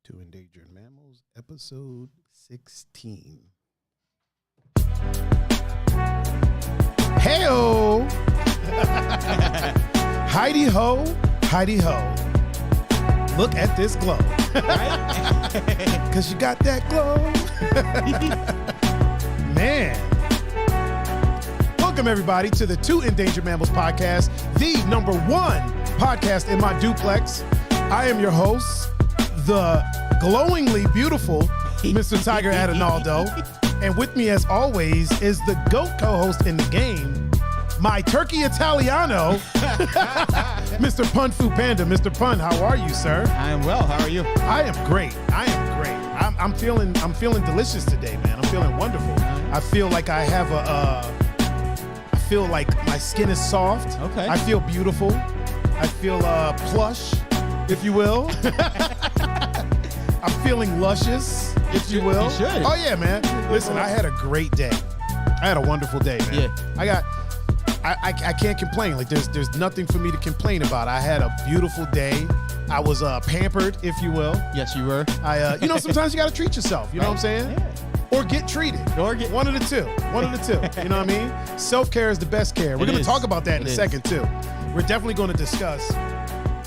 to Endangered Mammals, episode 16. Hey-o! Heidi ho, Heidi ho. Look at this glow. Right? Because you got that glow. Man. Welcome, everybody, to the Two Endangered Mammals podcast, the #1 podcast in my duplex. I am your host, the glowingly beautiful Mr. Tiger Adinaldo. And with me, as always, is the GOAT co-host in the game, my turkey Italiano, Mr. Pun Fu Panda. Mr. Pun, how are you, sir? I am well. How are you? I am great. I'm feeling delicious today, man. I'm feeling wonderful. I feel like I have I feel like my skin is soft. Okay. I feel beautiful. I feel plush, if you will. I'm feeling luscious, if you will. You should. Oh yeah, man. Listen, I had a great day. I had a wonderful day, man. Yeah. I can't complain. Like there's nothing for me to complain about. I had a beautiful day. I was pampered, if you will. Yes, you were. Sometimes you got to treat yourself. You know what I'm saying? Yeah. Or get treated. One of the two. You know what I mean? Self-care is the best care. We're going to talk about that in a second, too. We're definitely going to discuss.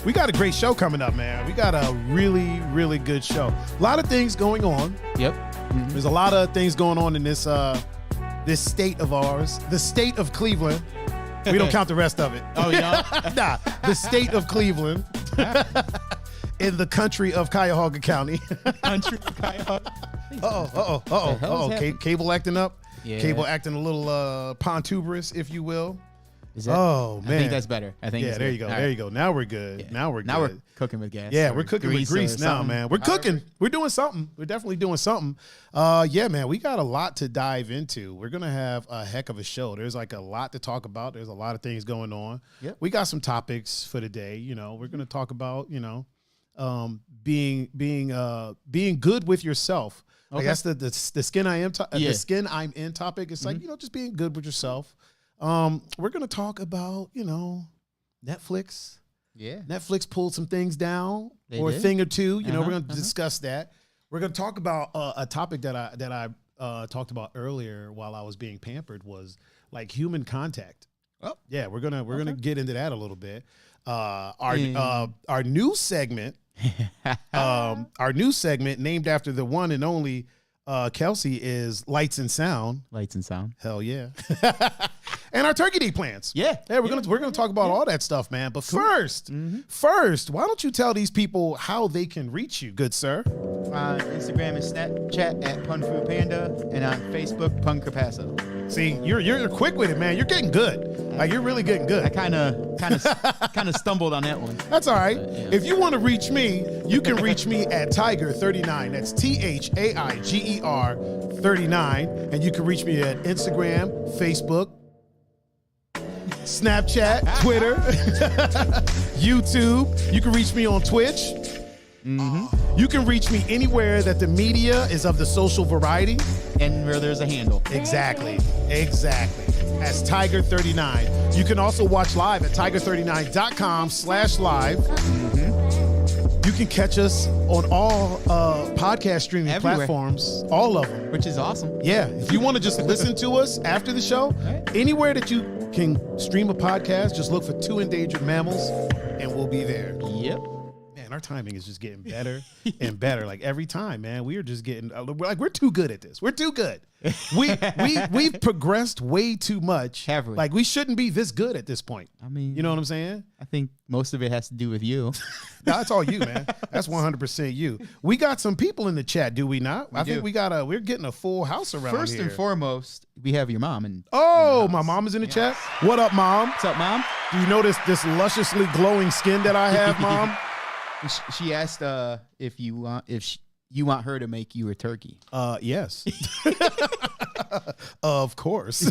We got a great show coming up, man. We got a really, really good show. A lot of things going on. Yep. Mm-hmm. There's a lot of things going on in this state of ours, the state of Cleveland. We don't count the rest of it. Oh, yeah? Nah, the state of Cleveland. In the country of Cuyahoga County. Country of Cuyahoga. Cable acting up. Yeah. Cable acting a little pontuberous, if you will. Is that, oh, man. I think that's better. Yeah, there you go. There you go. Now we're good. Yeah. Now we're cooking with gas. Yeah, we're cooking with grease now, man. We're cooking. We're doing something. We're definitely doing something. Yeah, man, we got a lot to dive into. We're going to have a heck of a show. There's like a lot to talk about. There's a lot of things going on. Yep. We got some topics for today. You know, we're going to talk about, being good with yourself. Like that's the skin I am the skin I'm in topic. It's like, just being good with yourself. We're gonna talk about, Netflix. Yeah. Netflix pulled some things down They or did? a thing or two. We're gonna discuss that. We're gonna talk about a topic that I talked about earlier while I was being pampered was like human contact. Oh. Yeah, we're gonna get into that a little bit. Our new segment. Our new segment, named after the one and only Kelsey, is Lights and Sound. Lights and sound. Hell yeah. And our Turkey Day plans. Yeah. We're gonna talk about all that stuff, man. But first, why don't you tell these people how they can reach you, good sir? On Instagram and Snapchat at PunFuPanda, and on Facebook, PunCapasso. See, you're quick with it, man. You're getting good. Like you're really getting good. I kind of stumbled on that one. That's all right. Yeah. If you want to reach me, you can reach me at Tiger39. That's THAIGER 39. And you can reach me at Instagram, Facebook, Snapchat, Twitter, YouTube. You can reach me on Twitch. You can reach me anywhere that the media is of the social variety. And where there's a handle. Exactly. As Tiger39. You can also watch live at tiger39.com/live. You can catch us on all podcast streaming platforms, all of them. Which is awesome. Yeah. If you want to just listen to us after the show, anywhere that you can stream a podcast, just look for Two Endangered Mammals and we'll be there. Yep. Man, our timing is just getting better and better. Like every time, man, we are just getting we're too good at this. We're too good. We've progressed way too much. Have we? Like we shouldn't be this good at this point. I mean, you know what I'm saying? I think most of it has to do with you. No, that's all you, man. That's 100% you. We got some people in the chat, do we not? I think we're getting a full house around here. First and foremost, we have your mom. And my mom is in the chat. What up, Mom? What's up, Mom? Do you notice this lusciously glowing skin that I have, Mom? She asked if you want her to make you a turkey. Yes. Of course.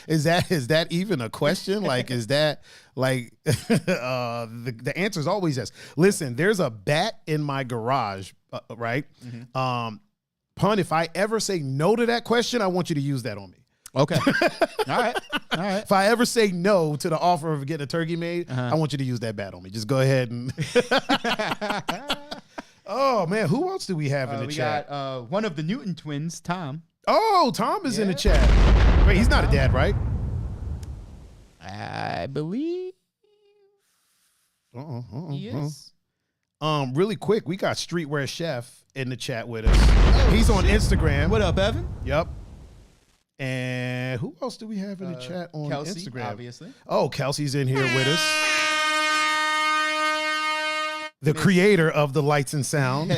Is that even a question? Like, is that like the answer is always yes. Listen, there's a bat in my garage, right? Pun, if I ever say no to that question, I want you to use that on me. Okay. All right. If I ever say no to the offer of getting a turkey made, I want you to use that bat on me. Just go ahead and Oh man, who else do we have in the chat? We got one of the Newton twins, Tom. Oh, Tom is in the chat. Wait, he's not a dad, right? I believe he is. Really quick, we got Streetwear Chef in the chat with us. He's on Instagram. What up, Evan? Yep. And who else do we have in the chat on Kelsey, Instagram? obviously. Oh, Kelsey's in here with us. The creator of the lights and sound.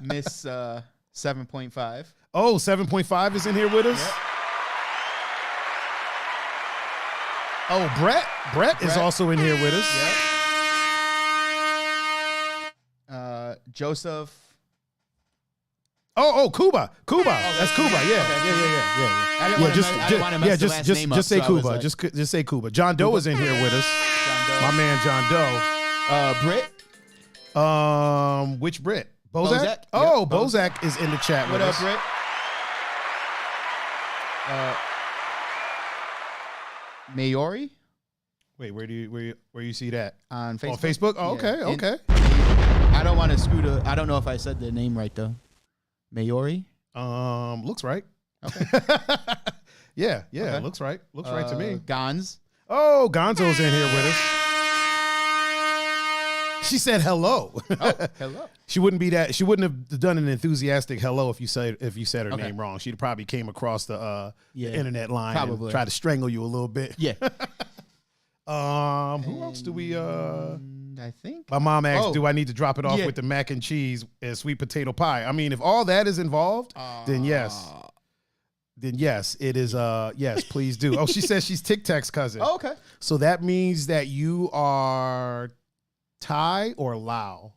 Miss 7.5. Oh, 7.5 is in here with us. Yep. Oh, Brett is also in here with us. Yep. Joseph. Oh, Cuba. Oh, That's Cuba. Yeah. I didn't want to mess the last name up. Just say so Cuba. like, Just say Cuba. John Doe is in here with us. John Doe. My man John Doe. Britt. Which Brit? Bozak? Bozak? Oh, Yep, Bozak is in the chat What with up, us. Britt? Mayori Wait, where you see that? on Facebook. On Facebook? Oh, Yeah. okay. I don't want to screw the. I don't know if I said the name right though. Mayori. Looks right. Okay. yeah, Okay. looks right. Looks right to me. Gons. Oh, Gonzo's in here with us. She said hello. Oh, hello. She wouldn't have done an enthusiastic hello if you said her Okay. name wrong. She'd probably came across the internet line Probably. and tried to strangle you a little bit. Yeah. Who else do we I think. my mom asked, do I need to drop it off Yeah. with the mac and cheese and sweet potato pie? I mean, if all that is involved, then yes. Then yes, it is yes, please do. Oh, she says she's Tic Tac's cousin. Oh, okay. So that means that you are Thai or Lao.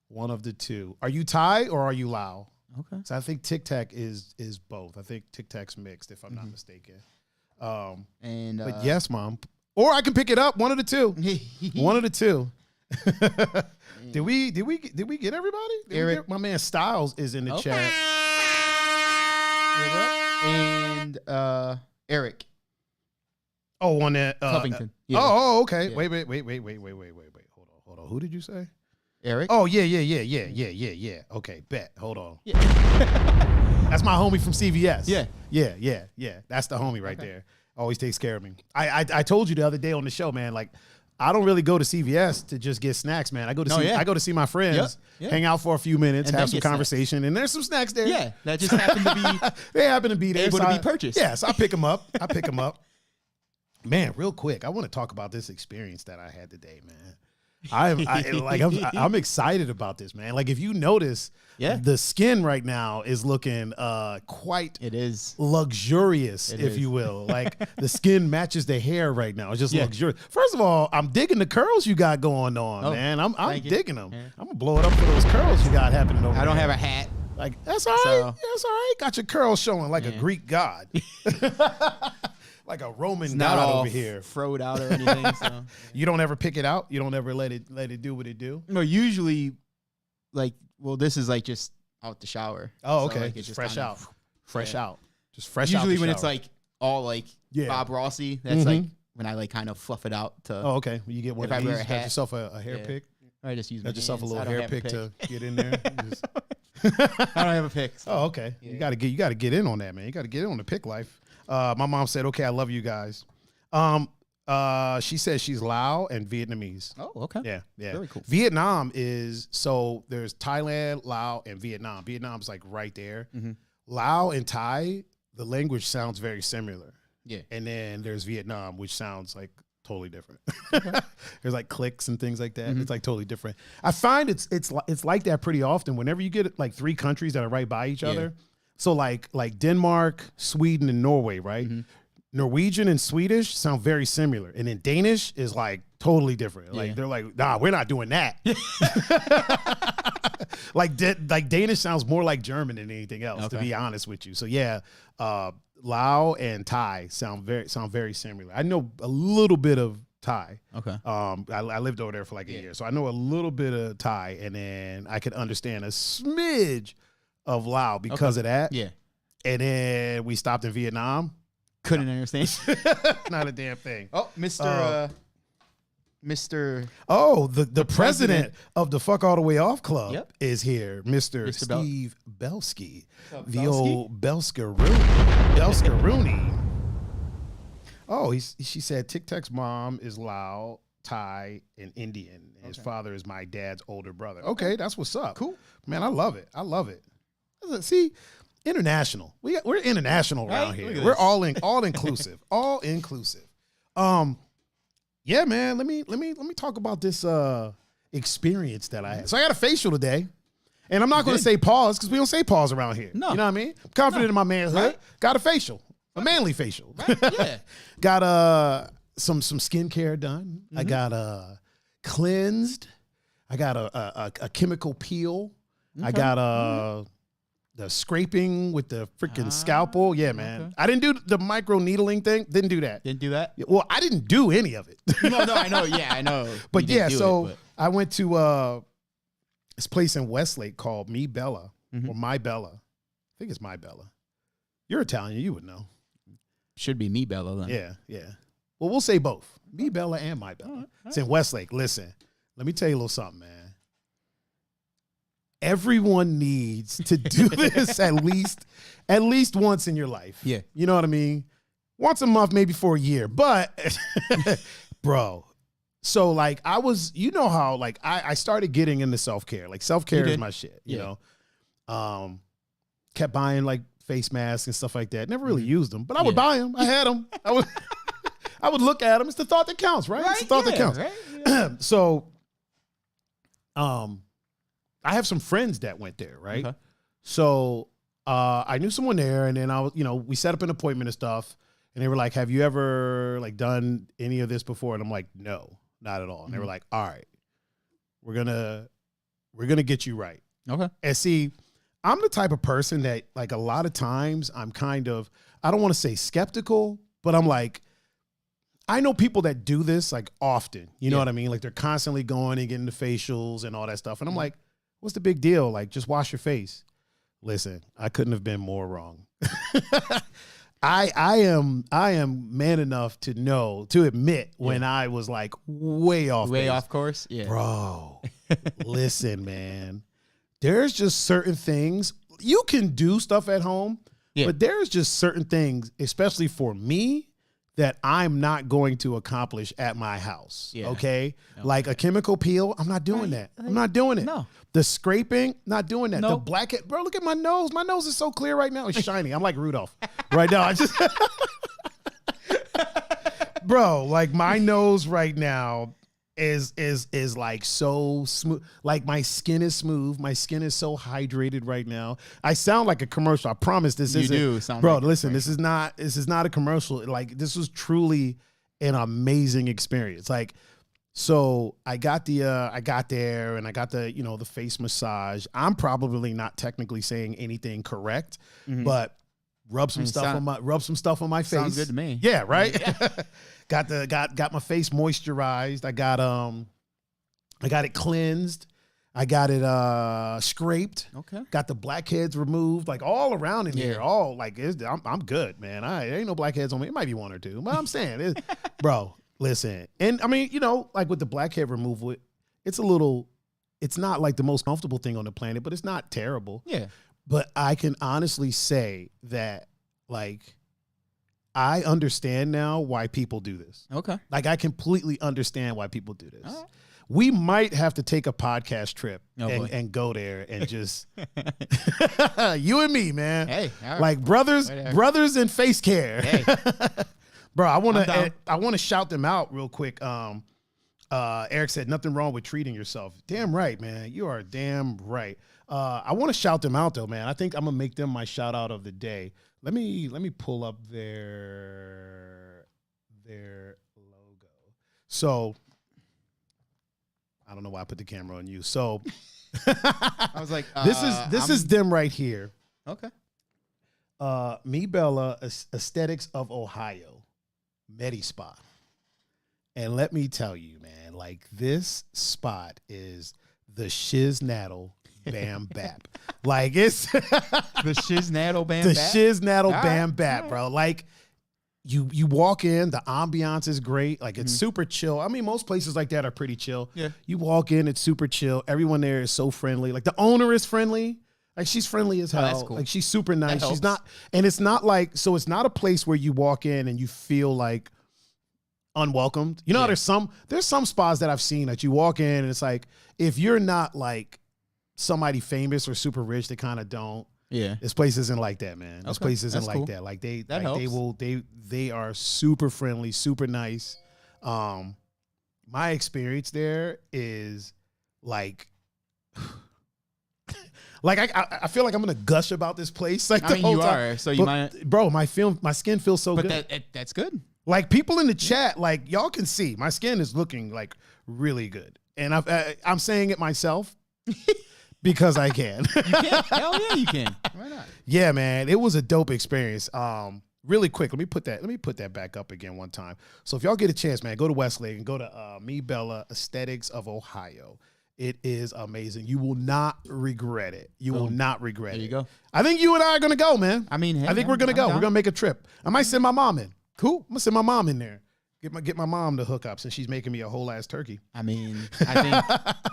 One of the two. Are you Thai or are you Lao? Okay. So I think Tic Tac is both. I think Tic Tac's mixed, if I'm not mistaken. And But yes, Mom. Or I can pick it up. One of the two. One of the two. Did we get everybody? Eric. My man Styles is in the Okay. chat. And Eric Oh, on that Covington. Oh, okay. Yeah. Wait. Hold on. Who did you say? Eric. Oh, yeah. Okay, bet. Hold on. Yeah. That's my homie from CVS. Yeah. That's the homie right there. Always takes care of me. I told you the other day on the show, man, like I don't really go to CVS to just get snacks, man. I go to see my friends, Yeah. hang out for a few minutes, And have then some get conversation, and there's some snacks there. Yeah. That just happened to be They happen to be there. able to be purchased. Yes, I pick them up. Man, real quick, I want to talk about this experience that I had today, man. I'm excited about this, man. Like if you notice, the skin right now is looking quite It is. luxurious, It if is. you will. Like the skin matches the hair right now. It's just luxurious. First of all, I'm digging the curls you got going on, man. I'm thank you. digging them. Yeah. I'm gonna blow it up for those curls you got happening over there. I don't have a hat. Like that's all right. So- That's all right. Got your curls showing like a Greek god. Like a Roman Not god all over here. froed out or anything. So. You don't ever pick it out? You don't ever let it do what it do? No, usually, this is like just out the shower. Oh, So, okay. like, it just just fresh kinda- out. Fresh yeah. out. Just fresh out. Usually the when it's shower. like all like Yeah. Bob Rossy, that's like when I like kind of fluff it out to. Oh, okay. You get one If of I these. wear a Got hat. yourself a hair Yeah. pick. I just use my Got yourself a hands. little I don't hair have a pick pick. to get in there. Just- I don't have a pick. So. Oh, okay. Yeah. You gotta get in on that, man. You gotta get in on the pick life. My mom said, "Okay, I love you guys." She says she's Lao and Vietnamese. Oh, okay. Yeah. Very cool. Vietnam is there's Thailand, Lao, and Vietnam. Vietnam's like right there. Mm-hmm. Lao and Thai, the language sounds very similar. Yeah. And then there's Vietnam, which sounds like totally different. There's like clicks and things like that. Mm-hmm. It's like totally different. I find it's like that pretty often. Whenever you get like three countries that are right by each other. So like Denmark, Sweden, and Norway, right? Mm-hmm. Norwegian and Swedish sound very similar, and then Danish is like totally different. Like they're like, nah, we're not doing that. like Danish sounds more like German than anything else, to be honest with you. So yeah, Lao and Thai sound very similar. I know a little bit of Thai. Okay. I lived over there for like a year, so I know a little bit of Thai, and then I could understand a smidge of Lao because of that. Yeah. And then we stopped in Vietnam. Couldn't understand. Not a damn thing. Oh, Mr. Mr. Oh, the president of the Fuck All the Way Off Club Yep. is here, Mr. Mr. Steve Belsky. What's up, The Belsky? old Belskaroonie. Oh, she said Tic Tac's mom is Lao, Thai, and Indian. His father is my dad's older brother. Okay, that's what's up. Cool. Man, I love it. I love it. See, international. We're international around Right? Look here. at We're this. all inclusive. All inclusive. Yeah, man. Let me talk about this experience that I had. So I got a facial today. And I'm not going to say pause because we don't say pause around here. No. You know what I mean? I'm confident in my manhood. Right. Got a facial. A manly facial. Right? Yeah. Got some skincare done. I got cleansed. I got a chemical peel. I got the scraping with the freaking scalpel. Yeah, man. Okay. I didn't do the micro needling thing. Didn't do that. Didn't do that? Well, I didn't do any of it. No, I know. Yeah, I know. But You didn't yeah, do so it, I went to this place in Westlake called Me Bella or My Bella. I think it's My Bella. You're Italian, you would know. should be me, Bella. Then. Yeah, yeah. Well, we'll say both. Me Bella and My Bella. All right. It's in Westlake. Listen, let me tell you a little something, man. Everyone needs to do this at least once in your life. Yeah. You know what I mean? Once a month, maybe for a year. But bro, so like I was, you know how like I started getting into self-care. Like self-care is my shit, you know. Kept buying like face masks and stuff like that. Never really used them, but I would buy them. I had them. I would look at them. It's the thought that counts, right? It's the thought that counts. Right? Yeah. So I have some friends that went there, right? Okay. So I knew someone there, and then I was, you know, we set up an appointment and stuff, and they were like, "Have you ever like done any of this before?" And I'm like, "No, not at all." And they were like, "All right, we're gonna get you right." Okay. And see, I'm the type of person that like a lot of times I'm kind of, I don't want to say skeptical, but I'm like, I know people that do this like often, you know what I mean? Like they're constantly going and getting the facials and all that stuff. And I'm like, what's the big deal? Like just wash your face. Listen, I couldn't have been more wrong. I am man enough to admit when I was like way off course. Yeah. Bro, listen, man. There's just certain things you can do stuff at home, but there's just certain things, especially for me, that I'm not going to accomplish at my house. Yeah. Okay. No. Like a chemical peel. I'm not doing that. I'm not doing it. No. The scraping, not doing that. No. The blackhead, bro, look at my nose. My nose is so clear right now. It's shiny. I'm like Rudolph right now. I just, bro, like my nose right now is like so smooth. Like my skin is smooth. My skin is so hydrated right now. I sound like a commercial. I promise this isn't. You do sound, bro. Like listen, this is not a commercial. Like this was truly an amazing experience. Like, so I got there and I got the, you know, the face massage. I'm probably not technically saying anything correct, but rub some stuff on my face. Sounds good to me. Yeah, right. Yeah. got my face moisturized. I got it cleansed. I got it scraped. Okay. Got the blackheads removed, like all around in here. All like I'm good, man. There ain't no blackheads on me. It might be one or two, but I'm saying, bro. Listen, and I mean, you know, like with the blackhead removal, it's not like the most comfortable thing on the planet, but it's not terrible. Yeah. But I can honestly say that, like, I understand now why people do this. Okay. Like, I completely understand why people do this. Right. We might have to take a podcast trip and go there and just you and me, man. Hey, right. Like brothers in face care. Hey. Bro, I want to shout them out real quick. Eric said nothing wrong with treating yourself. Damn right, man. You are damn right. I want to shout them out though, man. I think I'm gonna make them my shout out of the day. Let me pull up their logo. So I don't know why I put the camera on you. So I was like, this is them right here. Okay. Me Bella Aesthetics of Ohio. Medi Spa. And let me tell you, man, like this spot is the shiznaddle bam bap. Like it's the shiznaddle bam the bap? shiznaddle bam bap, bro. Like you walk in, the ambiance is great. Like it's super chill. I mean, most places like that are pretty chill. Yeah. You walk in, it's super chill. Everyone there is so friendly. Like the owner is friendly. Like she's friendly as hell. That's cool. Like she's super nice. That She's helps. not, and it's not like, so it's not a place where you walk in and you feel like unwelcomed. You know, how there's some spots that I've seen that you walk in and it's like, if you're not like somebody famous or super rich, they kind of don't. Yeah. This place isn't like that, man. This Okay, place isn't that's like cool. that. Like they That they are super friendly, super nice. My experience there is like like I feel like I'm gonna gush about this place. Like I the mean, whole you time. are, so you But, might. bro, my skin feels so But good. that's good. Like people in the chat, like y'all can see, my skin is looking like really good, and I'm saying it myself because I can. You can. Hell yeah, you can. Why not? Yeah, man, it was a dope experience. Really quick, let me put that back up again one time. So if y'all get a chance, man, go to Westlake and go to Me Bella Aesthetics of Ohio. It is amazing. You will not regret it. You will not regret it. There you go. I think you and I are gonna go, man. I mean, hey, I think we're gonna I'm go. down. We're gonna make a trip. I might send my mom in. Cool. I'm gonna send my mom in there. Get my mom to hook up since she's making me a whole ass turkey. I mean, I think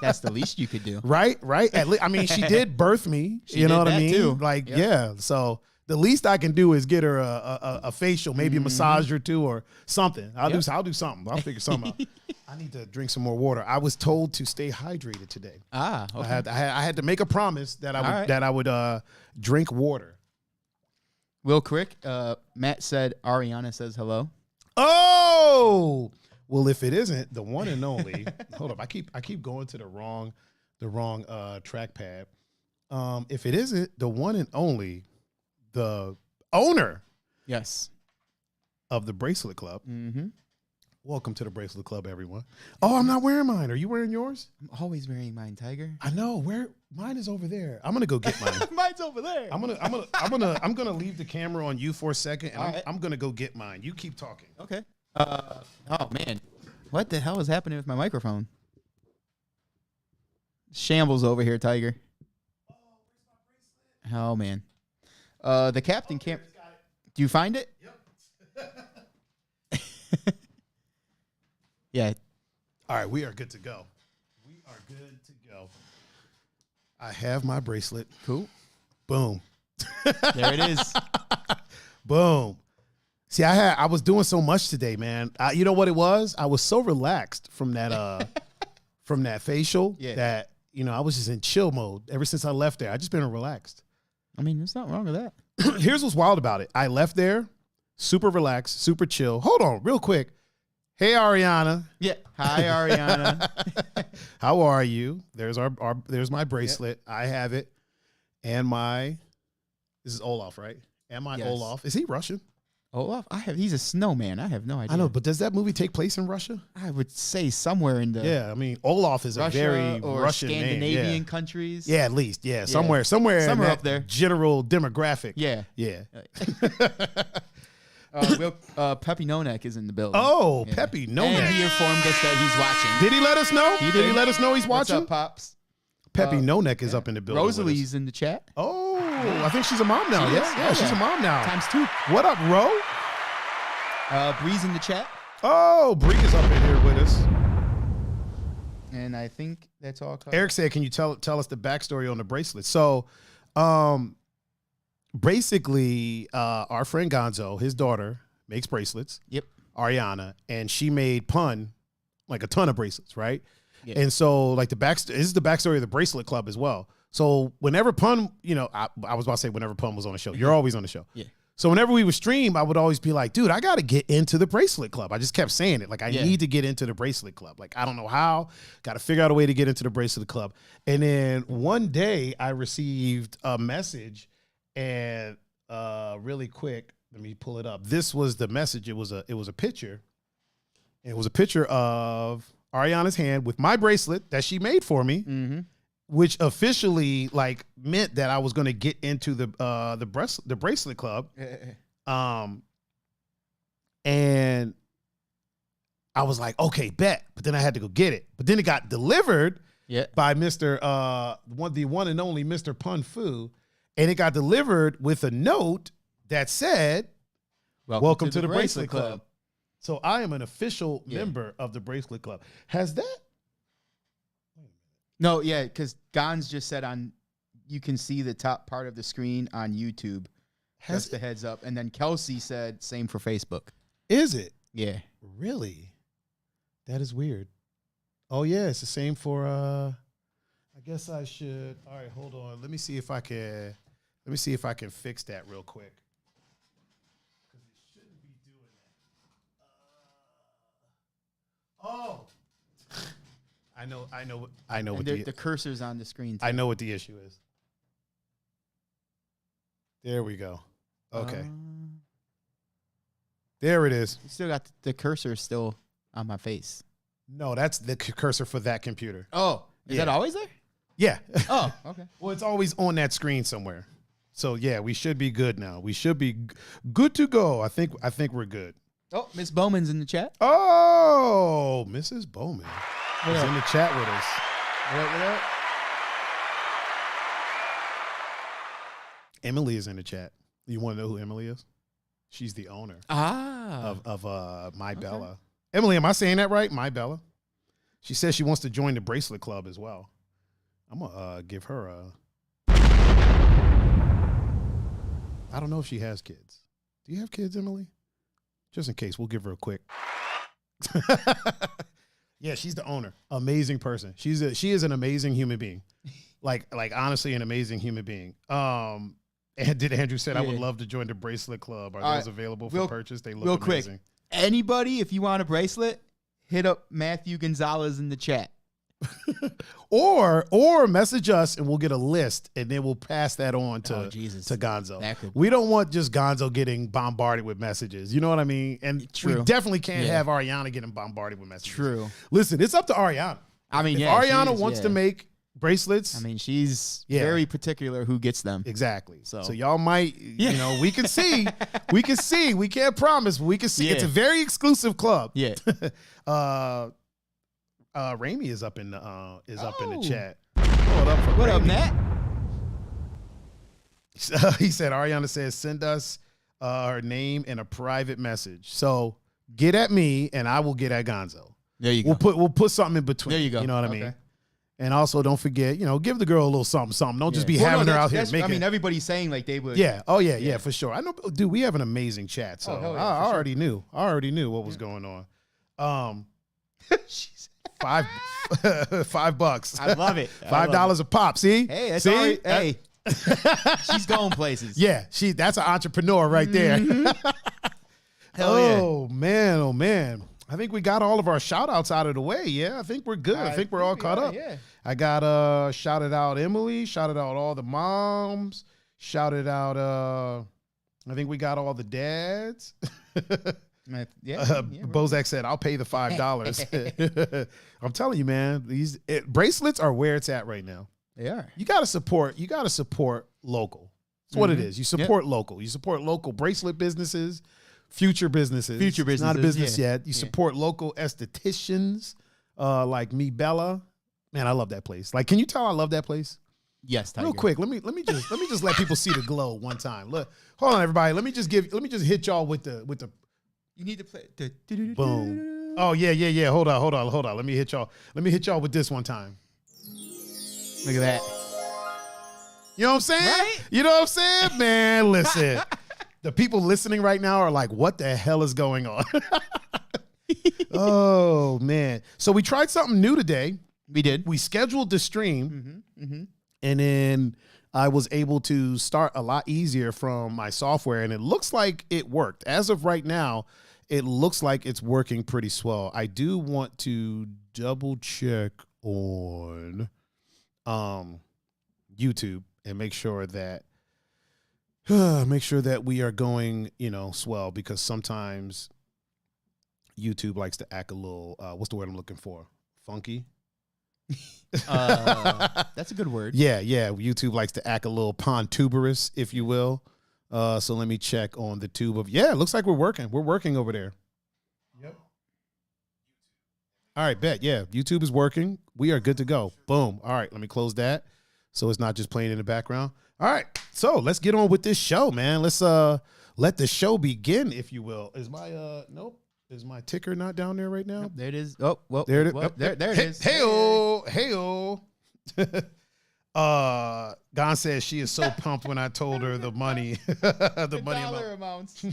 that's the least you could do. Right. At least, I mean, she did birth me. She You know did what I that mean? too. Like, Yep. yeah. So the least I can do is get her a facial, maybe a massage or two or something. I'll do something. I'll figure something out. I need to drink some more water. I was told to stay hydrated today. Ah, okay. I had to make a promise that I would drink water. Real quick, Matt said Ariana says hello. Oh, well, if it isn't the one and only, hold up. I keep going to the wrong trackpad. If it isn't the one and only, the owner Yes. of the Bracelet Club. Mm-hmm. Welcome to the Bracelet Club, everyone. Oh, I'm not wearing mine. Are you wearing yours? I'm always wearing mine, Tiger. I know. Mine is over there. I'm gonna go get mine. Mine's over there. I'm gonna leave the camera on you for a second, and I'm gonna go get mine. You keep talking. Okay. Oh man, what the hell is happening with my microphone? Shambles over here, Tiger. Oh man. The captain can't. Do you find it? Yep. Yeah. All right, we are good to go. We are good to go. I have my bracelet. Cool. Boom. There it is. Boom. See, I was doing so much today, man. You know what it was? I was so relaxed from that facial that, you know, I was just in chill mode ever since I left there. I just been relaxed. I mean, there's nothing wrong with that. Here's what's wild about it. I left there super relaxed, super chill. Hold on, real quick. Hey, Ariana. Yeah. Hi, Ariana. How are you? There's there's my bracelet. Yep. I have it. And this is Olaf, right? And my Olaf. Is he Russian? Olaf? He's a snowman. I have no idea. I know, but does that movie take place in Russia? I would say somewhere in the Yeah, I mean, Olaf is Russia a very or Russian Scandinavian name. countries. Yeah, at least. Yeah, somewhere in Somewhere that up there. general demographic. Yeah. Yeah. Peppy Nonek is in the building. Oh, yeah. Peppy Nonek. And he informed us that he's watching. Did he let us know? Did he let us know he's watching? What's up, Pops? Peppy Nonek is up in the building. Rosalie's in the chat. Oh, I think she's a mom now. Yeah, she's a mom now. ×2. What up, Ro? Bree's in the chat. Oh, Bree is up in here with us. And I think that's all covered. Eric said, can you tell us the backstory on the bracelet? So, basically, our friend Gonzo, his daughter, makes bracelets. Yep. Ariana, and she made Pun like a ton of bracelets, right? Yeah. And so, like this is the backstory of the Bracelet Club as well. So whenever Pun, you know, I was about to say whenever Pun was on the show, you're always on the show. Yeah. So whenever we would stream, I would always be like, dude, I got to get into the Bracelet Club. I just kept saying it. Like, I need to get into the Bracelet Club. Like, I don't know how. Got to figure out a way to get into the Bracelet Club. And then one day I received a message, and really quick, let me pull it up. This was the message. It was a picture. It was a picture of Ariana's hand with my bracelet that she made for me, which officially like meant that I was going to get into the Bracelet Club. And I was like, okay, bet. But then I had to go get it. But then it got delivered by the one and only Mr. Pun Fu, and it got delivered with a note that said, Welcome to the Bracelet Club. So I am an official member of the Bracelet Club. Has that? No, yeah, because Gons just said you can see the top part of the screen on YouTube. Just the heads up. And then Kelsey said same for Facebook. Is it? Yeah. Really? That is weird. Oh, yeah, it's the same for, I guess I should, all right, hold on. Let me see if I can fix that real quick. Because it shouldn't be doing that. Oh. I know what the cursor's on the screen, too. I know what the issue is. There we go. Okay. There it is. You still got the cursor still on my face. No, that's the cursor for that computer. Oh, is that always there? Yeah. Oh, okay. Well, it's always on that screen somewhere. So yeah, we should be good now. We should be good to go. I think we're good. Oh, Miss Bowman's in the chat. Oh, Mrs. Bowman is in the chat with us. What? Emily is in the chat. You want to know who Emily is? She's the owner of My Bella. Emily, am I saying that right? My Bella. She says she wants to join the Bracelet Club as well. I'm gonna give her a. I don't know if she has kids. Do you have kids, Emily? Just in case, we'll give her a quick. Yeah, she's the owner. Amazing person. She is an amazing human being. Like honestly, an amazing human being. And did Andrew said I would love to join the Bracelet Club. Are those available for purchase? They look amazing. Quick. Anybody, if you want a bracelet, hit up Matthew Gonzalez in the chat. or message us and we'll get a list and then we'll pass that on to Gonzo. We don't want just Gonzo getting bombarded with messages. You know what I mean? And we definitely can't have Ariana getting bombarded with messages. True. Listen, it's up to Ariana. I mean, if Ariana wants to make bracelets. I mean, she's very particular who gets them. Exactly. So y'all might, you know, we can see. We can't promise, but we can see. It's a very exclusive club. Yeah. Raimi is up in the chat. What up, Matt? He said Ariana says send us her name and a private message. So get at me and I will get at Gonzo. There you go. We'll put something in between. There you go. You know what I mean? And also, don't forget, you know, give the girl a little something. Don't just be having her out here making. I mean, everybody's saying like they would. Yeah. Oh yeah, for sure. I know, dude. We have an amazing chat. So I already knew. I already knew what was going on. $5. I love it. $5 a pop. See? Hey, that's all. Hey, she's going places. Yeah, that's an entrepreneur right there. Oh man. I think we got all of our shout outs out of the way. Yeah, I think we're good. I think we're all caught up. Yeah. I got shouted out Emily, shouted out all the moms, shouted out I think we got all the dads. Bozak said, I'll pay the $5. I'm telling you, man, these bracelets are where it's at right now. They are. You gotta support local. That's what it is. You support local. You support local bracelet businesses. Future businesses. It's not a business yet. You support local estheticians like Me Bella. Man, I love that place. Like, can you tell I love that place? Yes, Tiger. Real quick, let me just let people see the glow one time. Look, hold on, everybody. Let me just hit y'all with the. You need to play. Boom. Oh yeah. Hold on. Let me hit y'all with this one time. Look at that. You know what I'm saying? Right? You know what I'm saying? Man, listen. The people listening right now are like, what the hell is going on? Oh, man. So we tried something new today. We did. We scheduled the stream, and then I was able to start a lot easier from my software, and it looks like it worked. As of right now, it looks like it's working pretty swell. I do want to double check on YouTube and make sure that we are going, swell, because sometimes YouTube likes to act a little, what's the word I'm looking for? Funky? That's a good word. Yeah. YouTube likes to act a little pontuberous, if you will. So let me check on the tube of, it looks like we're working. We're working over there. Yep. All right, bet. Yeah, YouTube is working. We are good to go. Boom. All right, let me close that. so it's not just playing in the background. All right, so let's get on with this show, man. Let's let the show begin, if you will. Is my nope? Is my ticker not down there right now? There it is. Oh, well, there it is. There it is. Hey-o. Gon says she is so pumped when I told her the money, the money dollar amounts.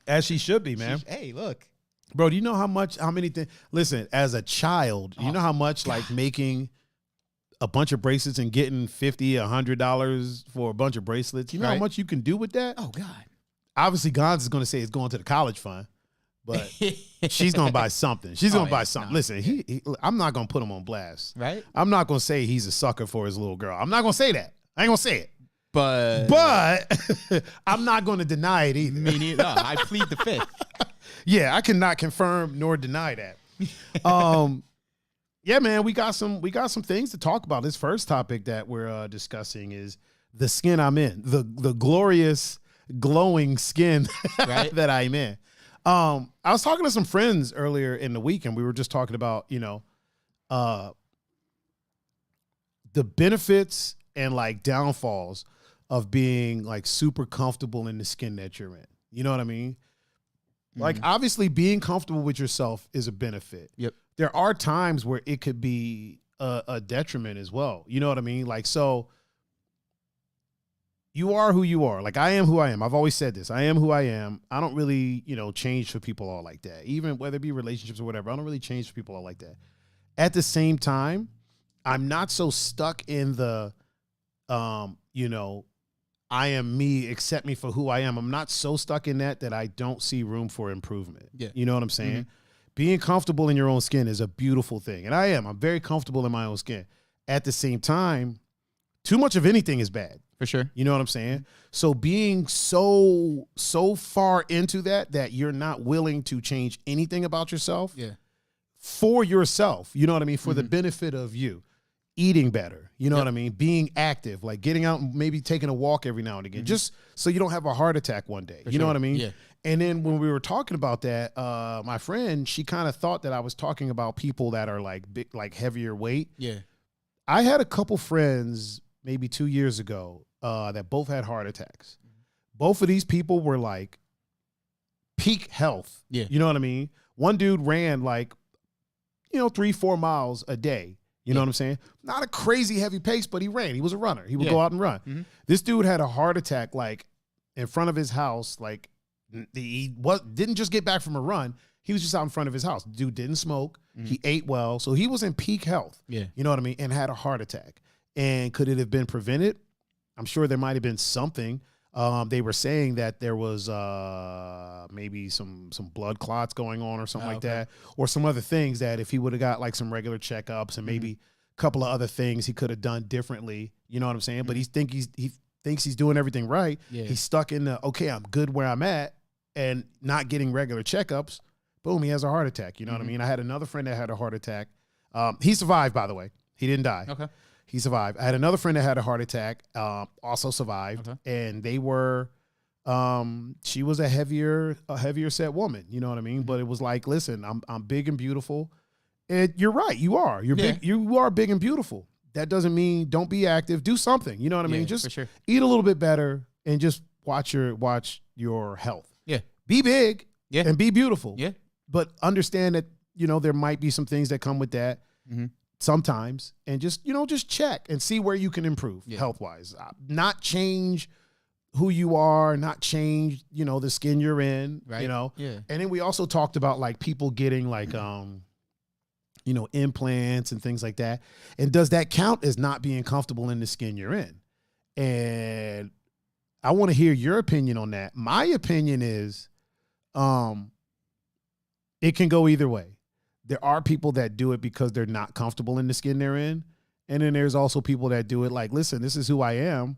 As she should be, man. Hey, look. Bro, do you know how many things? Listen, as a child, you know how much like making a bunch of bracelets and getting $50, $100 for a bunch of bracelets. You know how much you can do with that? Oh, God. Obviously, Gonz is going to say it's going to the college fund, but she's going to buy something. She's going to buy something. No, listen, I'm not going to put him on blast. Right? I'm not going to say he's a sucker for his little girl. I'm not going to say that. I ain't going to say it. But I'm not going to deny it either. Me neither. No, I plead the fifth. Yeah, I cannot confirm nor deny that. Yeah, man, we got some things to talk about. This first topic that we're discussing is the skin I'm in, the glorious, glowing skin that I'm in. I was talking to some friends earlier in the week, and we were just talking about, the benefits and like downfalls of being like super comfortable in the skin that you're in. You know what I mean? Like, obviously being comfortable with yourself is a benefit. Yep. There are times where it could be a detriment as well. You know what I mean? Like, so you are who you are. Like, I am who I am. I've always said this. I am who I am. I don't really, change for people all like that. Even whether it be relationships or whatever, I don't really change for people all like that. At the same time, I'm not so stuck in the, I am me, accept me for who I am. I'm not so stuck in that I don't see room for improvement. Yeah. You know what I'm saying? Being comfortable in your own skin is a beautiful thing. And I'm very comfortable in my own skin. At the same time, too much of anything is bad. For sure. You know what I'm saying? So being so far into that you're not willing to change anything about yourself for yourself, you know what I mean? For the benefit of you. Eating better, you know what I mean? Being active, like getting out and maybe taking a walk every now and again, just so you don't have a heart attack one day. You know what I mean? Yeah. And then when we were talking about that, my friend, she kind of thought that I was talking about people that are like big, like heavier weight. Yeah. I had a couple friends maybe 2 years ago that both had heart attacks. Both of these people were like peak health. Yeah. You know what I mean? One dude ran like, 3-4 miles a day. You know what I'm saying? Not a crazy heavy pace, but he ran. He was a runner. He would go out and run. This dude had a heart attack like in front of his house. Like he didn't just get back from a run. He was just out in front of his house. Dude didn't smoke. He ate well. So he was in peak health. Yeah. You know what I mean? And had a heart attack. And could it have been prevented? I'm sure there might have been something. They were saying that there was maybe some blood clots going on or something like that, or some other things that if he would have got like some regular checkups and maybe a couple of other things he could have done differently. You know what I'm saying? But he thinks he's doing everything right. Yeah. He's stuck in the, okay, I'm good where I'm at and not getting regular checkups. Boom, he has a heart attack. You know what I mean? I had another friend that had a heart attack. He survived, by the way. He didn't die. Okay. He survived. I had another friend that had a heart attack, also survived. And they were, she was a heavier set woman. You know what I mean? But it was like, listen, I'm big and beautiful. And you're right. You are. You're big. You are big and beautiful. That doesn't mean don't be active. Do something. You know what I mean? Just eat a little bit better and just watch your health. Yeah. Be big and be beautiful. Yeah. But understand that, there might be some things that come with that. Sometimes, and just check and see where you can improve health-wise. Not change who you are, not change, the skin you're in, right. Yeah. And then we also talked about like people getting like, implants and things like that. And does that count as not being comfortable in the skin you're in? And I want to hear your opinion on that. My opinion is, it can go either way. There are people that do it because they're not comfortable in the skin they're in. And then there's also people that do it like, listen, this is who I am,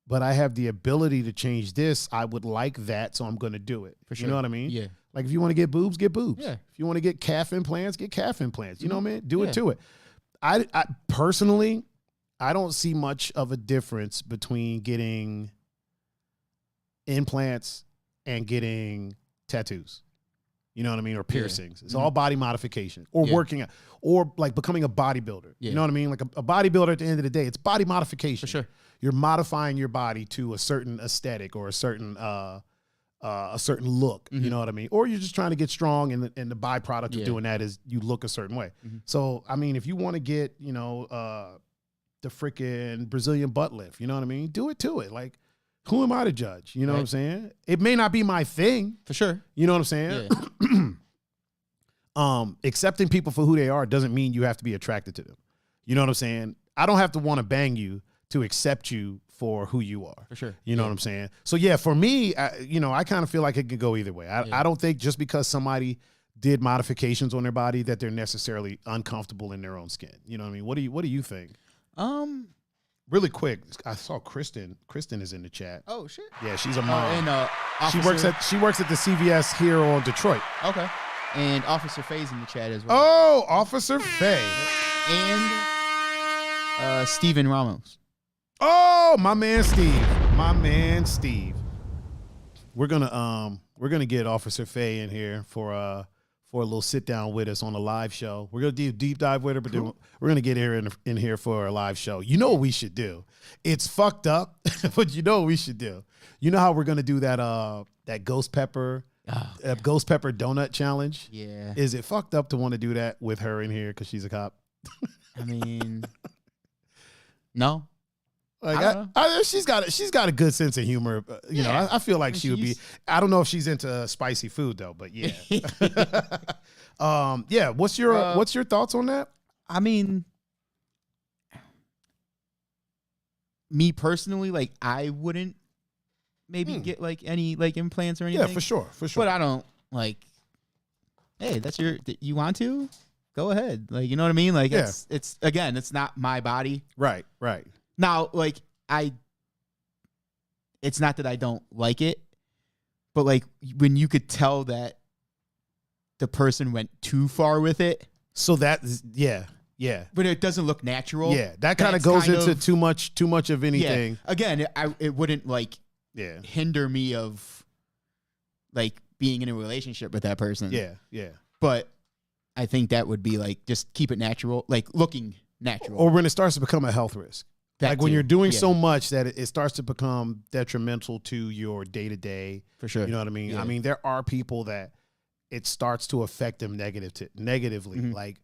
but I have the ability to change this. I would like that, so I'm going to do it. For sure. You know what I mean? Yeah. Like if you want to get boobs, get boobs. Yeah. If you want to get calf implants, get calf implants. You know what I mean? Do it to it. I personally, I don't see much of a difference between getting implants and getting tattoos. You know what I mean? Or piercings. It's all body modification or working out or like becoming a bodybuilder. You know what I mean? Like a bodybuilder at the end of the day, it's body modification. For sure. You're modifying your body to a certain aesthetic or a certain look. You know what I mean? Or you're just trying to get strong, and the byproduct of doing that is you look a certain way. So, I mean, if you want to get, you know, the freaking Brazilian butt lift, you know what I mean? Do it to it. Like, who am I to judge? You know what I'm saying? It may not be my thing. For sure. You know what I'm saying? Yeah. Accepting people for who they are doesn't mean you have to be attracted to them. You know what I'm saying? I don't have to want to bang you to accept you for who you are. For sure. You know what I'm saying? So yeah, for me, I kind of feel like it could go either way. I don't think just because somebody did modifications on their body that they're necessarily uncomfortable in their own skin. You know what I mean? What do you think? Really quick, I saw Kristen. Kristen is in the chat. Oh shit. Yeah, she's a mom. And she works at the CVS here on Detroit. Okay. And Officer Faye's in the chat as well. Oh, Officer Faye. And Steven Ramos. Oh, my man Steve. We're gonna get Officer Faye in here for a little sit down with us on a live show. We're gonna do a deep dive with her, but then we're gonna get her in here for a live show. You know what we should do? It's fucked up, but you know what we should do. You know how we're gonna do that ghost pepper donut challenge? Yeah. Is it fucked up to want to do that with her in here because she's a cop? I mean, no. Like she's got a good sense of humor. You know, I feel like she would be. I don't know if she's into spicy food though, but yeah. Yeah. What's your thoughts on that? I mean, me personally, like I wouldn't maybe get like any like implants or anything. Yeah, for sure. But I don't like. Hey, you want to? Go ahead. Like, you know what I mean? Like it's again, it's not my body. Right. Now, like it's not that I don't like it, but like when you could tell that the person went too far with it. So that, yeah. But it doesn't look natural. Yeah, that kind of goes into too much of anything. Yeah. Again, it wouldn't like hinder me of like being in a relationship with that person. Yeah. But I think that would be like just keep it natural, like looking natural. Or when it starts to become a health risk. When you're doing so much that it starts to become detrimental to your day-to-day. For sure. You know what I mean? Yeah. I mean, there are people that it starts to affect them negatively. Like,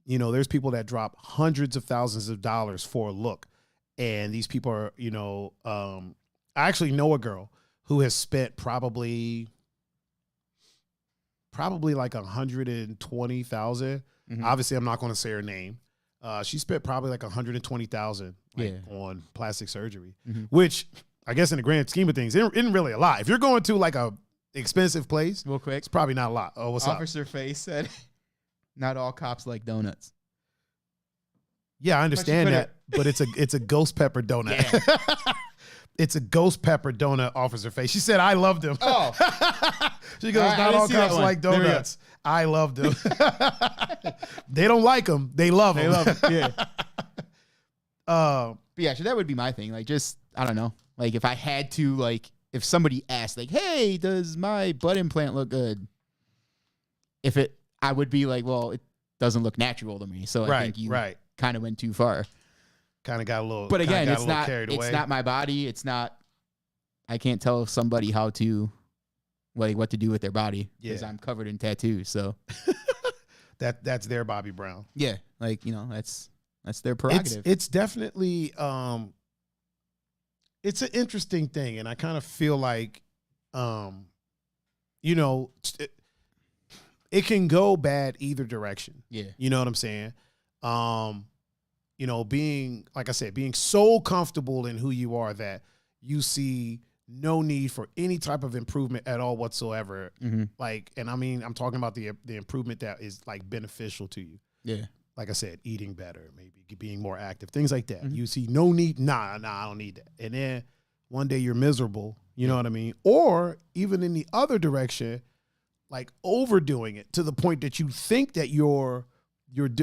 you know, there's people that drop hundreds of thousands of dollars for a look. And these people are, you know, I actually know a girl who has spent probably like $120,000. Obviously, I'm not going to say her name. She spent probably like $120,000 on plastic surgery, which I guess in the grand scheme of things, isn't really a lot. If you're going to like a expensive place, real quick, it's probably not a lot. Oh, what's up? Officer Faye said, "Not all cops like donuts." Yeah, I understand that, but it's a ghost pepper donut. Yeah. It's a ghost pepper donut, Officer Faye. She said, "I loved them." Oh, she goes, "Not all cops like donuts. I loved them." They don't like them. They love them. They love them. Yeah. But yeah, so that would be my thing. Like, just I don't know. Like, if I had to, like, if somebody asked, like, "Hey, does my butt implant look good?" I would be like, "Well, it doesn't look natural to me." So I think you kind of went too far. Kind of got a little. But again, it's not my body. It's not. I can't tell somebody how to, like, what to do with their body because I'm covered in tattoos. So that's their Bobby Brown. Yeah, like, you know, that's their prerogative. It's definitely it's an interesting thing, and I kind of feel like you know, it can go bad either direction. Yeah, you know what I'm saying. You know, being, like I said, being so comfortable in who you are that you see no need for any type of improvement at all whatsoever. Like, and I mean, I'm talking about the improvement that is like beneficial to you. Yeah. Like I said, eating better, maybe being more active, things like that. You see no need. Nah, I don't need that. And then one day you're miserable. You know what I mean? Or even in the other direction, like overdoing it to the point that you think that you're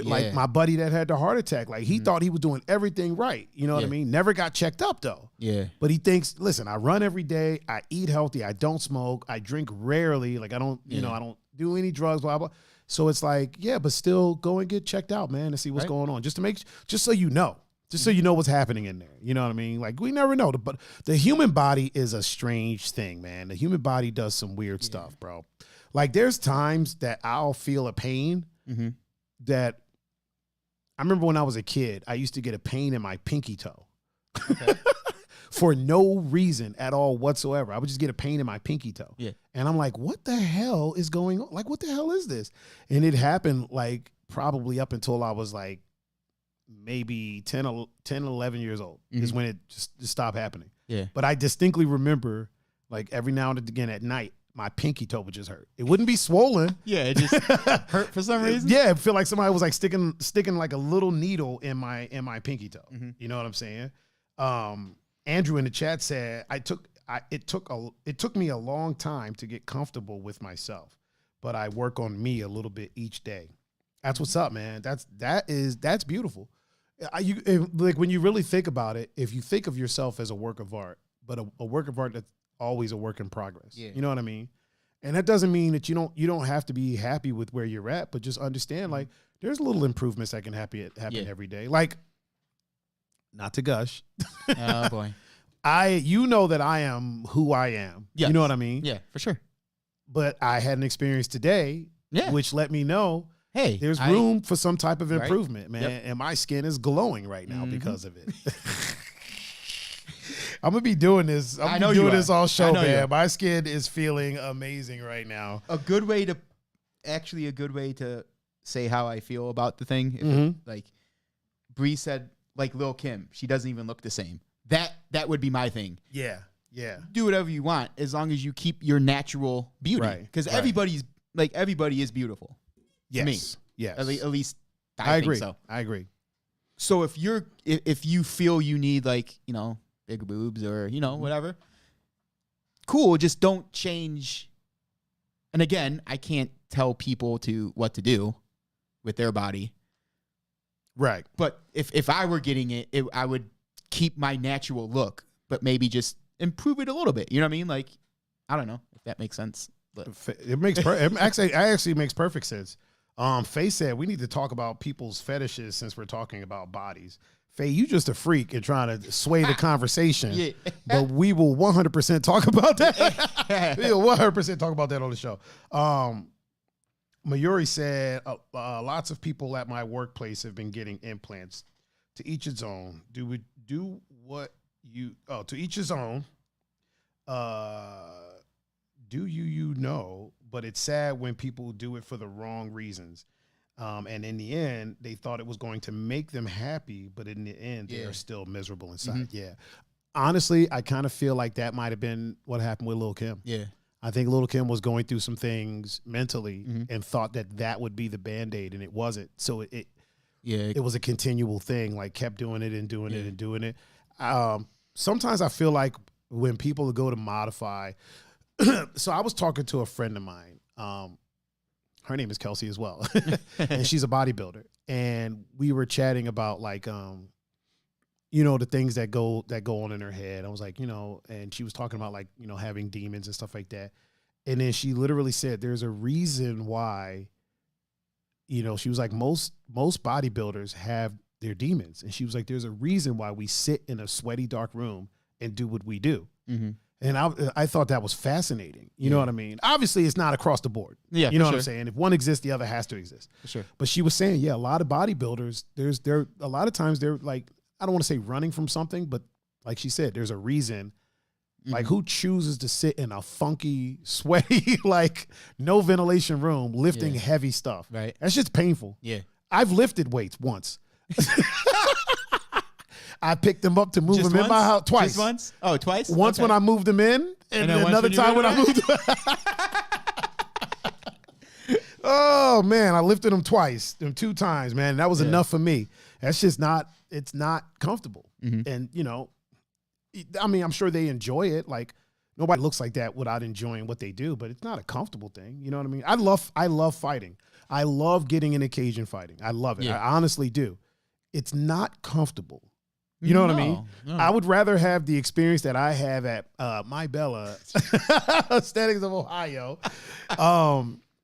like my buddy that had the heart attack. Like he thought he was doing everything right. You know what I mean? Never got checked up though. Yeah. But he thinks, listen, I run every day. I eat healthy. I don't smoke. I drink rarely. Like I don't, you know, I don't do any drugs, blah, blah. So it's like, yeah, but still go and get checked out, man, and see what's going on. Just so you know. Just so you know what's happening in there. You know what I mean? Like, we never know. But the human body is a strange thing, man. The human body does some weird stuff, bro. Like, there's times that I'll feel a pain that I remember when I was a kid, I used to get a pain in my pinky toe. Okay. For no reason at all whatsoever. I would just get a pain in my pinky toe. Yeah. And I'm like, what the hell is going on? Like, what the hell is this? And it happened like probably up until I was like maybe 10, 11 years old is when it just stopped happening. Yeah. But I distinctly remember like every now and again at night, my pinky toe would just hurt. It wouldn't be swollen. Yeah, it just hurt for some reason. Yeah, it feel like somebody was like sticking like a little needle in my pinky toe. You know what I'm saying? Andrew in the chat said, it took me a long time to get comfortable with myself, but I work on me a little bit each day. That's what's up, man. That's beautiful. Like when you really think about it, if you think of yourself as a work of art, but a work of art that's always a work in progress. Yeah. You know what I mean? And that doesn't mean that you don't have to be happy with where you're at, but just understand like there's little improvements that can happen every day. Like, not to gush. Oh boy. You know that I am who I am. Yes. You know what I mean? Yeah, for sure. But I had an experience today, which let me know, hey, there's room for some type of improvement, man. Yep. And my skin is glowing right now because of it. I'm gonna be doing this. I'm gonna be doing this all show, man. My skin is feeling amazing right now. A good way to say how I feel about the thing. Like Bree said, like Lil' Kim, she doesn't even look the same. That would be my thing. Yeah, yeah. Do whatever you want as long as you keep your natural beauty. Right. Because everybody is beautiful. Yes. To me. Yes. At least I agree. Think so. I agree. So if you feel you need like, you know, big boobs or, you know, whatever, cool, just don't change. And again, I can't tell people what to do with their body. Right. But if I were getting it, I would keep my natural look, but maybe just improve it a little bit. You know what I mean? Like, I don't know if that makes sense. But it makes actually makes perfect sense. Faye said we need to talk about people's fetishes since we're talking about bodies. Faye, you just a freak and trying to sway the conversation. Yeah. But we will 100% talk about that. We will 100% talk about that on the show. Mayuri said, lots of people at my workplace have been getting implants. To each its own. To each his own. Do you know? But it's sad when people do it for the wrong reasons. And in the end, they thought it was going to make them happy, but in the end, they are still miserable inside. Yeah. Honestly, I kind of feel like that might have been what happened with Lil' Kim. Yeah. I think Lil' Kim was going through some things mentally and thought that would be the Band-Aid, and it wasn't. So it was a continual thing, like kept doing it and doing it and doing it. Sometimes I feel like when people go to modify, so I was talking to a friend of mine. Her name is Kelsey as well. And she's a bodybuilder. And we were chatting about like, you know, the things that go on in her head. I was like, you know, and she was talking about like, you know, having demons and stuff like that. And then she literally said, there's a reason why, you know, she was like, most bodybuilders have their demons. And she was like, there's a reason why we sit in a sweaty, dark room and do what we do. And I thought that was fascinating. You know what I mean? Obviously, it's not across the board. Yeah, you know what I'm saying? If one exists, the other has to exist. For sure. But she was saying, yeah, a lot of bodybuilders, a lot of times they're like, I don't want to say running from something, but like she said, there's a reason. Like, who chooses to sit in a funky, sweaty, like no ventilation room lifting heavy stuff? Right. That's just painful. Yeah. I've lifted weights once. I picked them up to move them in my house twice. Just once? Oh, twice? Once when I moved them in, and another time when I moved them. Oh, man, I lifted them twice, them 2 times, man. That was enough for me. That's just it's not comfortable. And, you know, I mean, I'm sure they enjoy it. Like, nobody looks like that without enjoying what they do, but it's not a comfortable thing. You know what I mean? I love fighting. I love getting in a cage and fighting. I love it. Yeah. I honestly do. It's not comfortable. You know what I mean? No. I would rather have the experience that I have at My Bella, Aesthetics of Ohio.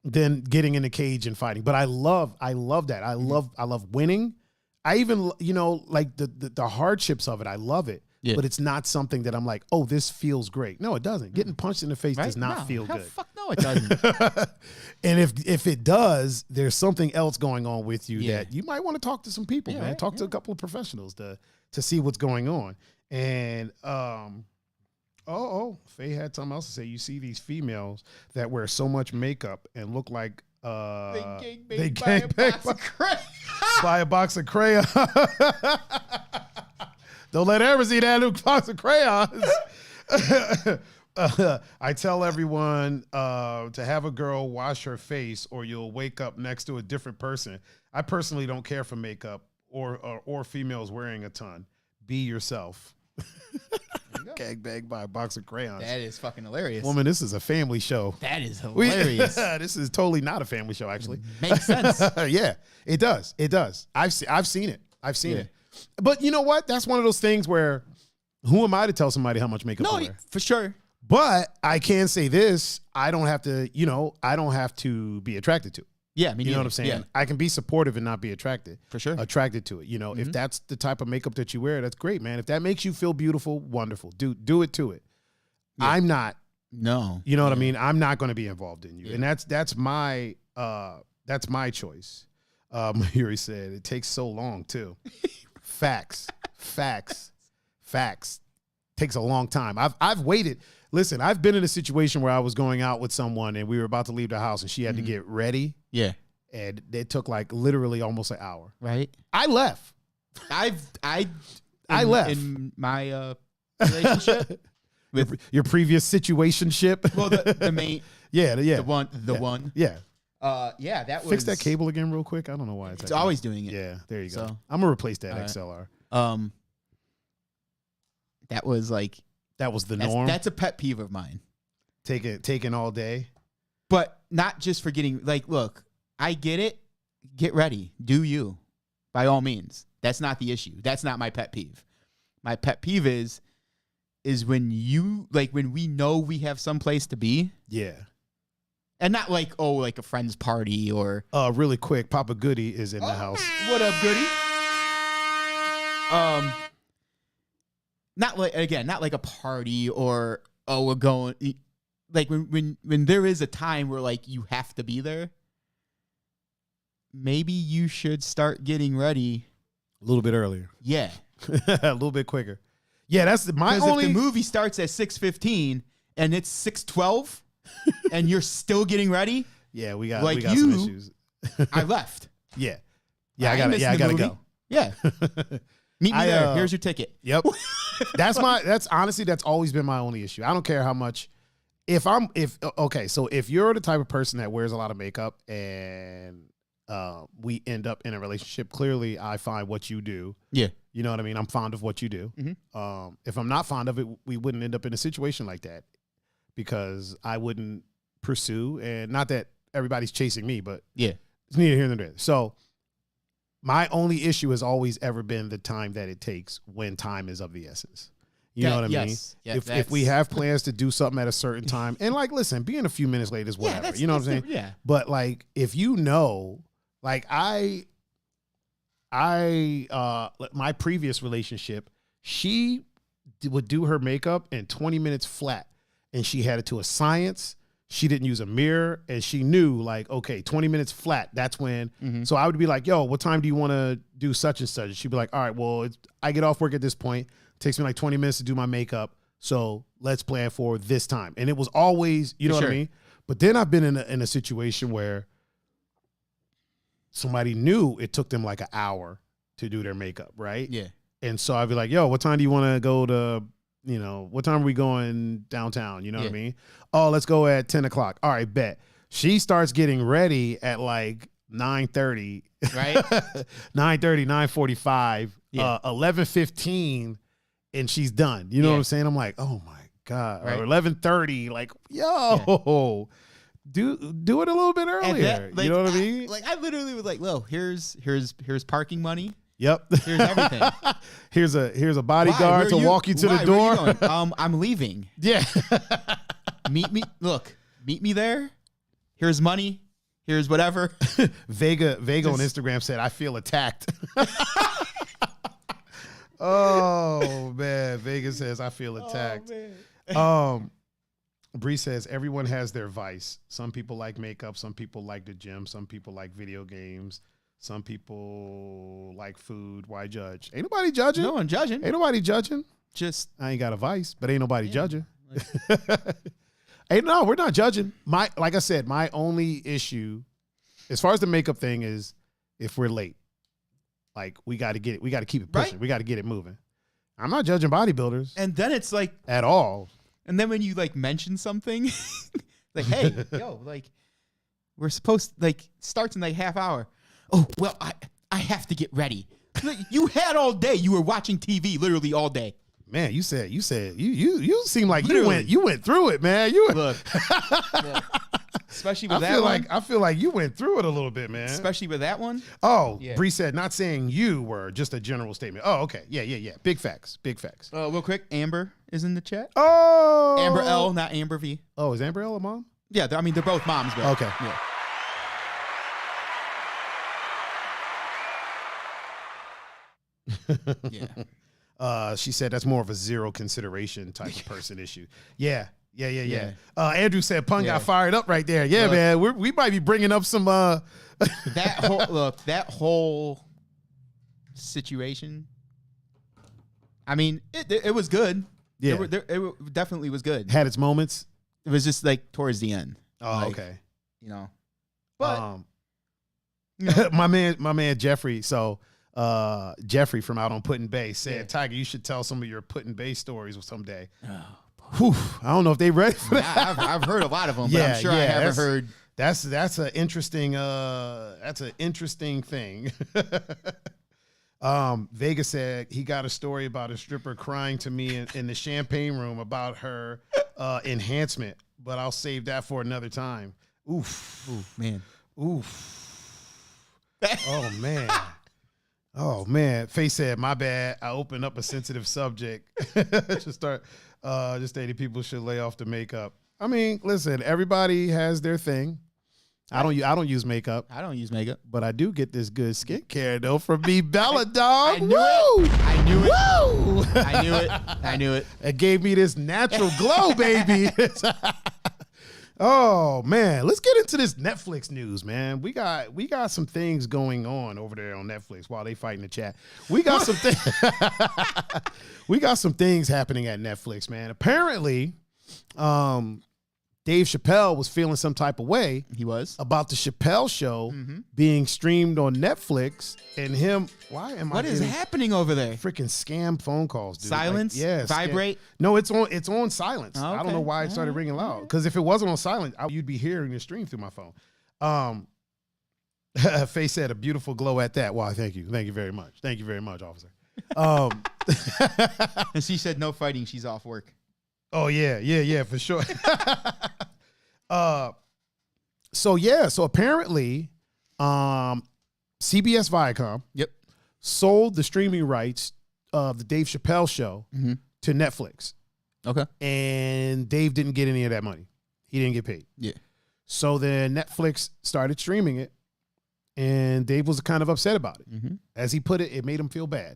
than getting in the cage and fighting. But I love that. I love winning. I even, like the hardships of it. I love it. Yeah. But it's not something that I'm like, oh, this feels great. No, it doesn't. Getting punched in the face does not feel good. Fuck no, it doesn't. And if it does, there's something else going on with you that you might want to talk to some people, man. Right? Talk to a couple of professionals to see what's going on. And Faye had something else to say. You see these females that wear so much makeup and look like they gangbang by a box of crayons. Don't let her ever see that new box of crayons. I tell everyone to have a girl wash her face or you'll wake up next to a different person. I personally don't care for makeup or females wearing a ton. Be yourself. Gangbang by a box of crayons. That is fucking hilarious. Woman, this is a family show. That is hilarious. This is totally not a family show, actually. Makes sense. Yeah, it does. It does. I've seen it. I've seen it. But you know what? That's one of those things where who am I to tell somebody how much makeup to wear? For sure. But I can say this, I don't have to be attracted to it. Yeah, you know what I'm saying? Yeah. I can be supportive and not be attracted. For sure. Attracted to it. If that's the type of makeup that you wear, that's great, man. If that makes you feel beautiful, wonderful. Do it to it. Yeah. I'm not. No. You know what I mean? I'm not going to be involved in you. Yeah. And that's my choice. Yuri said it takes so long too. Facts. Takes a long time. I've waited. Listen, I've been in a situation where I was going out with someone and we were about to leave the house and she had to get ready. Yeah. And it took like literally almost an hour. Right. I left. I left in my relationship with your previous situationship. Well, the main. Yeah. The one. Yeah. That was. Fix that cable again real quick. I don't know why it's always doing it. Yeah, there you go. So, I'm gonna replace that XLR. That was like the norm. That's a pet peeve of mine. Taking all day, but not just for getting look. I get it. Get ready. Do you? By all means. That's not the issue. That's not my pet peeve. My pet peeve is when when we know we have someplace to be. Yeah. And not like a friend's party or... really quick, Papa Goody is in the house. What up, Goody? Not like a party or, we're going... Like, when there is a time where, you have to be there, maybe you should start getting ready... A little bit earlier. Yeah. A little bit quicker. Yeah, that's my only... Because if the movie starts at 6:15 and it's 6:12... and you're still getting ready? Yeah, we got some issues. I left. Yeah. I gotta go. Yeah. Meet me there. Here's your ticket. Yep. That's always been my only issue. I don't care how much. So if you're the type of person that wears a lot of makeup and we end up in a relationship, clearly I find what you do. Yeah. You know what I mean? I'm fond of what you do. Mm-hmm. If I'm not fond of it, we wouldn't end up in a situation like that. Because I wouldn't pursue, and not that everybody's chasing me, but yeah, it's neither here nor there. So my only issue has always ever been the time that it takes when time is of the essence. You know what I mean? Yeah, if we have plans to do something at a certain time, and listen, being a few minutes late is whatever. Yeah, you know what I'm saying? Yeah. But if you know, my previous relationship, she would do her makeup in 20 minutes flat. And she had it to a science. She didn't use a mirror. And she knew, 20 minutes flat. That's when. Mm-hmm. So I would be like, yo, what time do you want to do such and such? And she'd be like, all right, well, I get off work at this point. It takes me 20 minutes to do my makeup. So let's plan for this time. And it was always, you know what I mean? But then I've been in a situation where somebody knew it took them an hour to do their makeup, right? Yeah. And so I'd be like, yo, what time do you want to go to... what time are we going downtown? You know what I mean? Oh, let's go at 10 o'clock. All right, bet. She starts getting ready at 9:30. Right? 9:30, 9:45, 11:15, and she's done. You know what I'm saying? I'm like, oh my God. Right. Or 11:30, do it a little bit earlier. You know what I mean? I literally was well, here's parking money. Yep. Here's everything. Here's a bodyguard to walk you to the door. Where are you going? I'm leaving. Yeah. Meet me there. Here's money. Here's whatever. Vega on Instagram said, I feel attacked. Oh, man. Vega says, I feel attacked. Bree says, everyone has their vice. Some people like makeup. Some people like the gym. Some people like video games. Some people like food. Why judge? Ain't nobody judging. No one judging. Ain't nobody judging. Just I ain't got a vice, but ain't nobody judging. No, we're not judging. Like I said, my only issue, as far as the makeup thing, is if we're late. Like we got to get it. We got to keep it pushing. Right? We got to get it moving. I'm not judging bodybuilders. And then it's like at all. And then when you like mention something, like, hey, yo, like we're supposed like starts in like half hour. Oh, well, I have to get ready. You had all day. You were watching TV literally all day. Man, you said you seem like you went through it, man. Look. Especially with that one. I feel like you went through it a little bit, man. Especially with that one. Oh, yeah. Bree said, not saying you were, just a general statement. Oh, okay. Yeah. Big facts. Real quick, Amber is in the chat. Oh. Amber L, not Amber V. Oh, is Amber L a mom? Yeah, they're both moms. But okay. Yeah. Yeah. She said that's more of a zero consideation type of person issue. Yeah. Andrew said Pun got fired up right there. Yeah, man. We might be bringing up some that whole situation. I mean, it was good. Yeah. It definitely was good. Had its moments. It was just like towards the end. Oh, okay. But my man Jeffrey, Jeffrey from out on Put in Bay said, Tiger, you should tell some of your Put in Bay stories someday. Oh. Whew, I don't know if they ready for that. I've heard a lot of them, but I'm sure I haven't heard. That's an interesting thing. Vega said he got a story about a stripper crying to me in the champagne room about her enhancement, but I'll save that for another time. Oof, man. Oof. Oh man. Faye said, my bad. I opened up a sensitive subject. Just stating people should lay off the makeup. I mean, listen, everybody has their thing. I don't use makeup. I don't use makeup. But I do get this good skincare though from me Bella dog. I knew it. It gave me this natural glow, baby. Oh man, let's get into this Netflix news, man. We got some things going on over there on Netflix while they fight in the chat. We got some things happening at Netflix, man. Apparently, Dave Chappelle was feeling some type of way. He was about the Chappelle show being streamed on Netflix, and him. What is happening over there? Freaking scam phone calls, dude. Silence. Vibrate. No, it's on silence. Oh, okay. I don't know why it started ringing loud. Because if it wasn't on silent, you'd be hearing the stream through my phone. Faye said a beautiful glow at that. Wow, thank you very much. Thank you very much, officer. And she said no fighting. She's off work. Oh yeah, for sure. So apparently, CBS Viacom sold the streaming rights of the Dave Chappelle show to Netflix. Okay. And Dave didn't get any of that money. He didn't get paid. Yeah. So then Netflix started streaming it, and Dave was kind of upset about it. As he put it, it made him feel bad.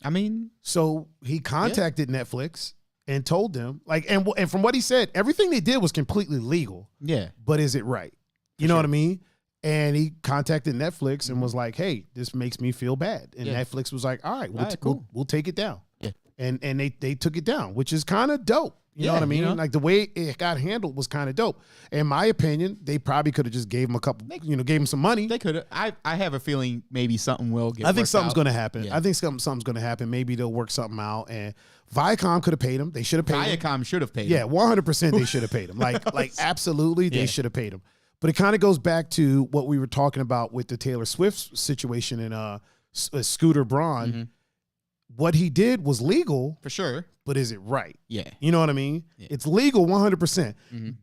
I mean, so he contacted Netflix and told them, and from what he said, everything they did was completely legal. Yeah. But is it right? You know what I mean? And he contacted Netflix and was like, hey, this makes me feel bad. And Netflix was like, all right, we'll take it down. Yeah. And they took it down, which is kind of dope. You know what I mean? Like the way it got handled was kind of dope. In my opinion, they probably could have just gave him a couple, gave him some money. They could have. I have a feeling maybe something will get. I think something's going to happen. Yeah. I think something's going to happen. Maybe they'll work something out. And Viacom could have paid him. They should have paid him. Viacom should have paid him. Yeah, 100% they should have paid him. Like absolutely they should have paid him. But it kind of goes back to what we were talking about with the Taylor Swift situation and Scooter Braun. What he did was legal. For sure. But is it right? Yeah. You know what I mean? Yeah. It's legal 100%.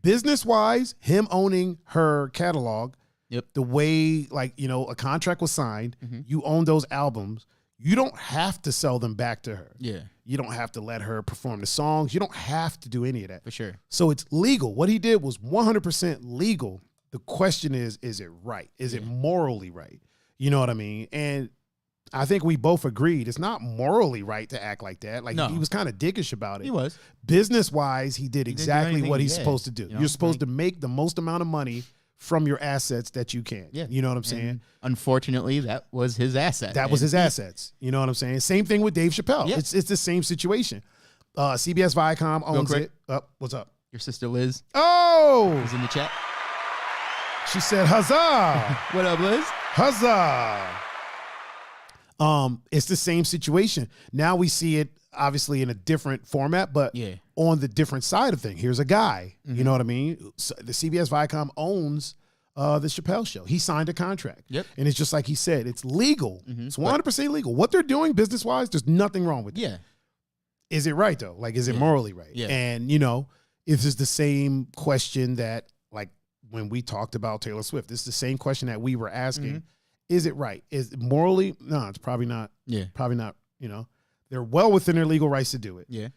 Business-wise, him owning her catalog, the way, a contract was signed, you own those albums, you don't have to sell them back to her. Yeah. You don't have to let her perform the songs. You don't have to do any of that. For sure. So it's legal. What he did was 100% legal. The question is it right? Is it morally right? You know what I mean? And I think we both agreed it's not morally right to act like that. Like, he was kind of dickish about it. He was. Business-wise, he did exactly what he's supposed to do. You know, you're supposed to make the most amount of money from your assets that you can. Yeah. You know what I'm saying? And unfortunately, that was his asset. That was his assets. You know what I'm saying? Same thing with Dave Chappelle. Yeah. It's the same situation. CBS Viacom owns it. What's up? Your sister Liz. Oh! Is in the chat. She said, huzzah! What up, Liz? Huzzah! It's the same situation. Now we see it obviously in a different format, but on the different side of things. Here's a guy, you know what I mean? So the CBS Viacom owns the Chappelle Show. He signed a contract. Yep. And it's just like he said, it's legal. It's 100% legal. What they're doing business-wise, there's nothing wrong with it. Yeah. Is it right, though? Like, is it morally right? Yeah. And, you know, if it's the same question that, like, when we talked about Taylor Swift, this is the same question that we were asking. Is it right? Is it morally? No, it's probably not. Yeah. Probably not, you know. They're well within their legal rights to do it. Yeah.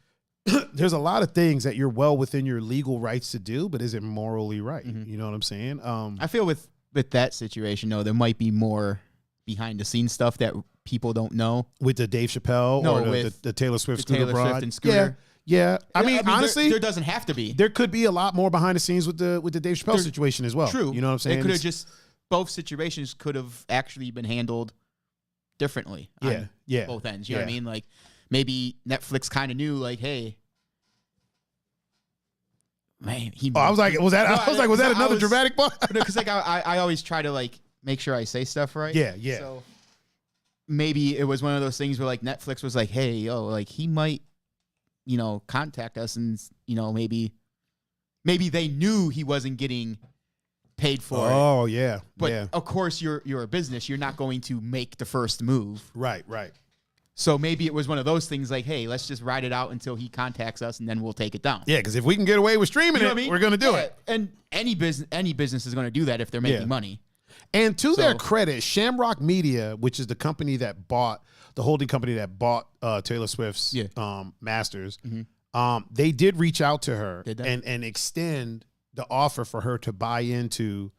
There's a lot of things that you're well within your legal rights to do, but is it morally right? You know what I'm saying? I feel with that situation, though, there might be more behind the scenes stuff that people don't know. With the Dave Chappelle or the Taylor Swift Scooter Taylor Broad? Swift and Scooter. Yeah. I mean, honestly, there doesn't have to be. There could be a lot more behind the scenes with the Dave Chappelle situation as well. True. You know what I'm saying? It could have just, both situations could have actually been handled differently. Yeah. Both ends. You know what I mean? Like, maybe Netflix kind of knew, like, hey, man, I was like, was that another dramatic part? Because like I always try to like make sure I say stuff right. Yeah. So maybe it was one of those things where like Netflix was like, hey, yo, like he might, you know, contact us, and you know, maybe they knew he wasn't getting paid for it. Oh yeah. But of course you're a business. You're not going to make the first move. Right. So maybe it was one of those things like, hey, let's just ride it out until he contacts us, and then we'll take it down. Yeah, because if we can get away with streaming we're going to do it. And any business is going to do that if they're making money. And to their credit, Shamrock Media, which is the company that bought, the holding company that bought Taylor Swift's masters, they did reach out to her and extend the offer for her to buy into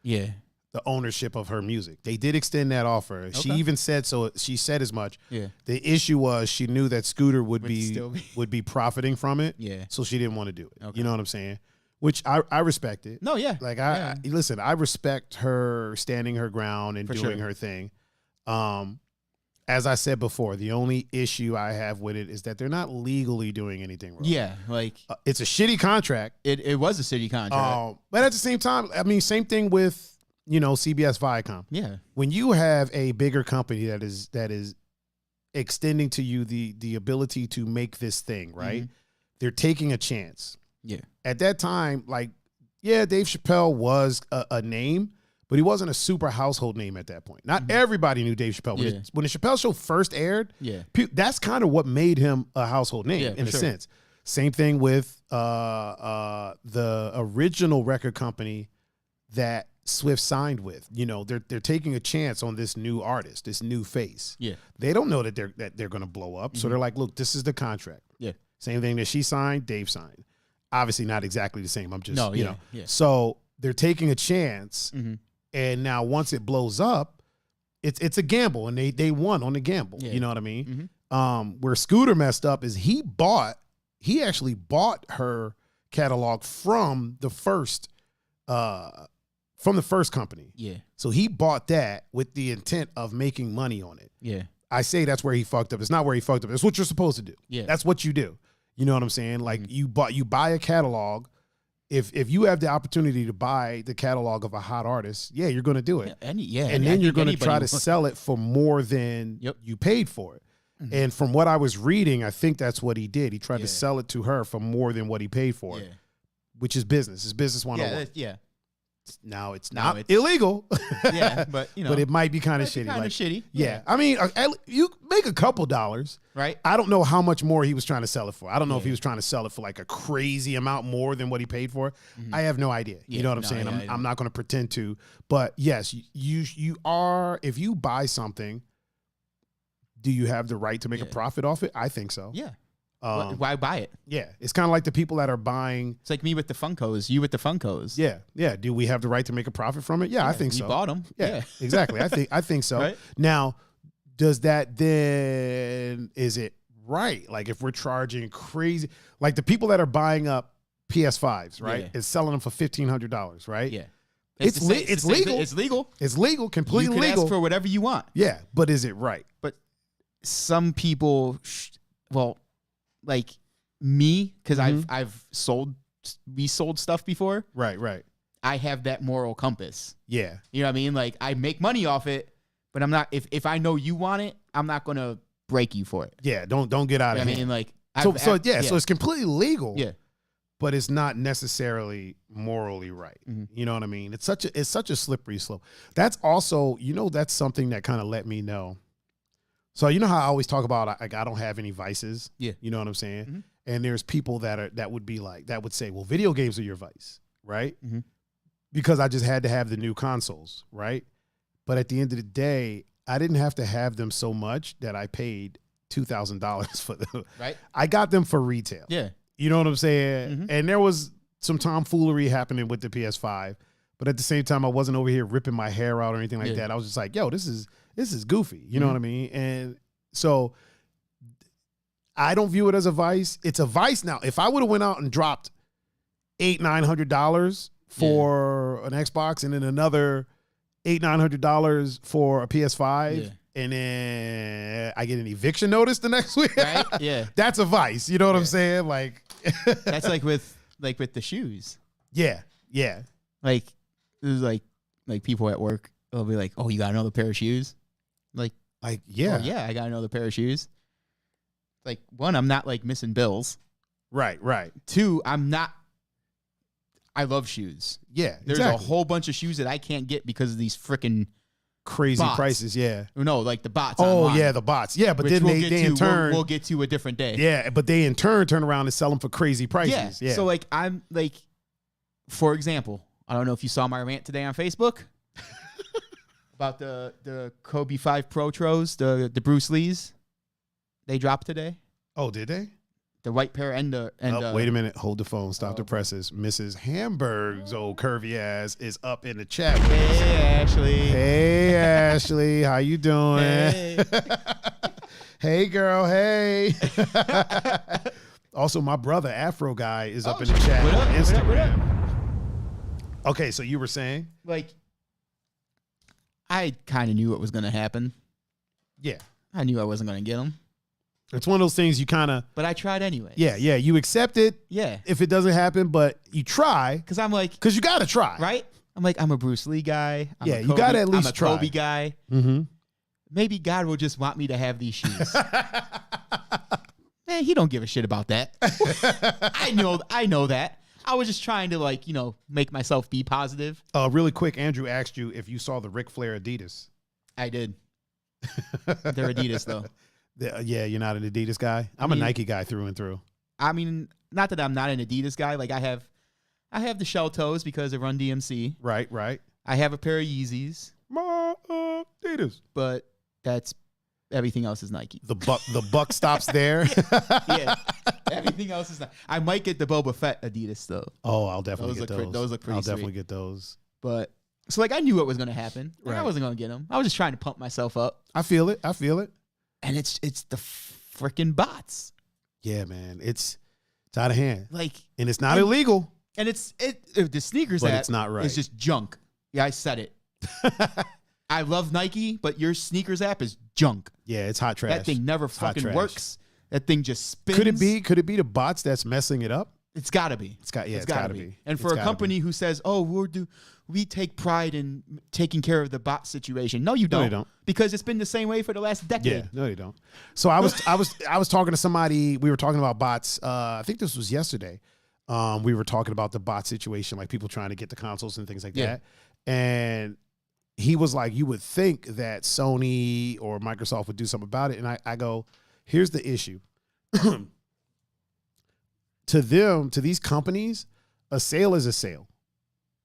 the ownership of her music. They did extend that offer. Okay. She even said so. She said as much. Yeah. The issue was she knew that Scooter would be profiting from it. Yeah. So she didn't want to do it. Okay. You know what I'm saying? Which I respect it. No, yeah. Like listen, I respect her standing her ground and doing her thing. As I said before, the only issue I have with it is that they're not legally doing anything wrong. Yeah, like it's a shitty contract. It was a shitty contract. But at the same time, I mean, same thing with, you know, CBS Viacom. Yeah. When you have a bigger company that is extending to you the ability to make this thing, right? They're taking a chance. Yeah. At that time, like, Dave Chappelle was a name, but he wasn't a super household name at that point. Not everybody knew Dave Chappelle. When the Chappelle Show first aired, that's kind of what made him a household name in a sense. Same thing with the original record company that Swift signed with. You know, they're taking a chance on this new artist, this new face. Yeah. They don't know that they're going to blow up. So they're like, look, this is the contract. Yeah. Same thing that she signed, Dave signed. Obviously not exactly the same. I'm just, you know. Yeah. So they're taking a chance. And now once it blows up, it's a gamble, and they won on the gamble. Yeah. You know what I mean? Where Scooter messed up is he actually bought her catalog from the first company. Yeah. So he bought that with the intent of making money on it. Yeah. I say that's where he fucked up. It's not where he fucked up. It's what you're supposed to do. Yeah. That's what you do. You know what I'm saying? Like you buy a catalog. If you have the opportunity to buy the catalog of a hot artist, you're going to do it. And then you're going to try to sell it for more than you paid for it. And from what I was reading, I think that's what he did. He tried to sell it to her for more than what he paid for it, which is business. It's business 101. Yeah. Now it's not illegal. But you know, but it might be kind of shitty. Kind of shitty. Yeah. I mean, you make a couple dollars, right? I don't know how much more he was trying to sell it for. I don't know if he was trying to sell it for like a crazy amount more than what he paid for. I have no idea. You know what I'm saying? I'm not going to pretend to. But yes, you are. If you buy something, do you have the right to make a profit off it? I think so. Yeah. Why buy it? Yeah, it's kind of like the people that are buying. It's like me with the Funkos, you with the Funkos. Yeah. Do we have the right to make a profit from it? Yeah, I think so. We bought them. Yeah, exactly. I think so. Right? Now, does that then, is it right? Like if we're charging crazy, like the people that are buying up PS5s, right, is selling them for $1,500, right? Yeah. It's legal. It's legal. It's legal, completely you can legal. ask for whatever you want. Yeah, but is it right? But some people, like me, because I've sold stuff before. Right. I have that moral compass. Yeah. You know what I mean? Like I make money off it, but I'm not. If I know you want it, I'm not gonna break you for it. Yeah. Don't get out of here. I mean, like so it's completely legal. Yeah. But it's not necessarily morally right. You know what I mean? It's such a slippery slope. That's also, that's something that kind of let me know. So you know how I always talk about like I don't have any vices. Yeah. You know what I'm saying? And there's people that would say, well, video games are your vice, right? Because I just had to have the new consoles, right? But at the end of the day, I didn't have to have them so much that I paid $2,000 for them. Right. I got them for retail. Yeah. You know what I'm saying? And there was some tomfoolery happening with the PS5, but at the same time, I wasn't over here ripping my hair out or anything like that. I was just like, yo, this is goofy. You know what I mean? And so I don't view it as a vice. It's a vice now. If I would have went out and dropped $800-900 for an Xbox and then another $800-900 for a PS5, and then I get an eviction notice the next week, right? Yeah, that's a vice. You know what I'm saying? Like that's like with the shoes. Yeah. Like there's like people at work. They'll be like, "Oh, you got another pair of shoes?" Like yeah, oh, yeah, I got another pair of shoes. Like one, I'm not like missing bills. Right. Two, I love shoes. Yeah, there's a whole bunch of shoes that I can't get because of these freaking crazy bots. Prices. Yeah. No, like the bots. Oh online, yeah, the bots. Yeah, but then they in turn we'll get to a different day. Yeah, but they in turn turn around and sell them for crazy prices. Yeah. So like I'm like, for example, I don't know if you saw my rant today on Facebook about the Kobe 5 Pro Tros, the Bruce Lees. They dropped today. Oh, did they? The white pair and wait a minute. Hold the phone. Stop the presses. Mrs. Hamburg's old curvy ass is up in the chat. Hey, Ashley. Hey, Ashley. How you doing? Hey. Hey, girl. Hey. Also, my brother, Afro Guy, is up in the chat on Instagram. Okay, so you were saying? Like, I kind of knew what was going to happen. Yeah. I knew I wasn't going to get them. It's one of those things you kind of... But I tried anyway. Yeah. You accept it if it doesn't happen, but you try. Because I'm like... Because you got to try. Right? I'm like, I'm a Bruce Lee guy. You got to at least try. I'm a Kobe guy. Maybe God will just want me to have these shoes. Man, he don't give a shit about that. I know that. I was just trying to make myself be positive. Really quick, Andrew asked you if you saw the Ric Flair Adidas. I did. They're Adidas though. Yeah, you're not an Adidas guy. I'm a Nike guy through and through. I mean, not that I'm not an Adidas guy. Like I have the shell toes because of Run DMC. Right. I have a pair of Yeezys. My Adidas. But that's everything else is Nike. The buck stops there. Yeah. Everything else is not. I might get the Boba Fett Adidas though. Oh, I'll definitely get those. Those look pretty sweet. I'll definitely get those. But so I knew what was going to happen. Right. I wasn't going to get them. I was just trying to pump myself up. I feel it. And it's the freaking bots. Yeah, man. It's out of hand. And it's not and, illegal. And the sneakers but it's not right. It's just junk. Yeah, I said it. I love Nike, but your sneakers app is junk. Yeah, it's hot trash. That thing never fucking works. That thing just spins. Could it be the bots that's messing it up? It's got to be. It's got to be. And for a company who says, "Oh, we take pride in taking care of the bot situation." No, you don't. No, you don't. Because it's been the same way for the last decade. Yeah, no, you don't. So I was talking to somebody. We were talking about bots. I think this was yesterday. We were talking about the bot situation, like people trying to get the consoles and things like that. And he was like, "You would think that Sony or Microsoft would do something about it." And I go, "Here's the issue." To these companies, a sale is a sale.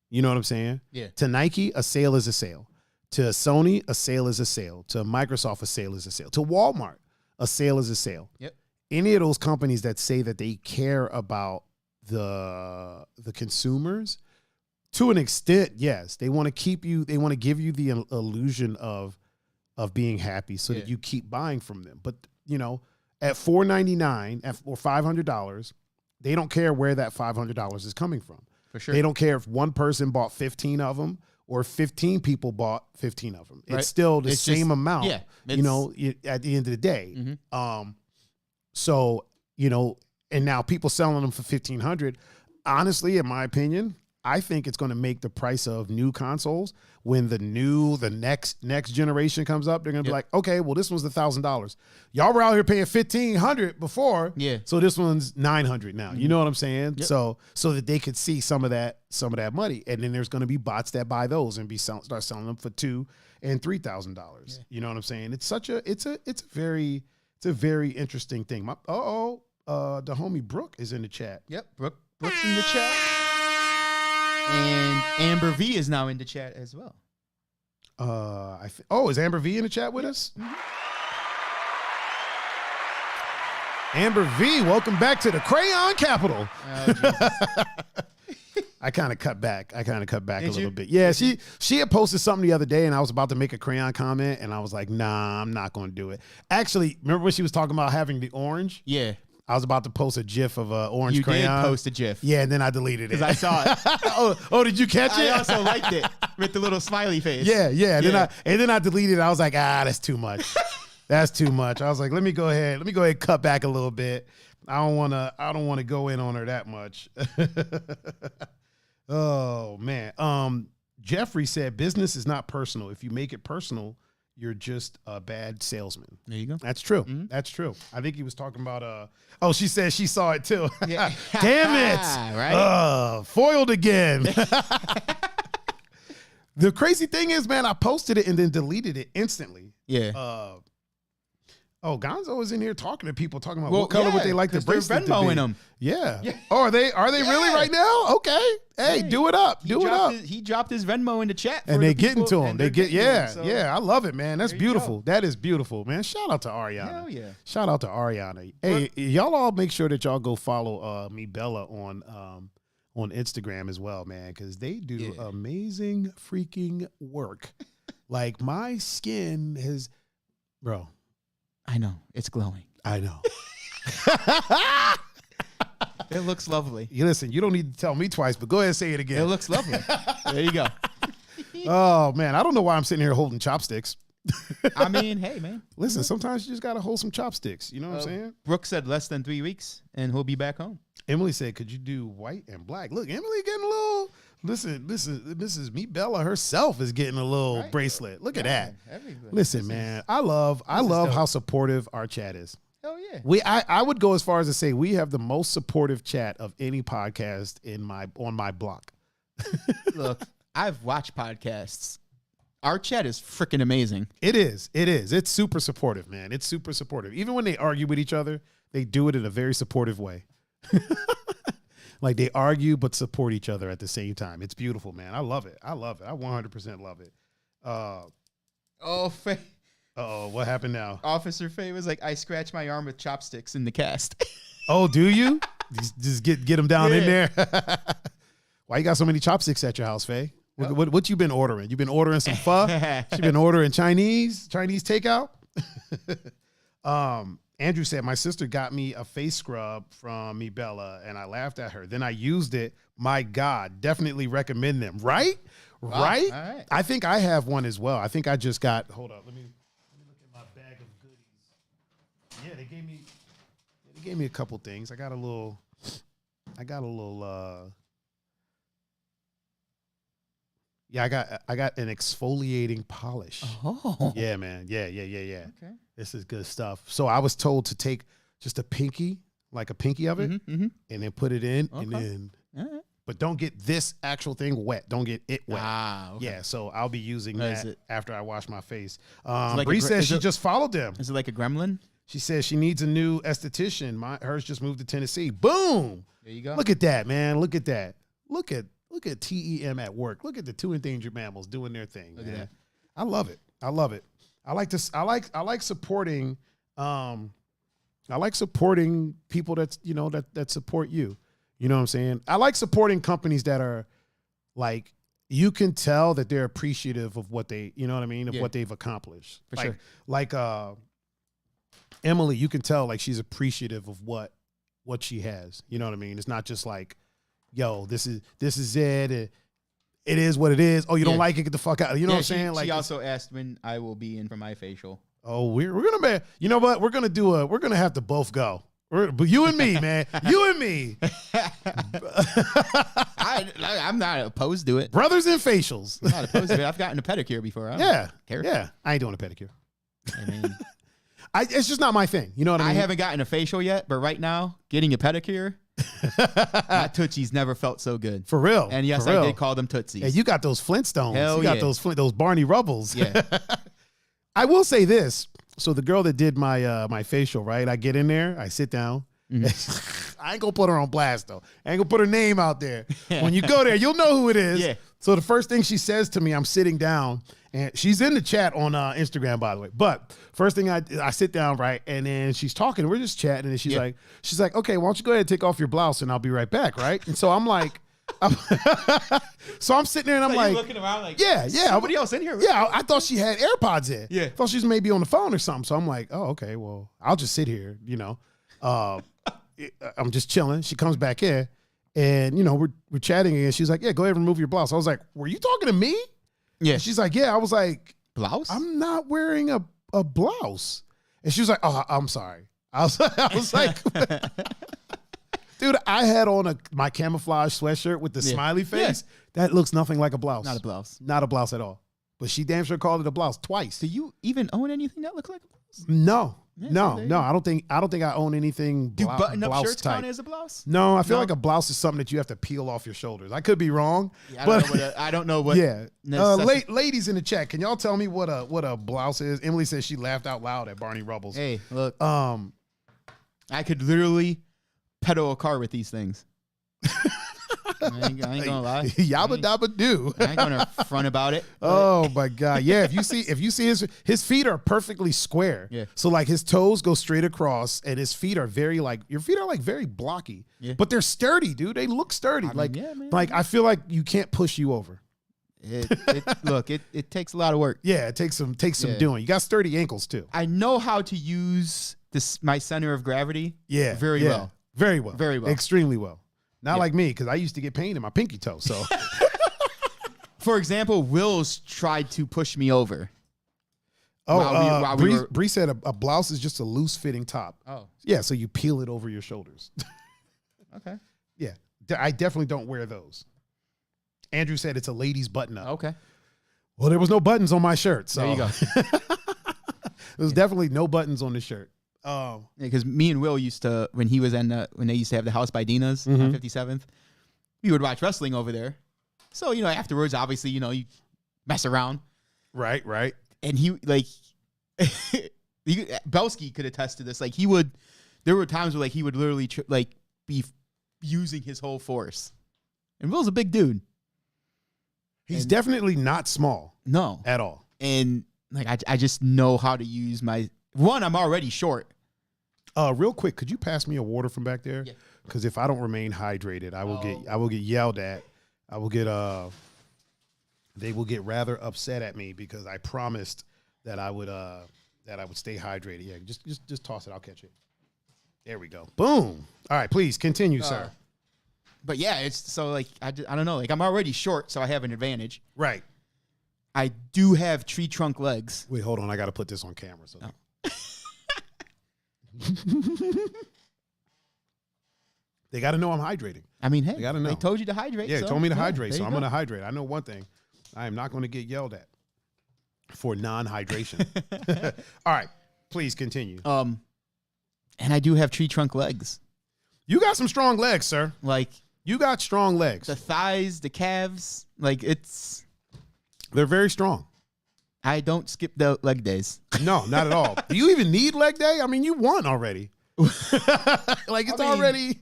You know what I'm saying? Yeah. To Nike, a sale is a sale. To Sony, a sale is a sale. To Microsoft, a sale is a sale. To Walmart, a sale is a sale. Yep. any of those companies that say that they care about the consumers, to an extent, yes, they want to keep you. They want to give you the illusion of being happy, so that you keep buying from them. But at $4.99 or $500, they don't care where that $500 is coming from. For sure, they don't care if one person bought 15 of them or 15 people bought 15 of them. Right. It's still the same amount. Yeah, at the end of the day. Mm-hmm. So and now people selling them for $1,500. Honestly, in my opinion, I think it's going to make the price of new consoles, when the next generation comes up, they're going to be like, okay, well, this one's $1,000. Y'all were out here paying $1,500 before. Yeah. So this one's $900 now. Mm-hmm. You know what I'm saying? Yep. So that they could see some of that money. And then there's going to be bots that buy those and start selling them for $2,000 and $3,000. Yeah. You know what I'm saying? It's a very interesting thing. The homie Brooke is in the chat. Yep. Brooke's in the chat. And Amber V is now in the chat as well. Is Amber V in the chat with us? Mm-hmm. Amber V, welcome back to the Crayon Capital. Oh, I kind of cut back. a little bit. Yeah, she had posted something the other day, and I was about to make a crayon comment, and I was like, nah, I'm not going to do it. Actually, remember when she was talking about having the orange? Yeah. I was about to post a GIF of an orange crayon. You did post a GIF. Yeah, and then I deleted it. Because I saw it. Oh, did you catch it? I also liked it with the little smiley face. Yeah. Then I deleted it. I was like, that's too much. That's too much. I was like, let me go ahead and cut back a little bit. I don't want to go in on her that much. Oh man. Jeffrey said business is not personal. If you make it personal, you're just a bad salesman. There you go. That's true. Mm-hmm. That's true. I think he was talking about she said she saw it too. Yeah. Damn it. Right? Foiled again. The crazy thing is, man, I posted it and then deleted it instantly. Yeah. Gonzo is in here talking to people, talking about what color would they like the bracelet to be. Them. Yeah. Oh, are they really right now? Okay. Hey, do it up. He dropped his Venmo in the chat. And they getting to him. I love it, man. That's beautiful. That is beautiful, man. Shout out to Ariana. Hell yeah. Shout out to Ariana. Hey, y'all all make sure that y'all go follow me Bella on Instagram as well, man, because they do amazing freaking work. Like my skin has, bro. I know. It's glowing. I know. It looks lovely. Listen, you don't need to tell me twice, but go ahead and say it again. It looks lovely. There you go. Oh, man. I don't know why I'm sitting here holding chopsticks. I mean, hey, man. Listen, sometimes you just got to hold some chopsticks. You know what I'm saying? Brooke said less than 3 weeks, and he'll be back home. Emily said, could you do white and black? Look, Emily getting a little... Listen, this is me. Bella herself is getting a little bracelet. Look at that. Listen, man, I love how supportive our chat is. Hell yeah. I would go as far as to say we have the most supportive chat of any podcast on my block. Look, I've watched podcasts. Our chat is freaking amazing. It is. It's super supportive, man. It's super supportive. Even when they argue with each other, they do it in a very supportive way. Like they argue but support each other at the same time. It's beautiful, man. I love it. I 100% love it. Faye. What happened now? Officer Faye was like, I scratched my arm with chopsticks in the cast. Oh, do you? Just get them down in there. Why you got so many chopsticks at your house, Faye? What you been ordering? You been ordering some pho? You been ordering Chinese takeout? Andrew said, my sister got me a face scrub from me Bella, and I laughed at her. Then I used it. My God, definitely recommend them. Right? Wow. Right? All right? I think I have one as well. I think I just got, hold up. Let me look at my bag of goodies. Yeah, they gave me a couple things. I got a little I got an exfoliating polish. Oh. Yeah, man. Yeah. Okay. This is good stuff. So I was told to take just a pinky of it, and then put it in, and then, but don't get this actual thing wet. Don't get it wet. Okay. Yeah, so I'll be using that after I wash my face. Like Bree says she just followed them. Is it like a gremlin? She says she needs a new esthetician. Hers just moved to Tennessee. Boom. There you go. Look at that, man. Look at that. Look at TEM at work. Look at the two endangered mammals doing their thing. Look at that. I love it. I like supporting I like supporting people that support you. You know what I'm saying? I like supporting companies that are like, you can tell that they're appreciative of what they, you know what I mean, of what they've accomplished. For sure. Like Emily, you can tell like she's appreciative of what she has. You know what I mean? It's not just like, yo, this is it. It is what it is. Oh, you don't like it? Get the fuck out. You know what I'm saying? Like, she also asked when I will be in for my facial. Oh, we're gonna be. You know what? We're gonna have to both go. But you and me, man. You and me. I'm not opposed to it. Brothers and facials. I'm not opposed to it. I've gotten a pedicure before. I don't care. Yeah. I ain't doing a pedicure. I mean, it's just not my thing. You know what I mean? I haven't gotten a facial yet, but right now, getting a pedicure, my Tootsies never felt so good. For real. And yes, I did call them Tootsies. Yeah, you got those Flintstones. Hell you got those Barney Rubbles. Yeah. I will say this. So the girl that did my facial, right? I get in there, I sit down. Mm-hmm. I ain't gonna put her on blast though. I ain't gonna put her name out there. When you go there, you'll know who it is. Yeah. So the first thing she says to me, I'm sitting down, and she's in the chat on Instagram, by the way. But first thing I sit down, right, and then she's talking. We're just chatting, and she's like, okay, why don't you go ahead and take off your blouse, and I'll be right back, right? And so I'm like. So I'm sitting there and I'm like, looking around like, yeah, somebody else in here. Yeah, I thought she had AirPods in. Yeah, thought she was maybe on the phone or something. So I'm like, oh, okay, well, I'll just sit here, you know. I'm just chilling. She comes back in, and you know, we're chatting, and she's like, yeah, go ahead and remove your blouse. I was like, were you talking to me? Yeah. And she's like, yeah. I was like, blouse? I'm not wearing a blouse. And she was like, oh, I'm sorry. I was like. Dude, I had on my camouflage sweatshirt with the smiley face. Yeah. That looks nothing like a blouse. Not a blouse. Not a blouse at all. But she damn sure called it a blouse twice. Do you even own anything that looks like a blouse? No. Yeah, no. I don't think I own anything Do button-up shirts type. count as a blouse? No, I feel like a blouse is something that you have to peel off your shoulders. I could be wrong. Yeah, but I don't know what. Yeah. Ladies in the chat, can y'all tell me what a blouse is? Emily says she laughed out loud at Barney Rubbles. Hey, look. I could literally pedal a car with these things. I ain't gonna lie. Yabba dabba do. I ain't gonna front about it. Oh my god. Yeah, if you see his feet are perfectly square. Yeah. So like his toes go straight across and his feet are very your feet are like very blocky. Yeah. But they're sturdy, dude. They look sturdy. I feel like you can't push you over. It takes a lot of work. Yeah, it takes some doing. You got sturdy ankles too. I know how to use my center of gravity. Yeah. Very well. Very well. Very well. Extremely well. Not like me, because I used to get pain in my pinky toe. So, for example, Will's tried to push me over. Oh, Bree said a blouse is just a loose fitting top. Oh, yeah. So you peel it over your shoulders. Okay. Yeah, I definitely don't wear those. Andrew said it's a lady's button up. Okay. Well, there was no buttons on my shirt. So there you go. There was definitely no buttons on the shirt. Oh, because me and Will used to, when they used to have the house by Dina's on 57th, we would watch wrestling over there. So, you know, afterwards, obviously, you know, you mess around. Right. And he, like, Belsky could attest to this. Like, there were times where, like, he would literally, be using his whole force. And Will's a big dude. He's definitely not small. No. At all. And, like, I just know how to use I'm already short. Real quick, could you pass me a water from back there? Because if I don't remain hydrated, I will get yelled at. They will get rather upset at me because I promised that I would stay hydrated. Yeah, just toss it. I'll catch it. There we go. Boom. All right, please continue, sir. But yeah, it's so like I don't know. Like I'm already short, so I have an advantage. Right. I do have tree trunk legs. Wait, hold on. I got to put this on camera. So. Oh. They got to know I'm hydrating. I mean, hey, they got to know. They told you to hydrate. Yeah, they told me to hydrate, so I'm going to hydrate. I know one thing. I am not going to get yelled at for non-hydration. All right, please continue. And I do have tree trunk legs. You got some strong legs, sir. Like you got strong legs. The thighs, the calves, they're very strong. I don't skip the leg days. No, not at all. Do you even need leg day? I mean, you won already. Already.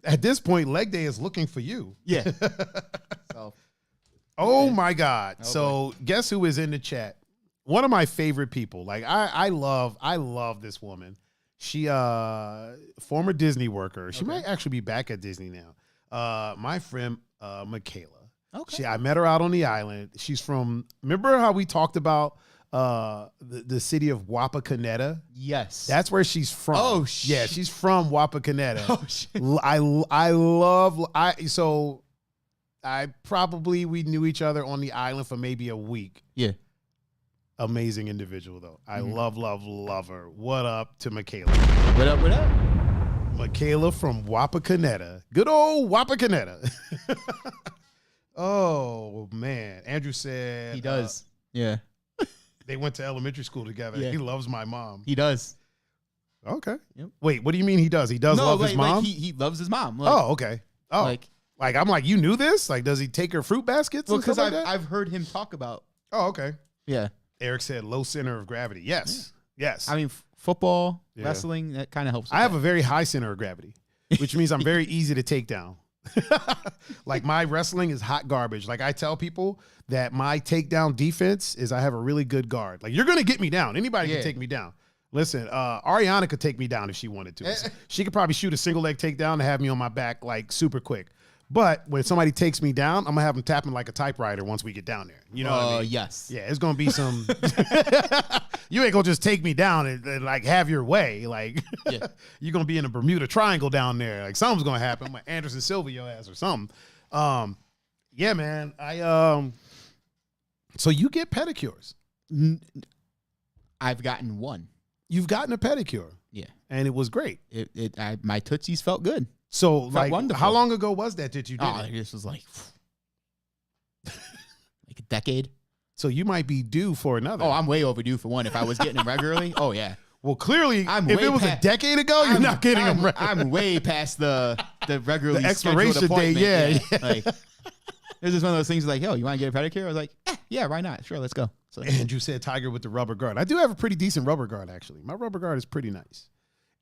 At this point, leg day is looking for you. Yeah. Oh my God. So guess who is in the chat one of my favorite people. Like I love this woman. She former Disney worker. She might actually be back at Disney now. My friend Michaela. Okay. I met her out on the island. She's from, remember how we talked about the city of Wapakoneta? Yes. That's where she's from. Oh, shit. Yeah, she's from Wapakoneta. Oh, shit. We knew each other on the island for maybe a week. Yeah. Amazing individual, though. I love her. What up to Michaela? What up? Michaela from Wapakoneta. Good old Wapakoneta. Oh, man. Andrew said... He does. Yeah. They went to elementary school together. Yeah. He loves my mom. He does. Okay. Yep. Wait, what do you mean he does? He does love his mom? He loves his mom. Oh, okay. Oh, like I'm like, you knew this? Like, does he take her fruit baskets? Well, because I've heard him talk about... Oh, okay. Yeah. Eric said low center of gravity. Yes. Yeah. Yes. I mean, football, wrestling, that kind of helps. I have a very high center of gravity, which means I'm very easy to take down. Like my wrestling is hot garbage. Like I tell people that my takedown defense is I have a really good guard. Like you're going to get me down. Anybody can take me down. Listen, Ariana could take me down if she wanted to. She could probably shoot a single leg takedown and have me on my back like super quick. But when somebody takes me down, I'm going to have them tapping like a typewriter once we get down there. You know what I mean? Yes. Yeah, it's going to be some... You ain't going to just take me down and like have your way. Like, you're going to be in a Bermuda Triangle down there. Like, something's going to happen. Like Anderson Silva your ass or something. Yeah, man. So you get pedicures. I've gotten one. You've gotten a pedicure. Yeah. And it was great. My Tootsies felt good. So, like, wonderful. How long ago was that you did it? This was like a decade. So you might be due for another. Oh, I'm way overdue for one. If I was getting them regularly, oh yeah. Well, clearly, if it was a decade ago, you're not getting them regularly. I'm way past the regularly the expiration date. Yeah. Like, it was just one of those things like, yo, you want to get a pedicure? I was like, yeah, why not? Sure, let's go. So, Andrew said Tiger with the rubber guard. I do have a pretty decent rubber guard, actually. My rubber guard is pretty nice.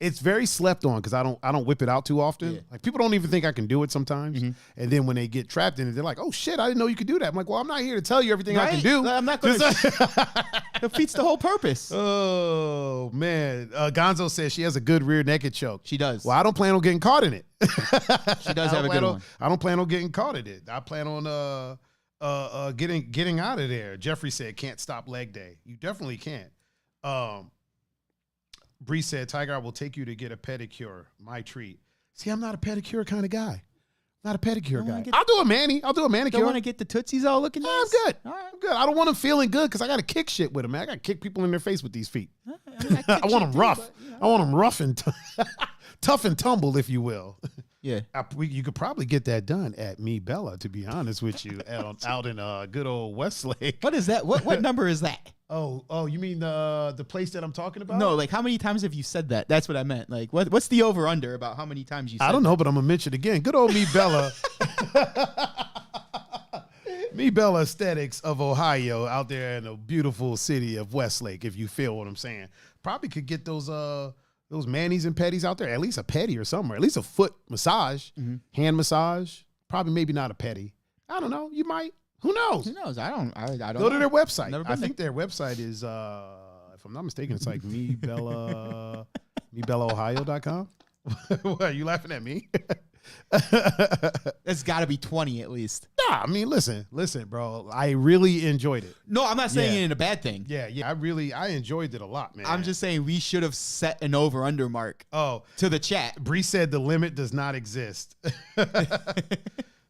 It's very slept on because I don't whip it out too often. Yeah. Like people don't even think I can do it sometimes. Mm-hmm. And then when they get trapped in it, they're like, "Oh shit, I didn't know you could do that." I'm like, "Well, I'm not here to tell you everything I can do. I'm not going to." Defeats the whole purpose. Oh man, Gonzo says she has a good rear naked choke. She does. Well, I don't plan on getting caught in it. She does have a good one. I don't plan on getting caught in it. I plan on getting out of there. Jeffrey said, "Can't stop leg day." You definitely can't. Bree said, Tiger, I will take you to get a pedicure. My treat. See, I'm not a pedicure kind of guy. Not a pedicure guy. I'll do a mani. I'll do a manicure. Don't want to get the Tootsies all looking nice? I'm good. All right. I'm good. I don't want them feeling good because I got to kick shit with them, man. I got to kick people in their face with these feet. I want them rough. But, you know. I want them rough and tough and tumble, if you will. Yeah. You could probably get that done at Me Bella, to be honest with you, out in good old Westlake. What is that? What number is that? Oh, you mean the place that I'm talking about? No, like how many times have you said that? That's what I meant. Like what's the over under about how many times you said I don't know, but I'm gonna mention it again. Good old Me Bella. Me Bella Aesthetics of Ohio out there in the beautiful city of Westlake, if you feel what I'm saying. Probably could get those manis and petties out there, at least a petty or somewhere, at least a foot massage, hand massage, probably maybe not a petty. I don't know. You might. Who knows? Who knows? I don't Go to their website. I think their website is, if I'm not mistaken, it's like mebellaohio.com. What, are you laughing at me? It's got to be 20 at least. Nah, I mean, listen, bro. I really enjoyed it. No, I'm not saying it in a bad thing. Yeah. I enjoyed it a lot, man. I'm just saying we should have set an over-under mark. To the chat. Bree said the limit does not exist.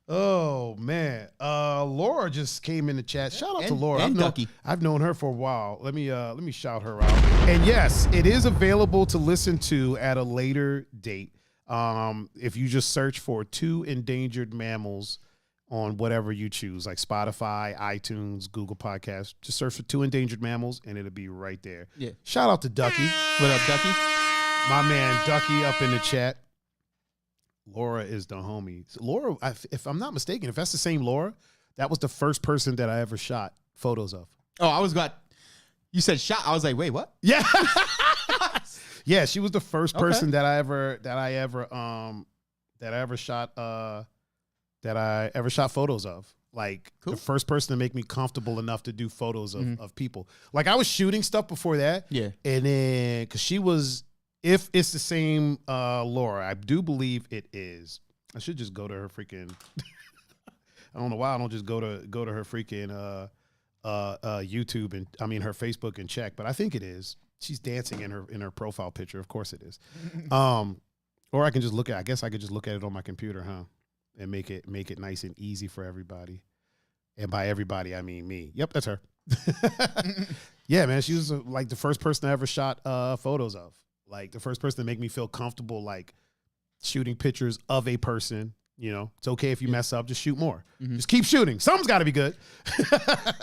Oh man, Laura just came in the chat. Shout out to Laura. I've known her for a while. Let me shout her out. And yes, it is available to listen to at a later date. If you just search for 2 Endangered Mammals on whatever you choose, like Spotify, iTunes, Google Podcasts, just search for 2 Endangered Mammals and it'll be right there. Yeah. Shout out to Ducky. What up, Ducky? My man Ducky up in the chat. Laura is the homie. So Laura, if I'm not mistaken, if that's the same Laura, that was the first person that I ever shot photos of. Oh, you said shot. I was like, wait, what? Yeah. Yeah, she was the first person that I ever shot photos of. Like the first person to make me comfortable enough to do photos of people. Like I was shooting stuff before that. Yeah. And then, cause she was, if it's the same Laura, I do believe it is. I should just go to her freaking, I don't know why I don't just go to her freaking YouTube and her Facebook and check, but I think it is. She's dancing in her profile picture. Of course it is. Or I can just I guess I could just look at it on my computer, huh? And make it nice and easy for everybody. And by everybody, I mean me. Yep, that's her. Yeah, man, she was like the first person I ever shot photos of. Like the first person to make me feel comfortable, like shooting pictures of a person. You know, it's okay if you mess up, just shoot more. Just keep shooting. Something's got to be good.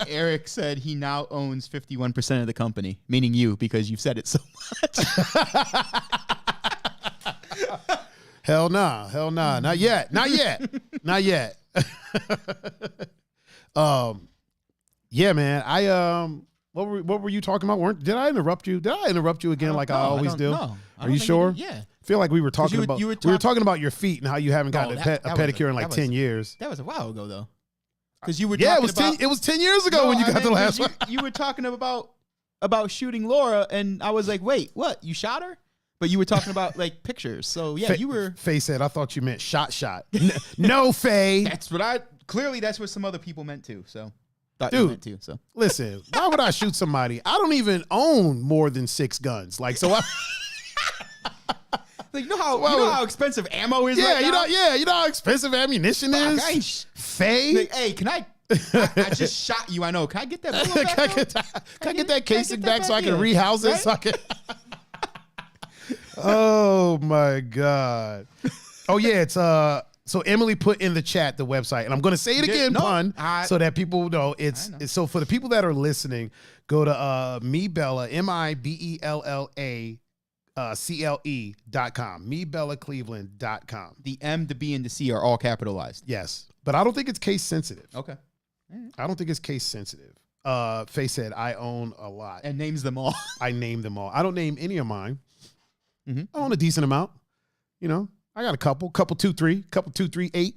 Eric said he now owns 51% of the company, meaning you, because you've said it so much. Hell nah. Not yet. Yeah, man. What were you talking about? Did I interrupt you? Did I interrupt you again like I always do? No. Are you sure? Yeah. I feel like we were talking about we were talking about your feet and how you haven't gotten a pedicure in like 10 years. That was a while ago though. Because you were it was 10 years ago when you got the last one. You were talking about shooting Laura, and I was like, wait, what? You shot her? But you were talking about like pictures. So yeah, you were. Faye said, I thought you meant shot. No, Faye. That's what some other people meant too. So thought dude, you meant too. So listen, why would I shoot somebody? I don't even own more than 6 guns. Like, so I. Like, you know how expensive ammo is right now? You know how expensive ammunition is? Faye? Like, hey, can I just shot you, I know. Can I get that bullet back? Can I get that casing back so I can rehouse it? So I can... Oh, my God. Oh, yeah, it's... So Emily put in the chat the website, and I'm going to say it again, pun, so that people know. It's so for the people that are listening, go to Mibella, MIBELLA, CLE.com, MeBellaCleveland.com. The M, the B, and the C are all capitalized. Yes, but I don't think it's case sensitive. Okay. I don't think it's case sensitive. Faye said, I own a lot. And names them all. I name them all. I don't name any of mine. I own a decent amount. You know, I got a couple 2, 3, 8.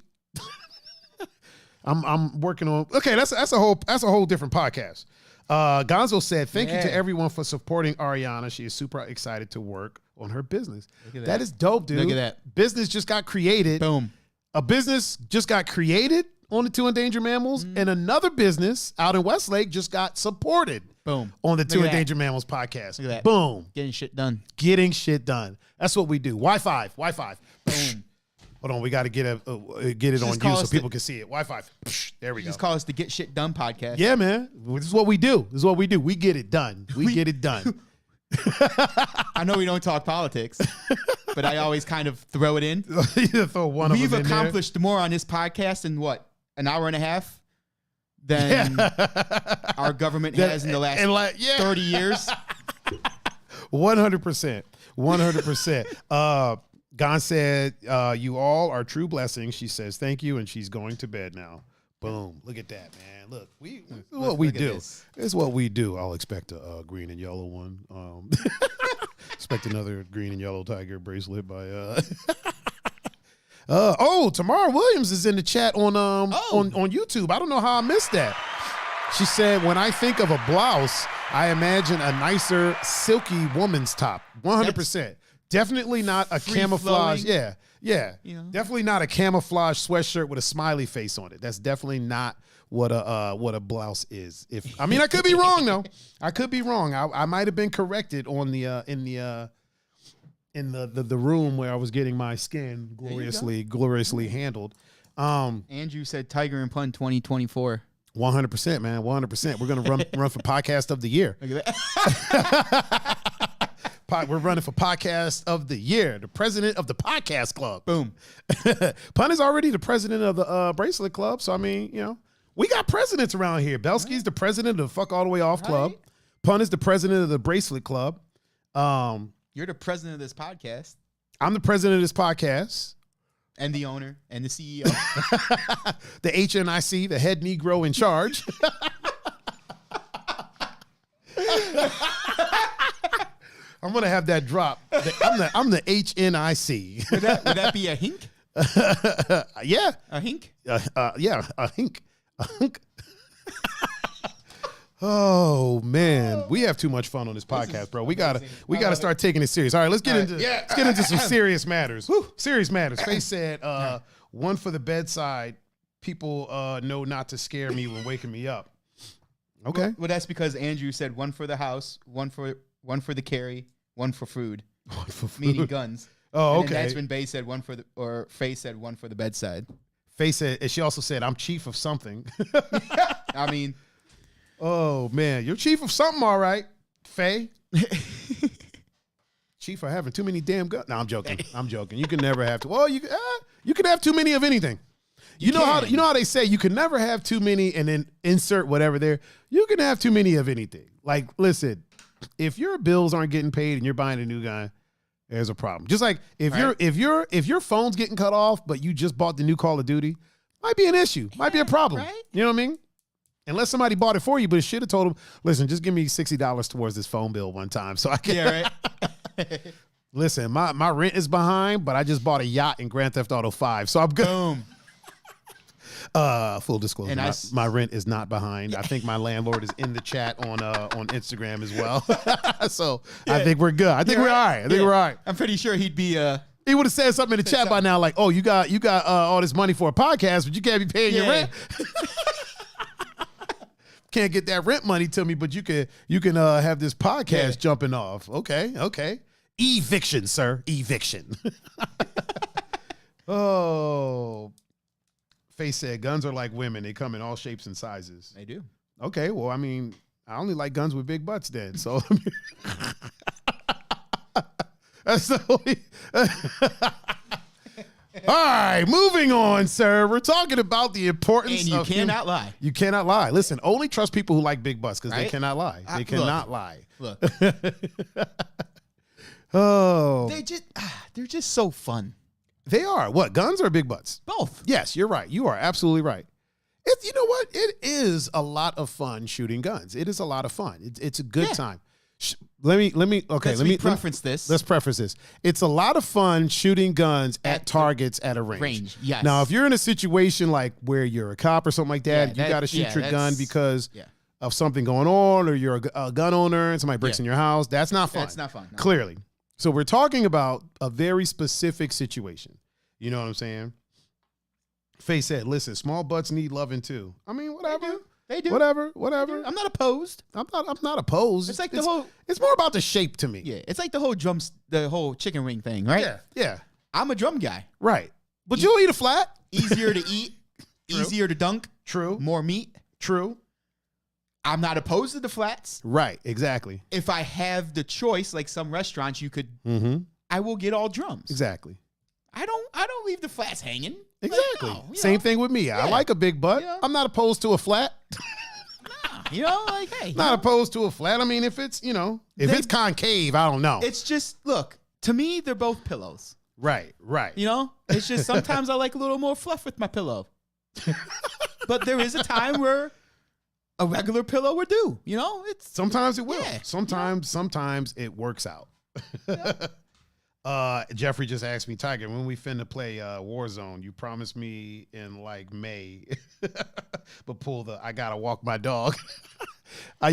I'm working on. Okay, that's a whole different podcast. Gonzo said, thank you to everyone for supporting Ariana. She is super excited to work on her business. That is dope, dude. Look at that. Business just got created. Boom. A business just got created on the Two Endangered Mammals, and another business out in Westlake just got supported. Boom. On the Two Endangered Mammals podcast. Look at that. Boom. Getting shit done. That's what we do. Wi-Fi. Boom. Hold on, we got to get it on you so people can see it. Wi-Fi. There we go. Just call us the Get Shit Done podcast. Yeah, man. This is what we do. We get it done. We get it done. I know we don't talk politics, but I always kind of throw it in. Throw one of them in there. We've accomplished more on this podcast in what, an hour and a half than our government has in the last 30 years. 100%. 100%. Gon said, you all are true blessings. She says, thank you. And she's going to bed now. Boom. Look at that, man. Look, this is what we do. This is what we do. I'll expect a green and yellow one. Expect another green and yellow tiger bracelet by Tamara Williams is in the chat on YouTube. I don't know how I missed that. She said, when I think of a blouse, I imagine a nicer silky woman's top. 100%. Definitely not a camouflage. Flowing. Yeah. You know? Definitely not a camouflage sweatshirt with a smiley face on it. That's definitely not what a blouse is. I could be wrong though. I could be wrong. I might have been corrected on in the room where I was getting my skin gloriously handled. Andrew said Tiger and Pun 2024. 100%, man. 100%. We're gonna run for podcast of the year. Look at that. We're running for podcast of the year, the president of the podcast club. Boom. Pun is already the president of the bracelet club. So, I mean, you know, we got presidents around here. Belsky's the president of the Fuck All the Way Off club. Pun is the president of the bracelet club. You're the president of this podcast. I'm the president of this podcast. And the owner and the CEO. The HNIC, the head Negro in charge. I'm gonna have that drop. I'm the HNIC. Would that be a hink? Yeah, a hink. Yeah, a hink. Oh man, we have too much fun on this podcast, bro. We gotta start taking it serious. All right, let's get into some serious matters. Serious matters. Faye said, one for the bedside. People know not to scare me when waking me up. Okay. Well, that's because Andrew said one for the house, one for the carry, one for food. One for food. Meaning guns. Oh, and okay. That's when Faye said Faye said one for the bedside. Faye said, and she also said, I'm chief of something. I mean. Oh, man. You're chief of something, all right, Faye. Chief for having too many damn guns. No, I'm joking. I'm joking. You can never have to. Well, you can have too many of anything. You know how they say you can never have too many and then insert whatever there. You can have too many of anything. Like, listen, if your bills aren't getting paid and you're buying a new gun, there's a problem. Just like if your phone's getting cut off, but you just bought the new Call of Duty, might be an issue. Might be a problem. Right? You know what I mean? Unless somebody bought it for you, but should have told them, listen, just give me $60 towards this phone bill one time so I can. Yeah, right. Listen, my rent is behind, but I just bought a yacht in Grand Theft Auto 5, so I'm good. Boom. Full disclosure, And my rent is not behind. I think my landlord is in the chat on Instagram as well. So I think we're good. I think we're all right. We're all right. I'm pretty sure he'd be He would have said something in the chat by now, like, "Oh, you got all this money for a podcast, but you can't be paying your rent. Can't get that rent money to me, but you can have this podcast jumping off." Okay. Eviction, sir. Eviction. Oh. Faye said, guns are like women. They come in all shapes and sizes. They do. Okay, well, I mean, I only like guns with big butts then. So that's the only. All right, moving on, sir. We're talking about the importance And you cannot lie. You cannot lie. Listen, only trust people who like big butts because they Right? cannot lie. They cannot lie. Look. Oh. They're just so fun. They are. What, guns or big butts? Both. Yes, you're right. You are absolutely right. You know what? It is a lot of fun shooting guns. It is a lot of fun. It's a good time. Let me preference this. Let's preface this. It's a lot of fun shooting guns at targets at a range. Yes. Now, if you're in a situation like where you're a cop or something like that, you got to shoot your gun because of something going on, or you're a gun owner and somebody breaks in your house. That's not fun. That's not fun. No. Clearly. So we're talking about a very specific situation. You know what I'm saying? Faye said, listen, small butts need loving too. I mean, whatever. They do. Whatever. I'm not opposed. I'm not opposed. It's like it's more about the shape to me. Yeah, it's like the whole chicken wing thing, right? Yeah. I'm a drum guy. Right. But you'll eat a flat. Easier to eat, easier to dunk. True. More meat. True. I'm not opposed to the flats. Right, exactly. If I have the choice, like some restaurants, you could. I will get all drums. Exactly. I don't leave the flats hanging. Exactly. Like, no, Same thing with me. I like a big butt. Yeah. I'm not opposed to a flat. Hey. Not opposed to a flat. I mean, if it's, it's concave, I don't know. It's just, look, to me, they're both pillows. Right. It's just sometimes I like a little more fluff with my pillow. But there is a time where a regular pillow would do. Sometimes it will. Yeah. Sometimes it works out. Yeah. Jeffrey just asked me, Tiger, when we finna play Warzone, you promised me in like May, but I gotta walk my dog. I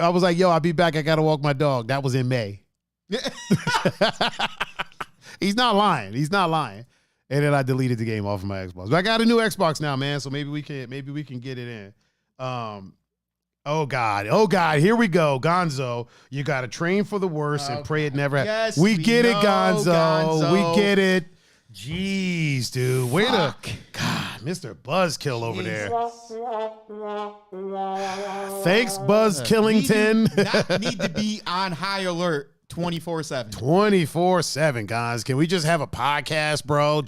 was like, I'll be back. I gotta walk my dog. That was in May. He's not lying. And then I deleted the game off of my Xbox. But I got a new Xbox now, man. So maybe we can get it in. Oh God, here we go. Gonzo, you got to train for the worst and pray it never happens. Yes, we get it, know, Gonzo. We get it. Jeez, dude. God, Mr. Buzzkill over there. Thanks, Buzz Killington. Need to be on high alert 24/7. 24/7, guys. Can we just have a podcast, bro?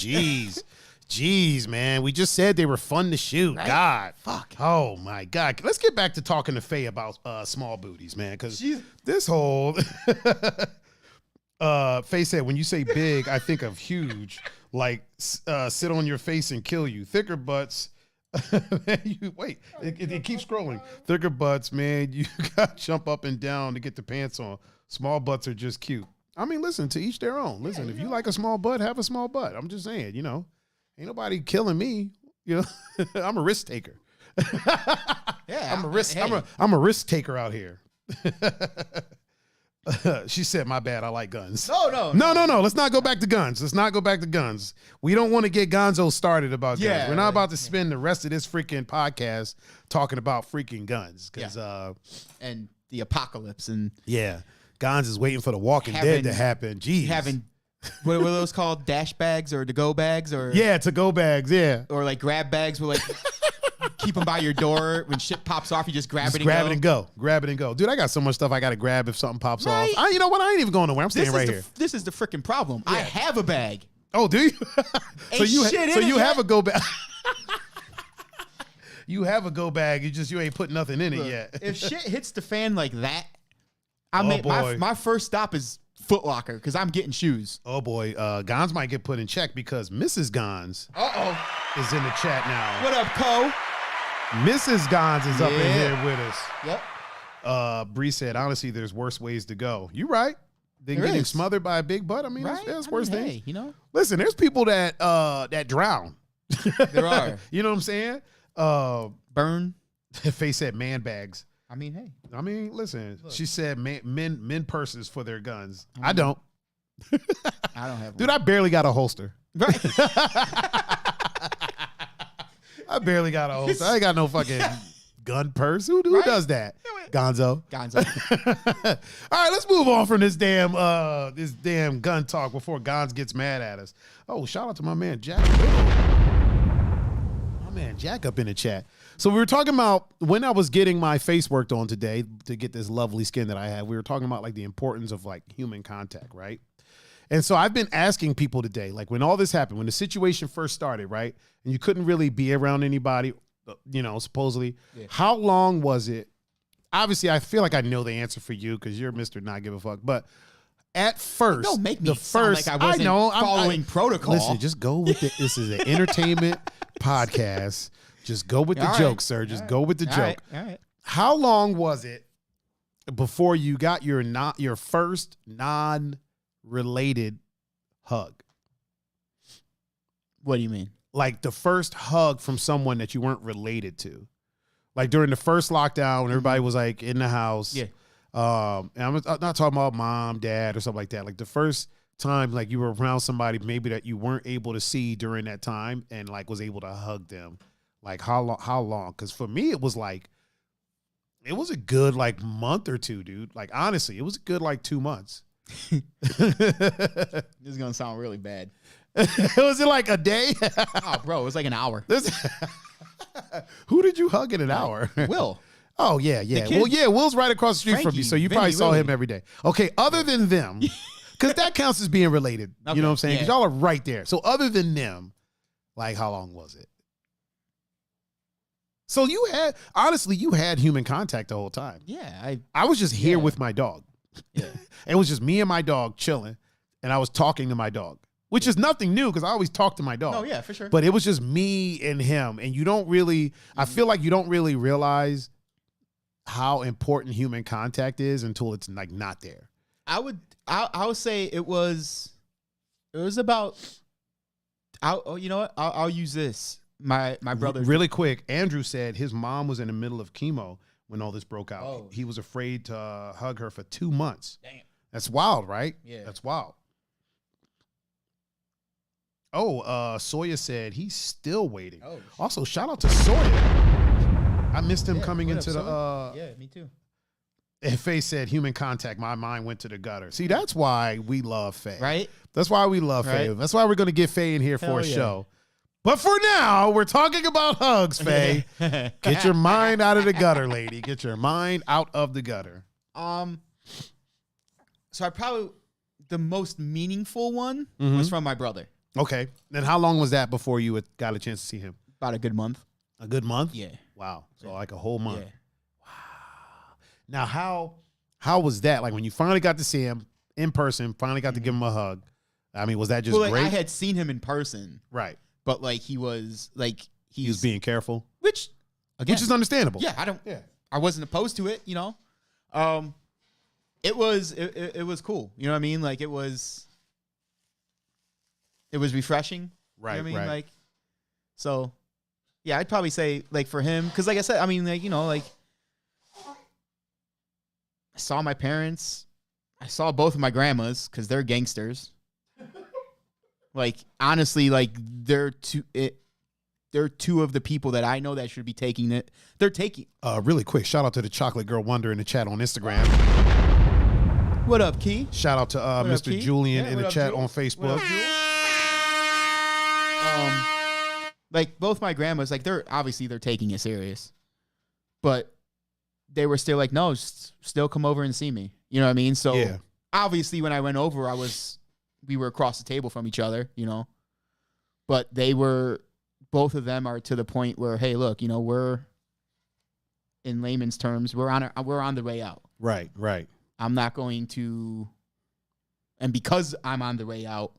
Jeez, man. We just said they were fun to shoot. Right? God. Fuck. Oh, my God. Let's get back to talking to Faye about small booties, man, because this whole... Faye said, when you say big, I think of huge, like sit on your face and kill you. Thicker butts... it keeps scrolling. Thicker butts, man, you got to jump up and down to get the pants on. Small butts are just cute. I mean, listen, to each their own. Listen, if you like a small butt, have a small butt. I'm just saying, ain't nobody killing me. I'm a risk taker. Yeah, I'm a risk. Hey. I'm a risk taker out here. She said, "My bad. I like guns." No. Let's not go back to guns. We don't want to get Gonzo started about guns. We're not about to spend the rest of this freaking podcast talking about freaking guns because and the apocalypse and Gons is waiting for the Walking Dead to happen. Jeez, what were those called? Dash bags or to-go bags or to-go bags, or like grab bags where like. Keep them by your door. When shit pops off, you just grab it and go. Dude, I got so much stuff I got to grab if something pops off. You know what? I ain't even going nowhere. I'm staying right here. This is the freaking problem. Yeah. I have a bag. Oh, do you? so you have a go bag. You have a go bag. You ain't put nothing in it yet. If shit hits the fan like that, my first stop is Foot Locker because I'm getting shoes. Oh boy, Gons might get put in check because Mrs. Gons is in the chat now. What up, Co? Mrs. Gons is up in here with us. Yep. Bree said, honestly, there's worse ways to go. You right. Then getting smothered by a big butt. I mean, that's worse things. Hey, you know? Listen, there's people that drown. There are. You know what I'm saying? Burn. Faye said man bags. I mean, hey. I mean, listen. Look. She said men purses for their guns. I don't. I don't have one. Dude, I barely got a holster. Right. I barely got a holster. I ain't got no fucking gun purse. Who does that? Gonzo. All right, let's move on from this damn gun talk before Gons gets mad at us. Oh, shout out to my man Jack. My man Jack up in the chat. So we were talking about when I was getting my face worked on today to get this lovely skin that I have. We were talking about like the importance of like human contact, right? And so I've been asking people today, like when all this happened, when the situation first started, right? And you couldn't really be around anybody, you know, supposedly. Yeah. How long was it? Obviously, I feel like I know the answer for you because you're Mr. Not Give a Fuck. But at first, don't make me sound like I wasn't following protocol. Listen, just go with it. This is an entertainment podcast. Just go with the joke, sir. Just go with the joke. All right. How long was it before you got your first non-related hug? What do you mean? Like the first hug from someone that you weren't related to. Like during the first lockdown when everybody was like in the house. Yeah. And I'm not talking about mom, dad, or something like that. Like the first time like you were around somebody maybe that you weren't able to see during that time and like was able to hug them. Like how long? Because for me, it was a good like month or two, dude. Like honestly, it was a good like 2 months. This is gonna sound really bad. Was it like a day? Oh, bro, it was like an hour. Who did you hug in an hour? Will. Oh yeah. Well, yeah, Will's right across the street from you, so you probably saw him every day. Okay, other than them, because that counts as being related. Okay, you know what I'm saying? Because y'all are right there. So other than them, like how long was it? So you had human contact the whole time. Yeah. I was just here with my dog. Yeah. It was just me and my dog chilling, and I was talking to my dog, which is nothing new because I always talk to my dog. Oh, yeah, for sure. But it was just me and him, and you don't really, I feel like you don't really realize how important human contact is until it's like not there. I would say it was about, you know what? I'll use this. My brother. Really quick, Andrew said his mom was in the middle of chemo when all this broke out. Oh. He was afraid to hug her for 2 months. Damn. That's wild, right? Yeah. That's wild. Oh, Sawyer said he's still waiting. Oh. Also, shout out to Sawyer. I missed him coming into the. Yeah, me too. And Faye said human contact. My mind went to the gutter. See, that's why we love Faye. Right? That's why we love Faye. That's why we're going to get Faye in here for a show. But for now, we're talking about hugs, Faye. Get your mind out of the gutter, lady. Get your mind out of the gutter. So the most meaningful one was from my brother. Okay. Then how long was that before you got a chance to see him? About a good month. A good month? Yeah. Wow. So like a whole month. Yeah. Wow. Now how was that? Like when you finally got to see him in person, finally got to give him a hug. I mean, was that just great? I had seen him in person. Right. But like he was being careful. Which is understandable. Yeah, I wasn't opposed to it, you know. It was cool. You know what I mean? Like it was refreshing. Right. You know what I mean? Right. Like so Yeah, I'd probably say like for him, because like I said, I mean, like, you know, like I saw my parents, I saw both of my grandmas because they're gangsters. Like honestly, like they're two of the people that I know that should be taking it. They're taking. Really quick, shout out to the Chocolate Girl Wonder in the chat on Instagram. What up, Key? Shout out to Mr. Key? Julian Yeah, in the what up, chat Jul? on Facebook. Like both my grandmas, like they're taking it serious, but they were still like, no, still come over and see me. You know what I mean? So Yeah. obviously when I went over, we were across the table from each other, you know, but both of them are to the point where, hey, look, you know, we're in layman's terms, we're on the way out. Right. I'm not going to, and because I'm on the way out,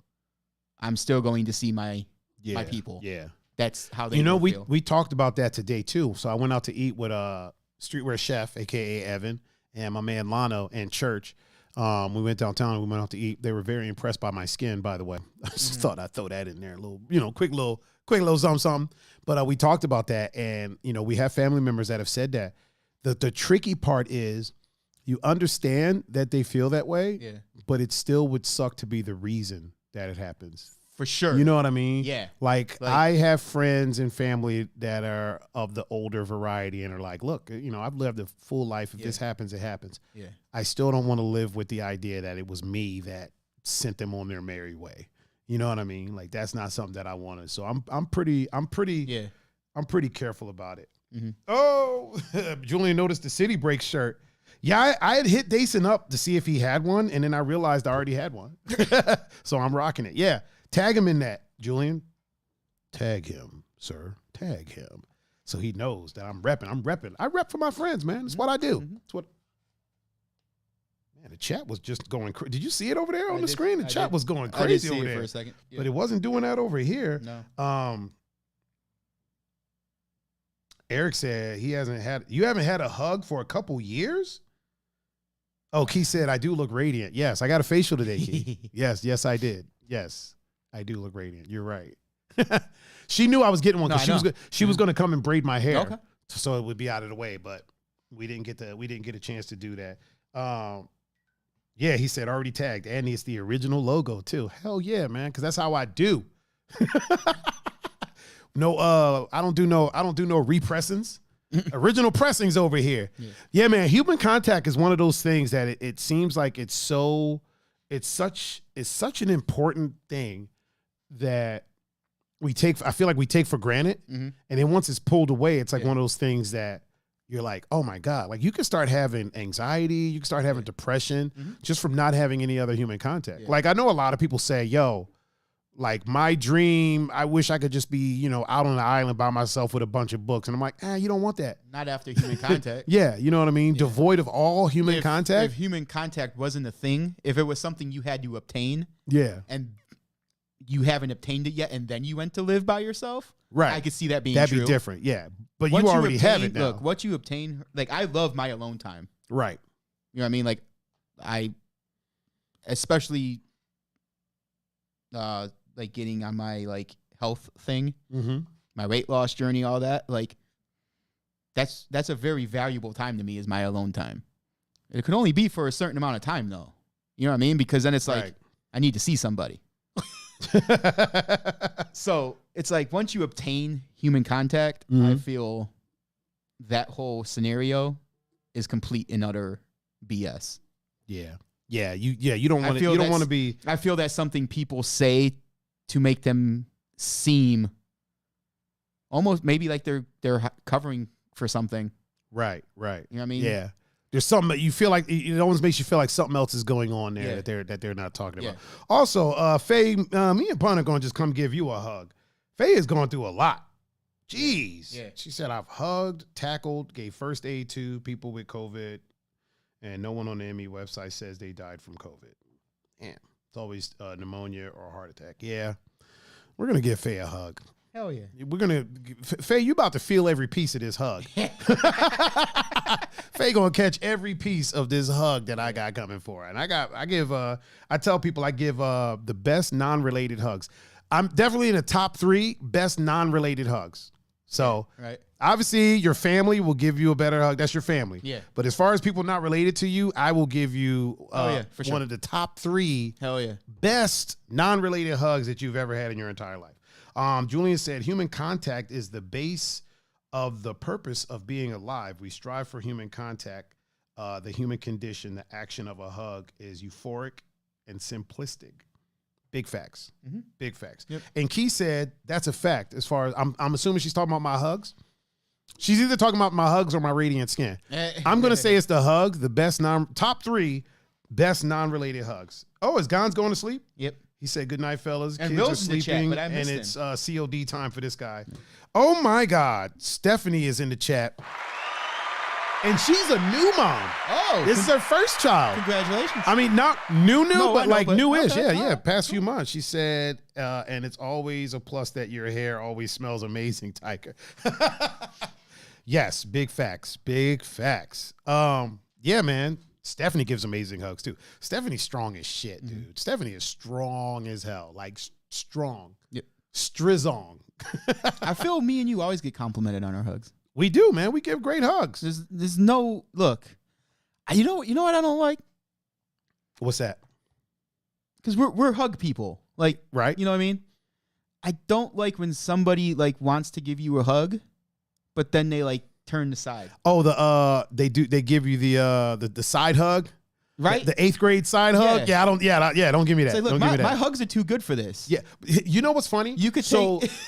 I'm still going to see my people. Yeah. That's how they feel. We talked about that today too. So I went out to eat with Streetwear Chef, aka Evan, and my man Lano and Church. We went downtown and we went out to eat. They were very impressed by my skin, by the way. I just thought I'd throw that in there, a little, you know, quick little something. But we talked about that, and you know, we have family members that have said that. The tricky part is you understand that they feel that way, but it still would suck to be the reason that it happens. For sure. You know what I mean? Yeah. Like I have friends and family that are of the older variety and are like, look, you know, I've lived a full life. If this happens, it happens. Yeah. I still don't want to live with the idea that it was me that sent them on their merry way. You know what I mean? Like that's not something that I wanted. So I'm pretty careful about it. Mm-hmm. Oh, Julian noticed the City Break shirt. Yeah, I had hit Dason up to see if he had one, and then I realized I already had one. So I'm rocking it. Yeah. Tag him in that, Julian. Tag him, sir. Tag him. So he knows that I'm repping. I rep for my friends, man. That's what I do. That's what. Man, the chat was just going crazy. Did you see it over there on the screen? The chat was going crazy over there for a second. Yeah. But it wasn't doing that over here. No. Eric said you haven't had a hug for a couple years? Oh, Key said, I do look radiant. Yes, I got a facial today, Key. Yes, I did. Yes. I do look radiant. You're right. She knew I was getting one because she was going to come and braid my hair, so it would be out of the way. But we didn't get a chance to do that. Yeah, he said already tagged, and it's the original logo too. Hell yeah, man, because that's how I do. No, I don't do no repressings. Original pressings over here. Yeah, man. Human contact is one of those things that it seems like it's such an important thing that I feel like we take for granted. Mm-hmm. And then once it's pulled away, it's like one of those things that you're like, oh my God, like you can start having anxiety, you can start having depression just from not having any other human contact. Yeah. Like I know a lot of people say, yo, like my dream, I wish I could just be, you know, out on the island by myself with a bunch of books. And I'm like, you don't want that. Not after human contact. Yeah. You know what I mean? Yeah. Devoid of all human contact. If human contact wasn't a thing, if it was something you had to obtain. Yeah. And you haven't obtained it yet, and then you went to live by yourself. Right. I could see that being That'd true. be different. Yeah. But you already have it now. Look, what you obtain, like I love my alone time. Right. You know what I mean? Like especially like getting on my like health thing, my weight loss journey, all that. Like that's a very valuable time to me is my alone time. It could only be for a certain amount of time though. You know what I mean? Because then it's like, I need to see somebody. So it's like once you obtain human contact, I feel that whole scenario is complete and utter BS. Yeah. Yeah. You don't want to, you don't want to be. I feel that's something people say to make them seem almost maybe like they're covering for something. Right. You know what I mean? Yeah. There's something you feel like it always makes you feel like something else is going on there that they're not talking about. Also, Faye, me and Pun are going to just come give you a hug. Faye is going through a lot. Jeez. Yeah. She said, I've hugged, tackled, gave first aid to people with COVID, and no one on the ME website says they died from COVID. Damn. It's always pneumonia or a heart attack. Yeah. We're going to give Faye a hug. Hell yeah. We're going to, Faye, you about to feel every piece of this hug. Faye going to catch every piece of this hug that I got coming for her. And I tell people I give the best non-related hugs. I'm definitely in the top 3 best non-related hugs. So right. Obviously, your family will give you a better hug. That's your family. Yeah. But as far as people not related to you, I will give you for sure. one of the top 3 best non-related hugs that you've ever had in your entire life. Julian said, human contact is the base of the purpose of being alive. We strive for human contact. The human condition, the action of a hug is euphoric and simplistic. Big facts. Mm-hmm. Big facts. Yep. And Key said, that's a fact. As far as I'm assuming she's talking about my hugs. She's either talking about my hugs or my radiant skin. I'm going to say it's the hug, the best top 3 best non-related hugs. Oh, is Gonz going to sleep? Yep. He said, good night, fellas. And Kids Will's are sleeping, in the chat, but I missed and it's COD time for this guy. Oh, my God. Stephanie is in the chat. And she's a new mom. Oh. This is her first child. Congratulations. I mean, not new, but like newish. Okay. Yeah. Past few months. She said, and it's always a plus that your hair always smells amazing, Tiger. Yes, big facts. Big facts. Yeah, man. Stephanie gives amazing hugs too. Stephanie's strong as shit, dude. Mm-hmm. Stephanie is strong as hell. Like strong. Yep. Strizong. I feel me and you always get complimented on our hugs. We do, man. We give great hugs. There's no look. You know what I don't like? What's that? Because we're hug people, like, right? You know what I mean? I don't like when somebody like wants to give you a hug, but then they like turn aside. Oh, they give you the side hug. Right, the 8th grade side hug. Yeah, don't give me that. Like, look, don't give me that. My hugs are too good for this. Yeah, you know what's funny? You could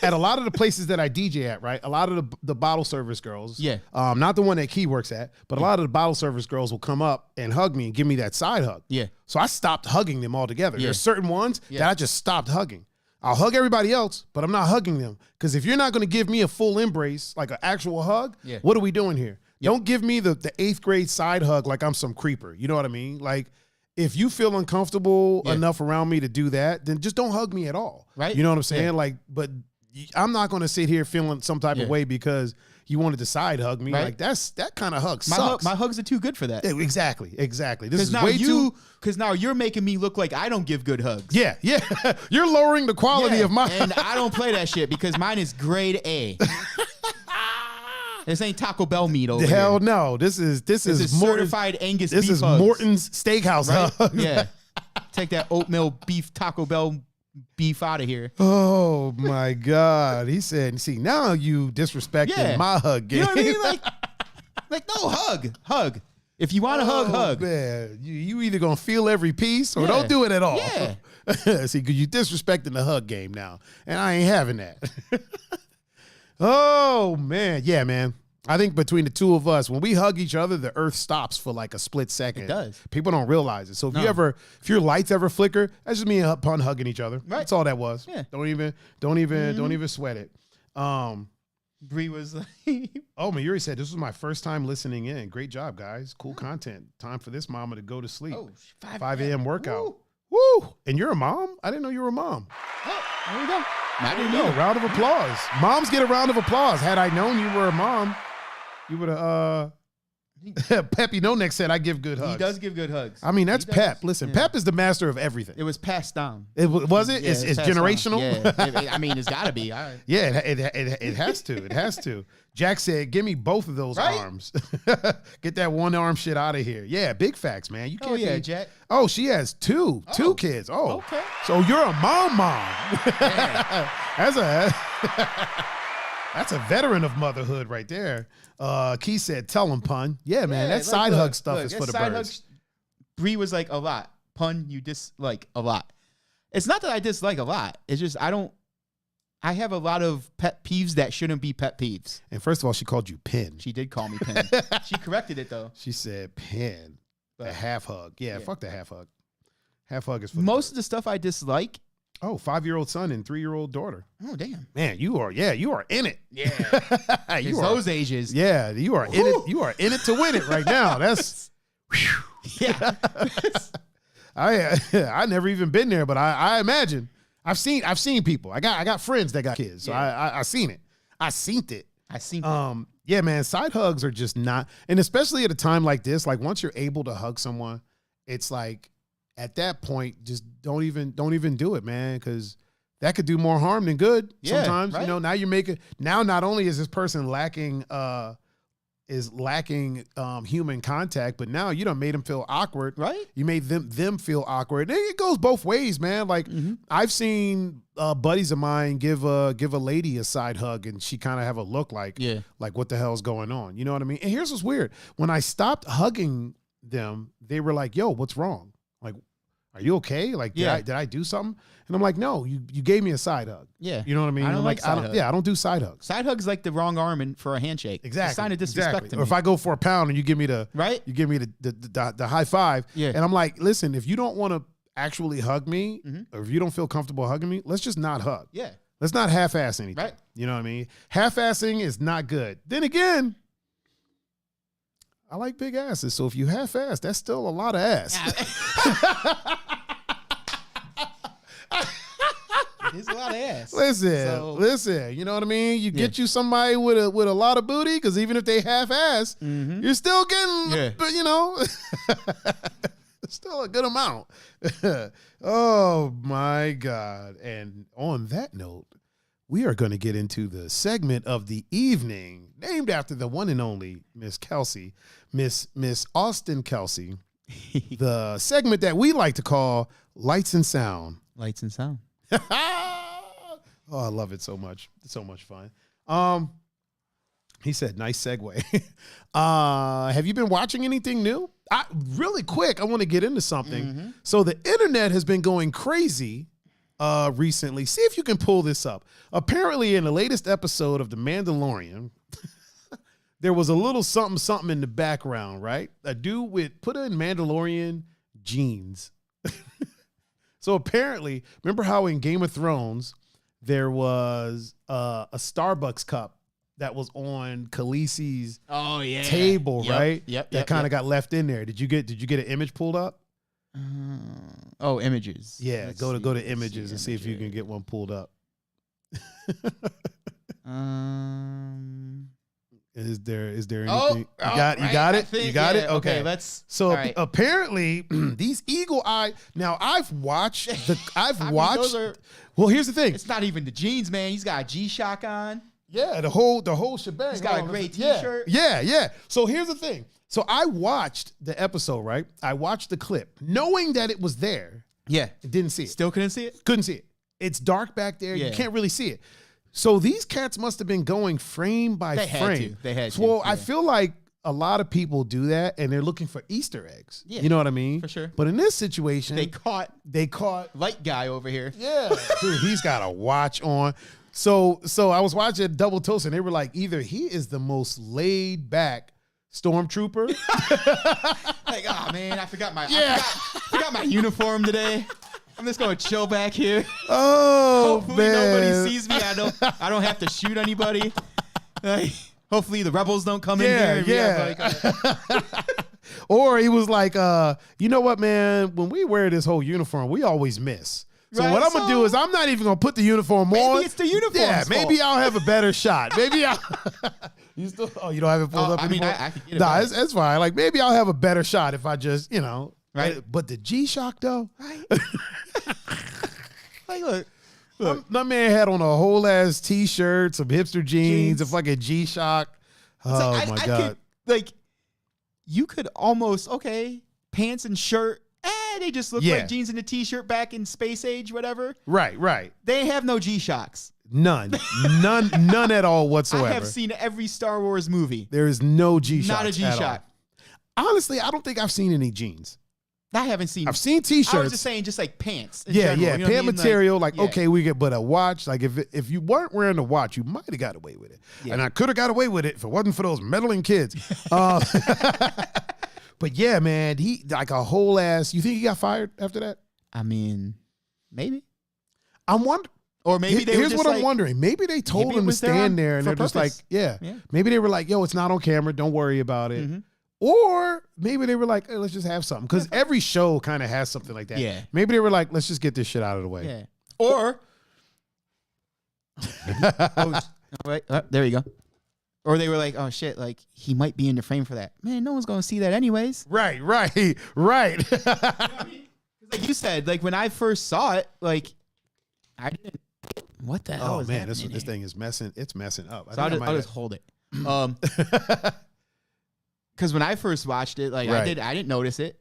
at a lot of the places that I DJ at, right? A lot of the bottle service girls. Yeah. Not the one that Key works at, but a lot of the bottle service girls will come up and hug me and give me that side hug. Yeah. So I stopped hugging them altogether. There's certain ones that I just stopped hugging. I'll hug everybody else, but I'm not hugging them because if you're not going to give me a full embrace, like an actual hug, what are we doing here? Yep. Don't give me the 8th grade side hug like I'm some creeper. You know what I mean? Like, if you feel uncomfortable enough around me to do that, then just don't hug me at all. Right. You know what I'm saying? Yeah. Like, but I'm not going to sit here feeling some type of way because you wanted to side hug me. Right. Like that kind of hug sucks. My hugs are too good for that. Exactly. This is way too. Because now you're making me look like I don't give good hugs. Yeah. You're lowering the quality of my. And I don't play that shit because mine is grade A. This ain't Taco Bell meat over Hell here. No. This is certified Angus beef. This is hugs. Morton's Steakhouse hugs. Yeah. Take that oatmeal beef Taco Bell beef out of here. Oh my God. He said, see, now you disrespecting my hug game. You know what I mean? Like no, hug. If you want to hug. Man, you either gonna feel every piece or don't do it at all. Yeah. See, because you disrespecting the hug game now. And I ain't having that. Oh, man. Yeah, man. I think between the two of us, when we hug each other, the earth stops for like a split second. It does. People don't realize it. So if your lights ever flicker, that's just me and Pun hugging each other. Right. That's all that was. Yeah. Don't even sweat it. Bree was like, oh, Mayuri said, this was my first time listening in. Great job, guys. Cool content. Time for this mama to go to sleep. Oh, 5 a.m. workout. Woo. And you're a mom? I didn't know you were a mom. Oh, there we go. I didn't know. Round of applause. Moms get a round of applause. Had I known you were a mom, you would have. Peppy No Neck said, I give good hugs. He does give good hugs. I mean, that's Pep. Listen, Pep is the master of everything. It was passed down. Was it? Yeah, it's generational? Yeah. I mean, it's got to be. All right. Yeah, it has to. It has to. Jack said, give me both of those arms. Get that one arm shit out of here. Yeah, big facts, man. You can't Jack. Oh, she has two kids. Oh, okay. So you're a mom. That's a veteran of motherhood right there. Key said, tell him, Pun. Yeah, man, that side hug stuff is for the birds. Bree was like a lot. Pun, you dislike a lot. It's not that I dislike a lot. It's just I have a lot of pet peeves that shouldn't be pet peeves. And first of all, she called you Pin. She did call me Pin. She corrected it, though. She said Pin. The half hug. Yeah, fuck the half hug. Half hug is for most of the stuff I dislike. Oh, 5-year-old son and 3-year-old daughter. Oh, damn. Man, you are in it. Yeah. You are those ages. Yeah, you are in it. You are in it to win it right now. That's yeah. I never even been there, but I imagine. I've seen people. I got friends that got kids. So I seen it. I seen it. Yeah, man, side hugs are just not, and especially at a time like this, like once you're able to hug someone, it's like at that point, just don't even do it, man, because that could do more harm than good. Yeah, sometimes, right. now you're making, now not only is this person lacking human contact, but now you done made them feel awkward. Right. You made them feel awkward. And it goes both ways, man. Like I've seen buddies of mine give a lady a side hug and she kind of have a look like what the hell's going on? You know what I mean? And here's what's weird. When I stopped hugging them, they were like, yo, what's wrong? Like, are you okay? Like, did I do something? And I'm like, no, you gave me a side hug. Yeah. You know what I mean? I don't like side hugs. I don't do side hugs. Side hug's like the wrong arm for a handshake. Exactly. It's a sign of disrespect to me. Or if I go for a pound and you give me the right, you give me the high five, and I'm like, listen, if you don't want to actually hug me, or if you don't feel comfortable hugging me, let's just not hug. Yeah. Let's not half-ass anything. Right. You know what I mean? Half-assing is not good. Then again, I like big asses, so if you half-ass, that's still a lot of ass. It's a lot of ass. Listen. You know what I mean? You get you somebody with a lot of booty, because even if they half-ass, you're still getting, still a good amount. Oh my God! And on that note, we are going to get into the segment of the evening named after the one and only Miss Kelsey, Miss Austin Kelsey. The segment that we like to call Lights and Sound. Lights and Sound. Oh, I love it so much. It's so much fun. He said, nice segue. Have you been watching anything new? Really quick, I want to get into something. So the internet has been going crazy recently. See if you can pull this up. Apparently, in the latest episode of The Mandalorian, there was a little something in the background, right? A dude put in Mandalorian jeans. So apparently, remember how in Game of Thrones, there was a Starbucks cup that was on Khaleesi's table, right? Yep. That kind of got left in there. Did you get an image pulled up? Images. Yeah, go to images and see if you can get one pulled up. Is there anything? You got it? You got it? Okay. Let's. Apparently these eagle eye. Now I've watched. Well, here's the thing. It's not even the jeans, man. He's got a G-Shock on. Yeah, the whole shebang. He's got a gray T-shirt. Yeah. So here's the thing. So I watched the episode, right? I watched the clip, knowing that it was there. Yeah. Didn't see it. Still couldn't see it? Couldn't see it. It's dark back there. You can't really see it. So these cats must have been going frame by frame. They had to. Well, I feel like a lot of people do that, and they're looking for Easter eggs. Yeah. You know what I mean? For sure. But in this situation, they caught light guy over here. Yeah. Dude, he's got a watch on. So I was watching Double Toast, and they were like, either he is the most laid back stormtrooper. Like, oh man, I forgot my uniform today. I'm just gonna chill back here. Oh, hopefully man. Nobody sees me. I don't have to shoot anybody. Hopefully the rebels don't come in here. Yeah. Or he was like, you know what, man? When we wear this whole uniform, we always miss. So what I'm gonna do is I'm not even gonna put the uniform on. Maybe it's the uniform. Yeah, maybe I'll have a better shot. Maybe I'll. You still? Oh, you don't have it pulled up anymore? I can get it. Nah, it's fine. Like maybe I'll have a better shot if I just, right. But the G-Shock though. Right. Like, look. My man had on a whole ass T-shirt, some hipster jeans, a fucking G-Shock. Oh my God. You could almost pants and shirt. They just look like jeans and a T-shirt back in space age, whatever. Right. They have no G-Shocks. None at all whatsoever. I have seen every Star Wars movie. There is no G-Shock. Not a G-Shock. Honestly, I don't think I've seen any jeans. I haven't seen. I've seen T-shirts. I was just saying, just like pants. Yeah, pant material. Okay, we get, but a watch. Like if you weren't wearing a watch, you might have got away with it. Yeah. And I could have got away with it if it wasn't for those meddling kids. But yeah, man, he like a whole ass. You think he got fired after that? I mean, maybe. I'm wondering. Or maybe they here's were just what I'm wondering. Maybe they told him to stand there, and they're just like, yeah. Maybe they were like, yo, it's not on camera. Don't worry about it. Mm-hmm. Or maybe they were like, hey, let's just have something. Because every show kind of has something like that. Yeah. Maybe they were like, let's just get this shit out of the way. Yeah. Or. There you go. Or they were like, oh shit, like he might be in the frame for that. Man, no one's gonna see that anyways. Right. You know what I mean? Like you said, like when I first saw it, like I didn't what the hell is man, happening this thing is messing. It's messing up. So I'll just hold it. Because when I first watched it, like I didn't notice it.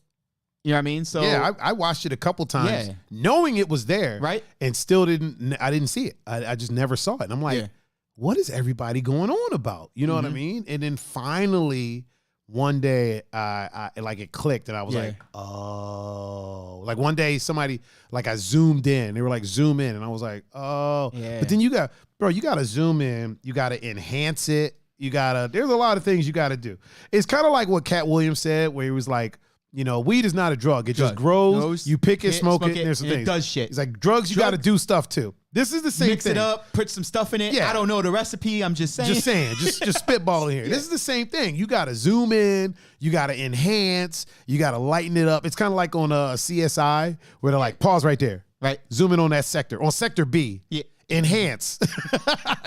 You know what I mean? So yeah, I watched it a couple times, knowing it was there, right? And still I didn't see it. I just never saw it. And I'm like, what is everybody going on about? You know what I mean? And then finally, one day, I like it clicked, and I was like, oh. Like one day, somebody, like I zoomed in. They were like, zoom in, and I was like, oh. Yeah. But then you got to zoom in. You got to enhance it. There's a lot of things you got to do. It's kind of like what Cat Williams said, where he was like, weed is not a drug. It just grows. You pick it, smoke it, and there's some things. It does shit. It's like drugs, you got to do stuff too. This is the same thing. Mix it up, put some stuff in it. Yeah. I don't know the recipe. I'm just saying. Just spitballing here. Yeah. This is the same thing. You got to zoom in. You got to enhance. You got to lighten it up. It's kind of like on a CSI where they're like, pause right there. Right. Zoom in on that sector. On sector B. Yeah. Enhance.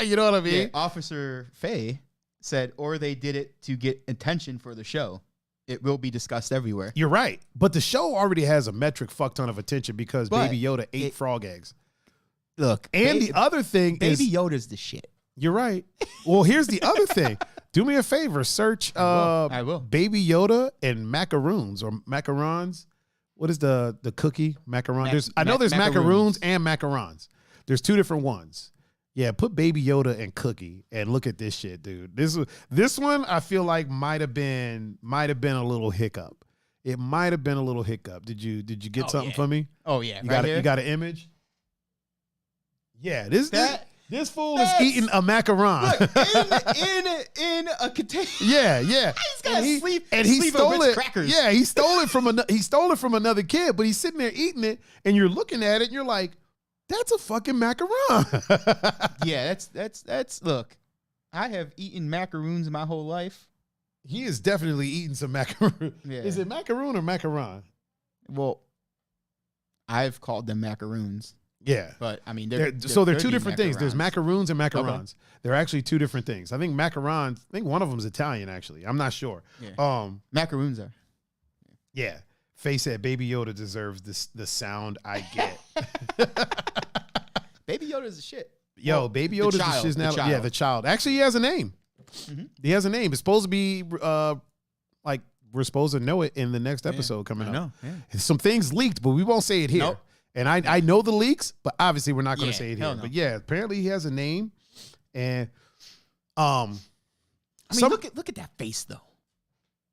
You know what I mean? Yeah. Officer Faye said, or they did it to get attention for the show. It will be discussed everywhere. You're right. But the show already has a metric fuck ton of attention because Baby Yoda ate frog eggs. Look. And the other thing Baby Yoda's the shit. You're right. Well, here's the other thing. Do me a favor. Search I will. Baby Yoda and macaroons or macarons. What is the cookie? Macaron. I know there's macaroons and macarons. There's two different ones. Yeah, put Baby Yoda and Cookie and look at this shit, dude. This one I feel like might have been a little hiccup. It might have been a little hiccup. Did you get something for me? Oh yeah, you got an image? Yeah, this fool is eating a macaron. Look, in a container. Yeah. He's got a sleeve stole of Ritz it. crackers. Yeah, he stole it from another kid, but he's sitting there eating it, and you're looking at it, and you're like, that's a fucking macaron. Yeah, that's look. I have eaten macaroons my whole life. He is definitely eating some macaroon. Yeah. Is it macaroon or macaron? Well, I've called them macaroons. Yeah. But I mean they're two different things. There's macaroons and macarons. Okay. They're actually two different things. I think macarons, I think one of them is Italian actually. I'm not sure. Yeah. Macaroons are. Yeah. Faye said Baby Yoda deserves the sound I get. Baby Yoda's a shit. Yo, Baby Yoda's a shit now. Yeah, the child. Actually, he has a name. Mm-hmm. He has a name. It's supposed to be like we're supposed to know it in the next episode coming up. No, yeah. Some things leaked, but we won't say it here. Nope. And I know the leaks, but obviously we're not going to say it here. No. But yeah, apparently he has a name. And I mean, look at that face though.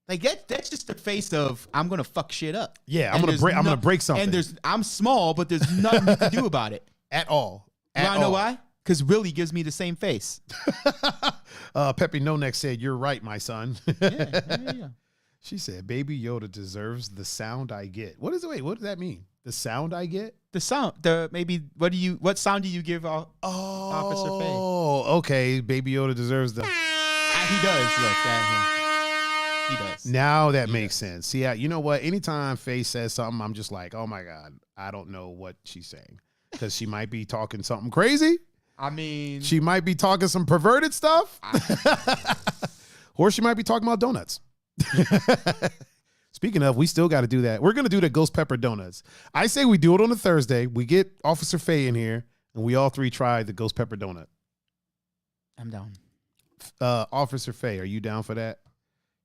Like that's just the face of I'm gonna fuck shit up. Yeah, I'm gonna break something. And I'm small, but there's nothing you can do about it at all. You wanna know why? Because Willie gives me the same face. Peppy No Neck said, "You're right, my son." Yeah. She said, "Baby Yoda deserves the sound I get." What does that mean? The sound I get? The sound. What sound do you give Officer Faye? Oh, okay. Baby Yoda deserves the. He does. Look, he does. Now that makes sense. See, you know what? Anytime Faye says something, I'm just like, oh my God, I don't know what she's saying. Because she might be talking something crazy. I mean, she might be talking some perverted stuff. Or she might be talking about donuts. Speaking of, we still got to do that. We're going to do the ghost pepper donuts. I say we do it on a Thursday. We get Officer Faye in here, and we all three try the ghost pepper donut. I'm down. Officer Faye, are you down for that?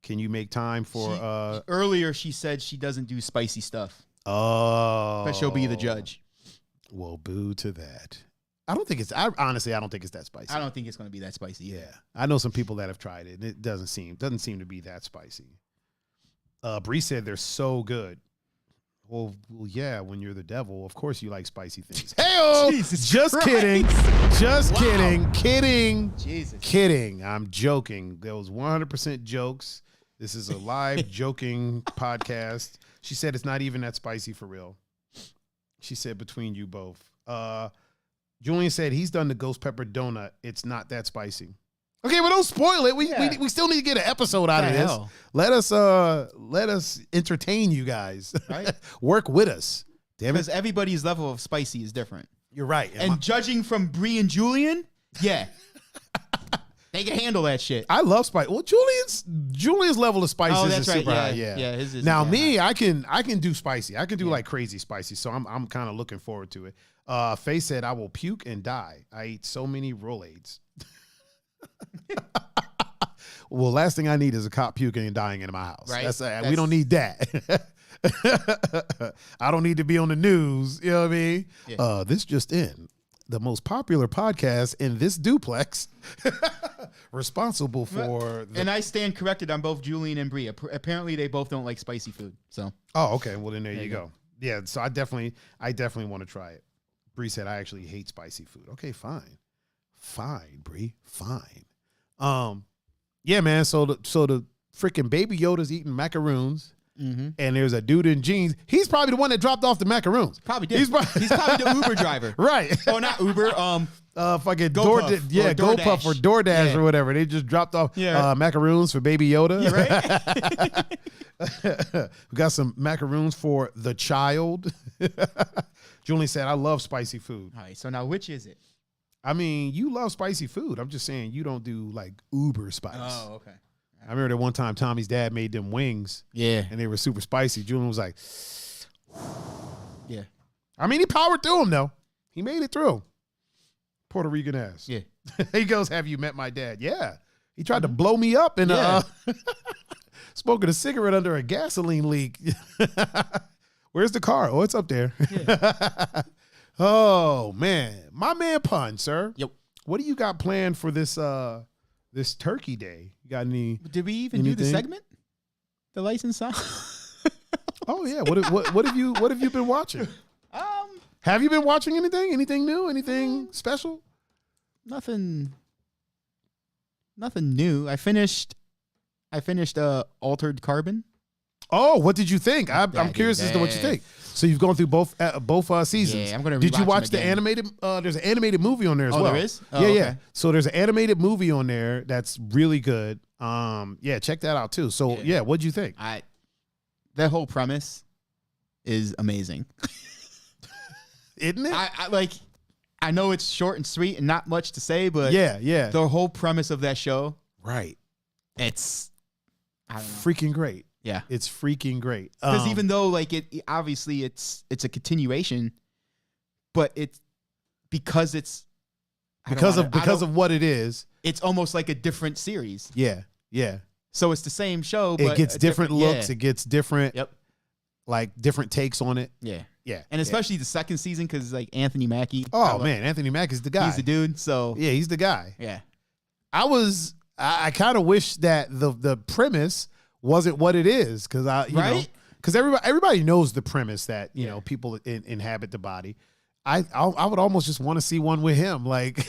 Can you make time for... Earlier, she said she doesn't do spicy stuff. Oh. But she'll be the judge. Well, boo to that. Honestly, I don't think it's that spicy. I don't think it's going to be that spicy. Yeah. I know some people that have tried it, and it doesn't seem to be that spicy. Bree said they're so good. Well, yeah, when you're the devil, of course you like spicy things. Hey-oh! Just Christ. Kidding. Just kidding. Jesus. Kidding. I'm joking. There was 100% jokes. This is a live joking podcast. She said it's not even that spicy for real. She said between you both. Julian said he's done the ghost pepper donut. It's not that spicy. Okay, well, don't spoil it. We still need to get an episode out of this. Let us entertain you guys. Right? Work with us. Damn it. Because everybody's level of spicy is different. You're right. And judging from Bree and Julian, yeah. They can handle that shit. I love spice. Well, Julian's level of spice isn't super high. Yeah. His is now me, high. I can do spicy. I can do like crazy spicy. So I'm kind of looking forward to it. Faye said, I will puke and die. I eat so many Rolaids. Well, last thing I need is a cop puking and dying in my house. Right. We don't need that. I don't need to be on the news. You know what I mean? Yeah. This just in. The most popular podcast in this duplex, responsible for. And I stand corrected on both Julian and Brie. Apparently, they both don't like spicy food. So. Oh, okay. Well, then there you go. Yeah. So I definitely want to try it. Brie said, I actually hate spicy food. Okay, fine, Brie, fine. Yeah, man. So the freaking Baby Yoda's eating macaroons. Mm-hmm. And there's a dude in jeans. He's probably the one that dropped off the macaroons. Probably did. He's probably the Uber driver. Right. Oh, not Uber. Fucking GoPuff or DoorDash or whatever. They just dropped off macaroons for Baby Yoda. Yeah, right? We got some macaroons for the child. Julie said, I love spicy food. All right. So now which is it? I mean, you love spicy food. I'm just saying you don't do like uber spice. Oh, okay. I remember that one time Tommy's dad made them wings. Yeah. And they were super spicy. Julian was like, yeah. I mean, he powered through them, though. He made it through. Puerto Rican ass. Yeah. He goes, have you met my dad? Yeah. He tried to blow me up and smoking a cigarette under a gasoline leak. Where's the car? Oh, it's up there. Yeah. Oh, man. My man Pun, sir. Yep. What do you got planned for this this Turkey Day? You got any? Did we even do the segment? The license song? Oh yeah. What have you been watching? Have you been watching anything? Anything new? Anything special? Nothing new. I finished Altered Carbon. Oh, what did you think? I'm curious as to what you think. So you've gone through both seasons. Yeah, I'm gonna. Did you watch the animated? There's an animated movie on there as well. There is. Oh, yeah, okay. yeah. So there's an animated movie on there that's really good. Yeah, check that out too. So yeah, what'd you think? That whole premise is amazing, isn't it? I know it's short and sweet and not much to say, but yeah, the whole premise of that show, right? It's freaking great. Yeah, it's freaking great. Because even though like it obviously it's a continuation, but because of what it is, it's almost like a different series. Yeah, yeah. So it's the same show, but it gets different looks. Yeah. It gets different. Yep. Like different takes on it. Yeah, yeah. And especially the second season because like Anthony Mackie. Oh man, Anthony Mackie is the guy. He's the dude. So yeah, he's the guy. Yeah. I kind of wish that the premise wasn't what it is because because everybody knows the premise that you know people inhabit the body. I would almost just want to see one with him, like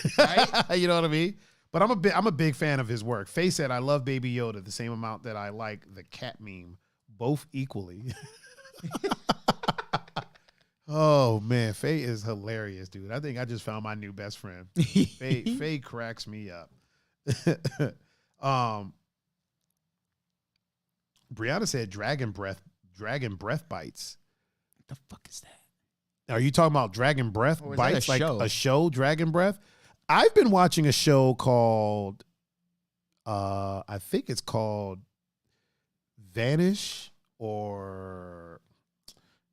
you know what I mean. But I'm a big fan of his work. Faye said I love Baby Yoda the same amount that I like the cat meme, both equally. Oh man, Faye is hilarious, dude. I think I just found my new best friend. Faye cracks me up. Brianna said dragon breath bites. What the fuck is that? Are you talking about dragon breath bites like show? A show, Dragon Breath? I've been watching a show called I think it's called Vanish, or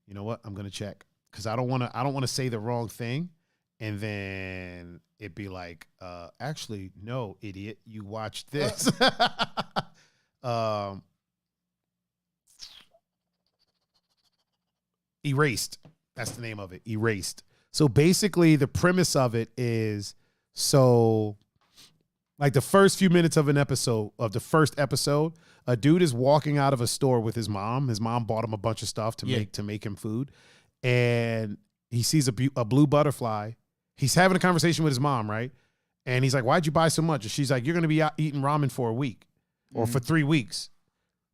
you know what? I'm gonna check because I don't want to say the wrong thing and then it'd be like actually no, idiot, you watched this. Erased. That's the name of it. Erased. So basically the premise of it is, so like the first few minutes of the first episode, a dude is walking out of a store with his mom. His mom bought him a bunch of stuff to make him food. And he sees a blue butterfly. He's having a conversation with his mom, right? And he's like, why'd you buy so much? And she's like, you're going to be out eating ramen for a week or for 3 weeks.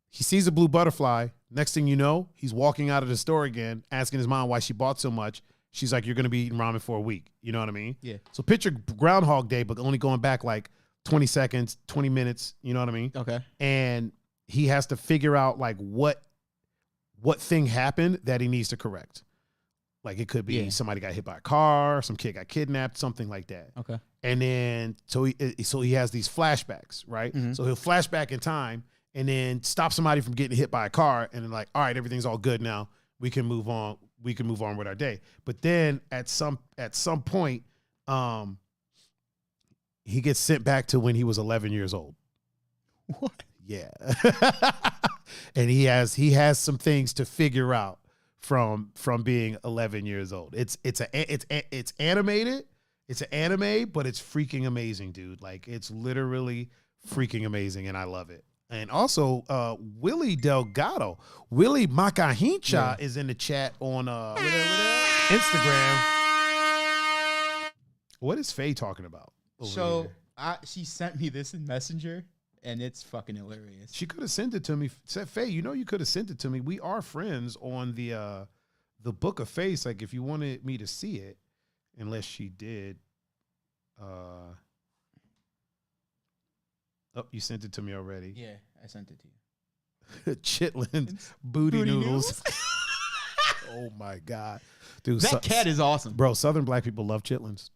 He sees a blue butterfly. Next thing you know, he's walking out of the store again, asking his mom why she bought so much. She's like, you're going to be eating ramen for a week. You know what I mean? Yeah. So picture Groundhog Day, but only going back like 20 seconds, 20 minutes. You know what I mean? Okay. And he has to figure out like what thing happened that he needs to correct. Like it could be somebody got hit by a car, some kid got kidnapped, something like that. Okay. And then so he has these flashbacks, right? Mm-hmm. So he'll flash back in time and then stop somebody from getting hit by a car, and then like, all right, everything's all good now. We can move on. We can move on with our day. But then at some point, he gets sent back to when he was 11 years old. What? Yeah. And he has some things to figure out from being 11 years old. It's animated. It's an anime, but it's freaking amazing, dude. Like it's literally freaking amazing, and I love it. And also, Willie Delgado, Willie Macahincha is in the chat on Instagram. What is Faye talking about? So she sent me this in Messenger, and it's fucking hilarious. She could have sent it to me. Said, Faye, you could have sent it to me. We are friends on the Book of Face. Like if you wanted me to see it, unless she did. Oh, you sent it to me already. Yeah, I sent it to you. Chitlins, booty noodles. Oh my God. Dude, that cat is awesome. Bro, Southern black people love chitlins.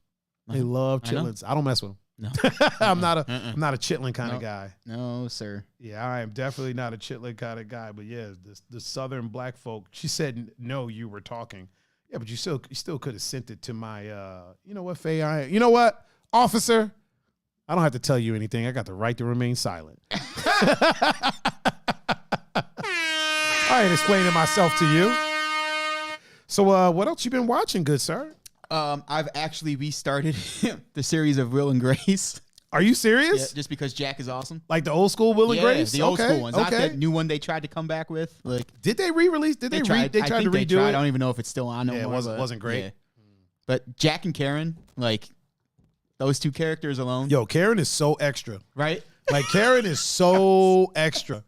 They love chitlins. I don't mess with them. No. I'm not a chitlin kind of guy. No, sir. Yeah, I am definitely not a chitlin kind of guy. But yeah, the Southern black folk, she said, no, you were talking. Yeah, but you still could have sent it to my, you know what, Faye? You know what, officer? I don't have to tell you anything. I got the right to remain silent. I ain't explaining myself to you. So what else you been watching, good sir? I've actually restarted the series of Will and Grace. Are you serious? Yeah, just because Jack is awesome. Like the old school Will and Grace? The old school ones. Not that new one they tried to come back with. Like, did they re-release? They tried to redo it? I don't even know if it's still on no more. Yeah, it wasn't great. Yeah. But Jack and Karen, like, those two characters alone. Yo, Karen is so extra. Right? Like, Karen is so extra.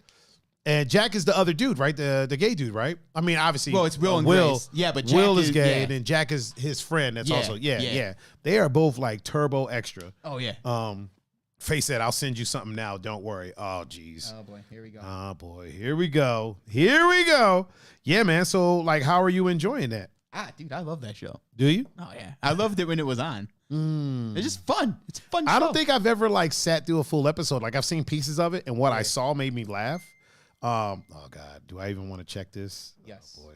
And Jack is the other dude, right? The gay dude, right? I mean, obviously. Well, it's Will and Grace. Yeah, but Jack Will is gay, and then Jack is his friend. That's also, They are both like turbo extra. Oh, yeah. Faye said, I'll send you something now. Don't worry. Oh, geez. Oh, boy. Here we go. Oh, boy. Here we go. Here we go. Yeah, man. So, like, how are you enjoying that? Dude, I love that show. Do you? Oh, yeah. I loved it when it was on. It's just fun. It's a fun show. I don't think I've ever, like, sat through a full episode. Like, I've seen pieces of it, and what I saw made me laugh. Oh, God. Do I even want to check this? Yes. Oh, boy.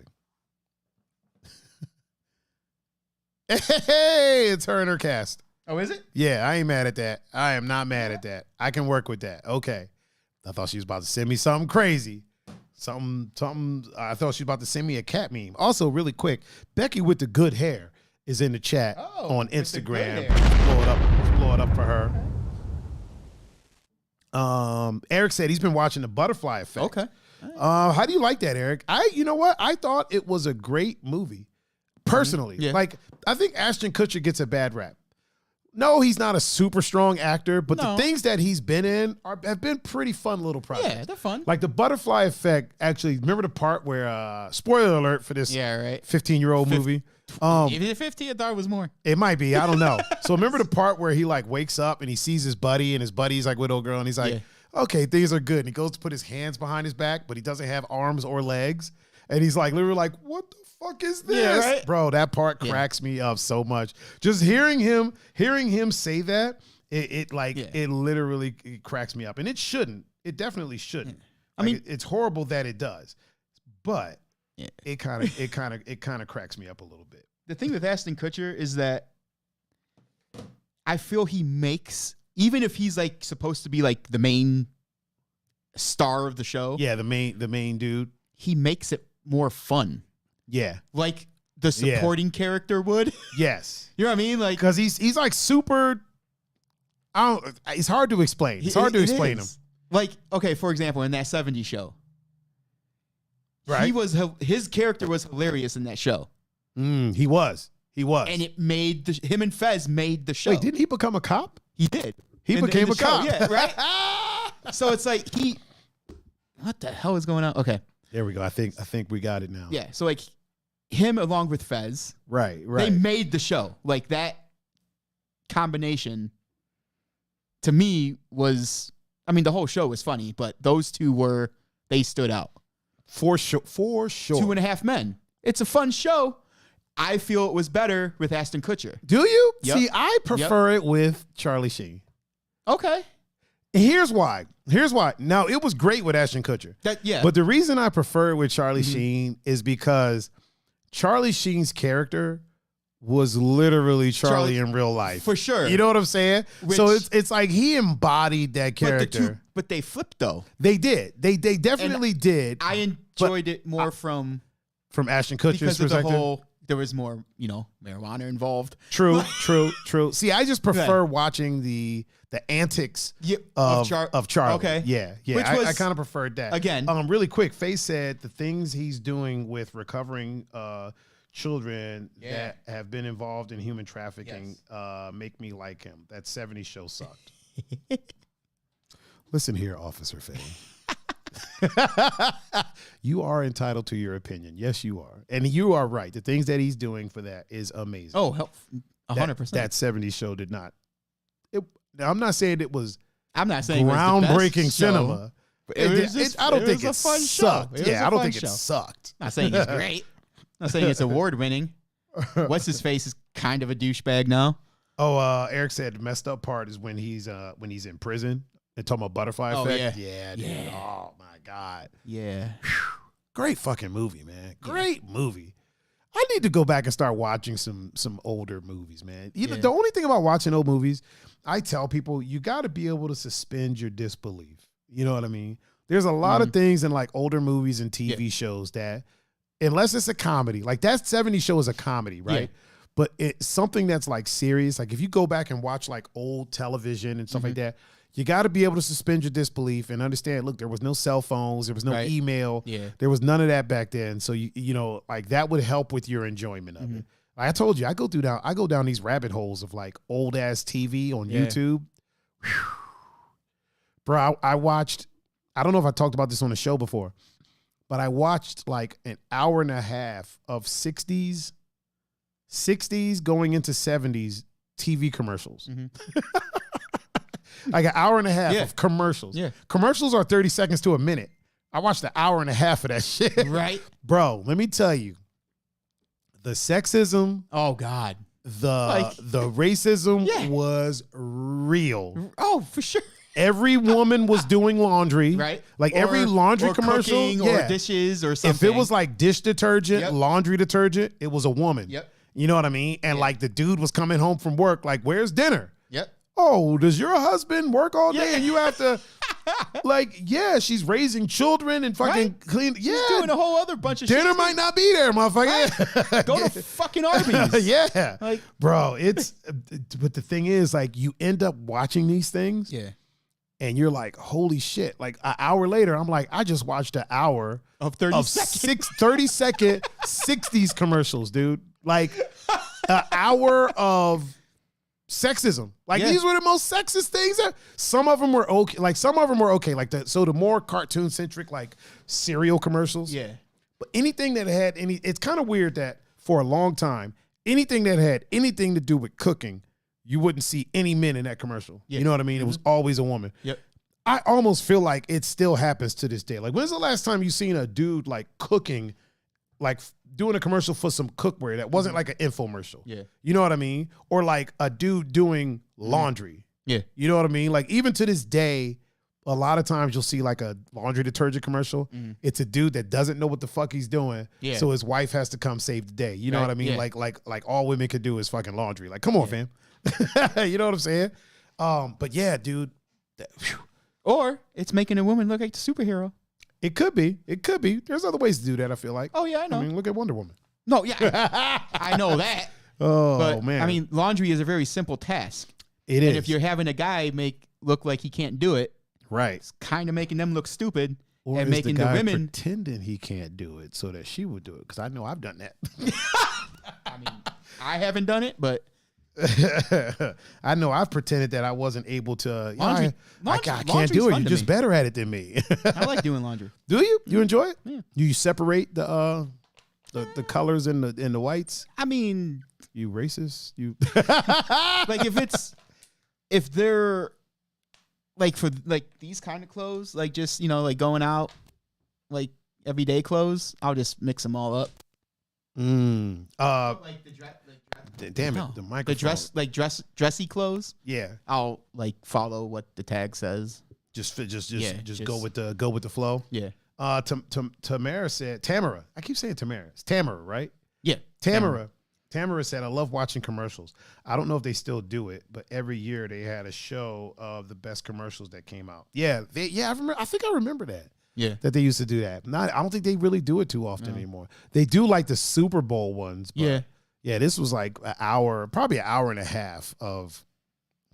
Hey, it's her and her cast. Oh, is it? Yeah, I ain't mad at that. I am not mad at that. I can work with that. Okay. I thought she was about to send me something crazy. Something. I thought she was about to send me a cat meme. Also, really quick, Becky with the good hair is in the chat on Instagram. Let's blow it up for her. Eric said he's been watching The Butterfly Effect. Okay. How do you like that, Eric? You know what? I thought it was a great movie. Personally. Yeah. Like, I think Ashton Kutcher gets a bad rap. No, he's not a super strong actor, but the things that he's been in have been pretty fun little projects. Yeah, they're fun. Like The Butterfly Effect, actually, remember the part where, spoiler alert for this 15-year-old movie? If it's 50, I thought it was more. It might be. I don't know. So remember the part where he like wakes up and he sees his buddy and his buddy's like with old girl and he's like, okay, things are good. And he goes to put his hands behind his back, but he doesn't have arms or legs. And he's like, literally like, what the fuck is this? Yeah, right? Bro, that part cracks me up so much. Just hearing him say that, it literally cracks me up. And it shouldn't. It definitely shouldn't. I mean, it's horrible that it does. But it kind of cracks me up a little bit. The thing with Ashton Kutcher is that I feel he makes, even if he's like supposed to be like the main star of the show. Yeah, the main dude. He makes it more fun. Yeah. Like the supporting character would. Yes. You know what I mean? Like, because he's like super. It's hard to explain. It's hard to explain him. Like, okay, for example, in that 70s show. Right. His character was hilarious in that show. He was. And it made him and Fez made the show. Wait, didn't he become a cop? He did. He became a cop. Yeah, right? So it's like what the hell is going on? Okay. There we go. I think we got it now. Yeah. So like him along with Fez. Right. They made the show. Like that combination to me was, I mean, the whole show was funny, but those two they stood out. For sure. 2.5 Men. It's a fun show. I feel it was better with Ashton Kutcher. Do you? Yep. See, I prefer it with Charlie Sheen. Okay. Here's why. Now, it was great with Ashton Kutcher. But the reason I prefer it with Charlie Sheen is because Charlie Sheen's character was literally Charlie in real life. For sure. You know what I'm saying? So it's like he embodied that character. But they flipped, though. They did. They definitely did. I enjoyed it more from Ashton Kutcher's because of perspective. There was more, marijuana involved. True. See, I just prefer watching the antics of Charlie. Okay. Yeah. I kind of preferred that. Again. Really quick, Faye said the things he's doing with recovering children that have been involved in human trafficking make me like him. That 70s show sucked. Listen here, Officer Faye. You are entitled to your opinion. Yes, you are. And you are right. The things that he's doing for that is amazing. Oh, 100%. That 70s show did not. I'm not saying it was groundbreaking cinema. I don't think it sucked. I don't think it sucked. Not saying it's great. Not saying it's award winning. What's his face is kind of a douchebag now. Oh, Eric said the messed up part is when he's in prison. They're talking about Butterfly Effect. Yeah, dude. Yeah. Oh my God. Yeah. Great fucking movie, man. Great movie. I need to go back and start watching some older movies, man. The only thing about watching old movies, I tell people, you got to be able to suspend your disbelief. You know what I mean? There's a lot of things in like older movies and TV shows that, unless it's a comedy, like that 70s show is a comedy, right? Yeah. But it's something that's like serious. Like if you go back and watch like old television and stuff like that, you got to be able to suspend your disbelief and understand, look, there was no cell phones. There was no email. Yeah. There was none of that back then. So, you know, like that would help with your enjoyment of it. Like I told you, I go down these rabbit holes of like old ass TV on YouTube. Whew. Bro, I watched, I don't know if I talked about this on the show before, but I watched like an hour and a half of 60s going into 70s TV commercials. Like an hour and a half of commercials. Yeah. Commercials are 30 seconds to a minute. I watched an hour and a half of that shit. Right. Bro, let me tell you. The sexism. Oh, God. The racism was real. Oh, for sure. Every woman was doing laundry. Right. Like every laundry commercial. Cooking or dishes or something. If it was like dish detergent, laundry detergent, it was a woman. Yep. You know what I mean? And like the dude was coming home from work, like, where's dinner? Yep. Oh, does your husband work all day and you have to, like, she's raising children and fucking clean. Yeah. She's doing a whole other bunch of shit. Dinner might not be there, motherfucker. Right. Go to fucking Arby's. Yeah. Like, bro, but the thing is, like, you end up watching these things. Yeah. And you're like, holy shit. Like, an hour later, I'm like, I just watched an hour of 30 second 60s commercials, dude. Like, an hour of sexism. Like these were the most sexist things. Some of them were okay. Like some of them were okay. Like the more cartoon centric, like cereal commercials. Yeah. But anything that had it's kind of weird that for a long time, anything that had anything to do with cooking, you wouldn't see any men in that commercial. Yeah. You know what I mean? It was always a woman. Yep. I almost feel like it still happens to this day. Like when's the last time you seen a dude like cooking, like doing a commercial for some cookware that wasn't like an infomercial? Yeah. You know what I mean? Or like a dude doing laundry. Yeah. You know what I mean? Like even to this day, a lot of times you'll see like a laundry detergent commercial. It's a dude that doesn't know what the fuck he's doing. Yeah. So his wife has to come save the day. You know what I mean? Yeah. Like all women could do is fucking laundry. Like, come on, fam. You know what I'm saying? But yeah, dude. Or it's making a woman look like the superhero. It could be. It could be. There's other ways to do that, I feel like. Oh, yeah, I know. I mean, look at Wonder Woman. No, yeah. I know that. Oh, but, man. I mean, laundry is a very simple task. It is. And if you're having a guy look like he can't do it, right, it's kind of making them look stupid. Or and is making the guy women pretending he can't do it so that she would do it? Because I know I've done that. I mean, I haven't done it, but I know I've pretended that I wasn't able to. Laundry, I can't do it. You're just better at it than me. I like doing laundry. Do you? You enjoy it? Yeah. You separate the colors and the whites? I mean, you racist? You like if they're like for like these kind of clothes, like just like going out, like everyday clothes, I'll just mix them all up. Like the dress. Damn it, No. the microphone. The dressy clothes. Yeah, I'll like follow what the tag says. just go with the flow. Yeah. Tamara said Tamara. I keep saying Tamara. It's Tamara, right? Yeah. Tamara said, I love watching commercials. I don't know if they still do it, but every year they had a show of the best commercials that came out. Yeah, I remember. I think I remember that. Yeah. That they used to do that. I don't think they really do it too often anymore. They do like the Super Bowl ones. But yeah, this was like probably an hour and a half of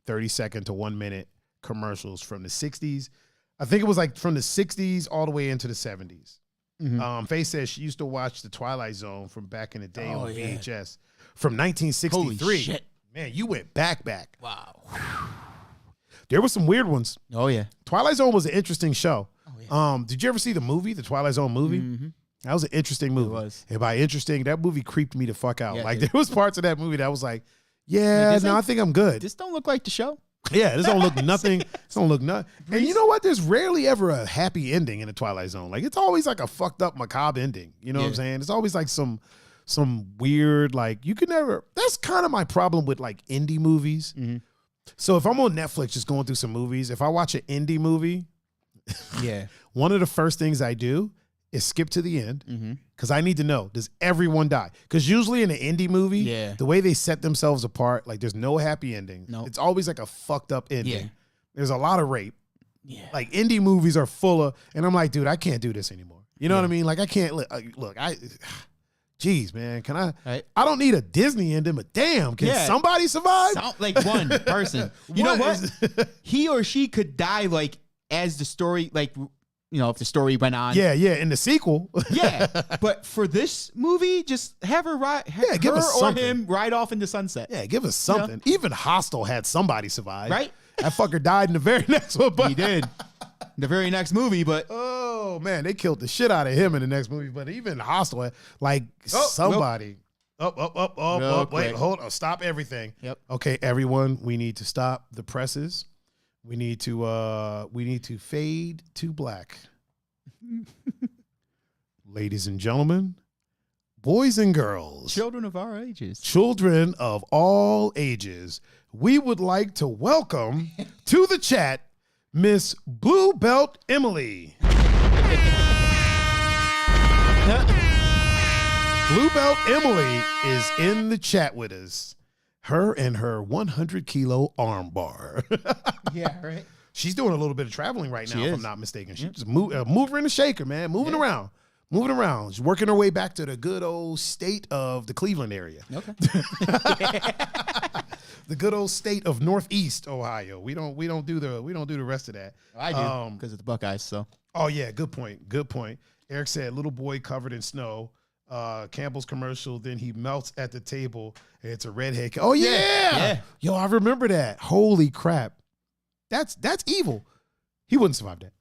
30-second to 1 minute commercials from the 60s. I think it was like from the 60s all the way into the 70s. Mm-hmm. Faye says she used to watch The Twilight Zone from back in the day on VHS from 1963. Holy shit. Man, you went back. Wow. There were some weird ones. Oh, yeah. Twilight Zone was an interesting show. Oh, yeah. Did you ever see the movie, the Twilight Zone movie? Mm-hmm. That was an interesting movie. It was. And by interesting, that movie creeped me the fuck out. Yeah, like there was parts of that movie that was like, I think I'm good. This don't look like the show. Yeah, this don't look nothing. This don't look nothing. And you know what? There's rarely ever a happy ending in the Twilight Zone. Like it's always like a fucked up macabre ending. You know what I'm saying? It's always like some weird, like you can never. That's kind of my problem with like indie movies. Mm-hmm. So if I'm on Netflix just going through some movies, if I watch an indie movie, one of the first things I do is skip to the end because I need to know, does everyone die? Because usually in an indie movie, the way they set themselves apart, like there's no happy ending. Nope. It's always like a fucked up ending. Yeah. There's a lot of rape. Yeah. Like indie movies are full of, and I'm like, dude, I can't do this anymore. You know what I mean? Like I can't, geez, man, can I? Right. I don't need a Disney ending, but damn, can somebody survive? Like one person. You know what? He or she could die like as the story, like, you know, if the story went on. Yeah, in the sequel. Yeah, but for this movie, just have her give us or something. him ride off into sunset. Yeah, give us something. You know? Even Hostel had somebody survive. Right? That fucker died in the very next one. But he did. The very next movie, but oh man, they killed the shit out of him in the next movie. But even Hostel, like somebody. Up. Wait, hold on. Stop everything. Yep. Okay, everyone, we need to stop the presses. We need to fade to black. Ladies and gentlemen, boys and girls, children of all ages, we would like to welcome to the chat Miss Blue Belt Emily. Blue Belt Emily is in the chat with us. Her and her 100-kilo arm bar. Yeah, right. She's doing a little bit of traveling right now, if I'm not mistaken. She's just mover and a shaker, man. Moving around. She's working her way back to the good old state of the Cleveland area. Okay. The good old state of Northeast Ohio. We don't do the rest of that. I do because of the Buckeyes. So. Oh yeah, good point. Eric said, "Little boy covered in snow." Campbell's commercial. Then he melts at the table. And it's a redhead. Oh yeah. Yo, I remember that. Holy crap. That's evil. He wouldn't survive that.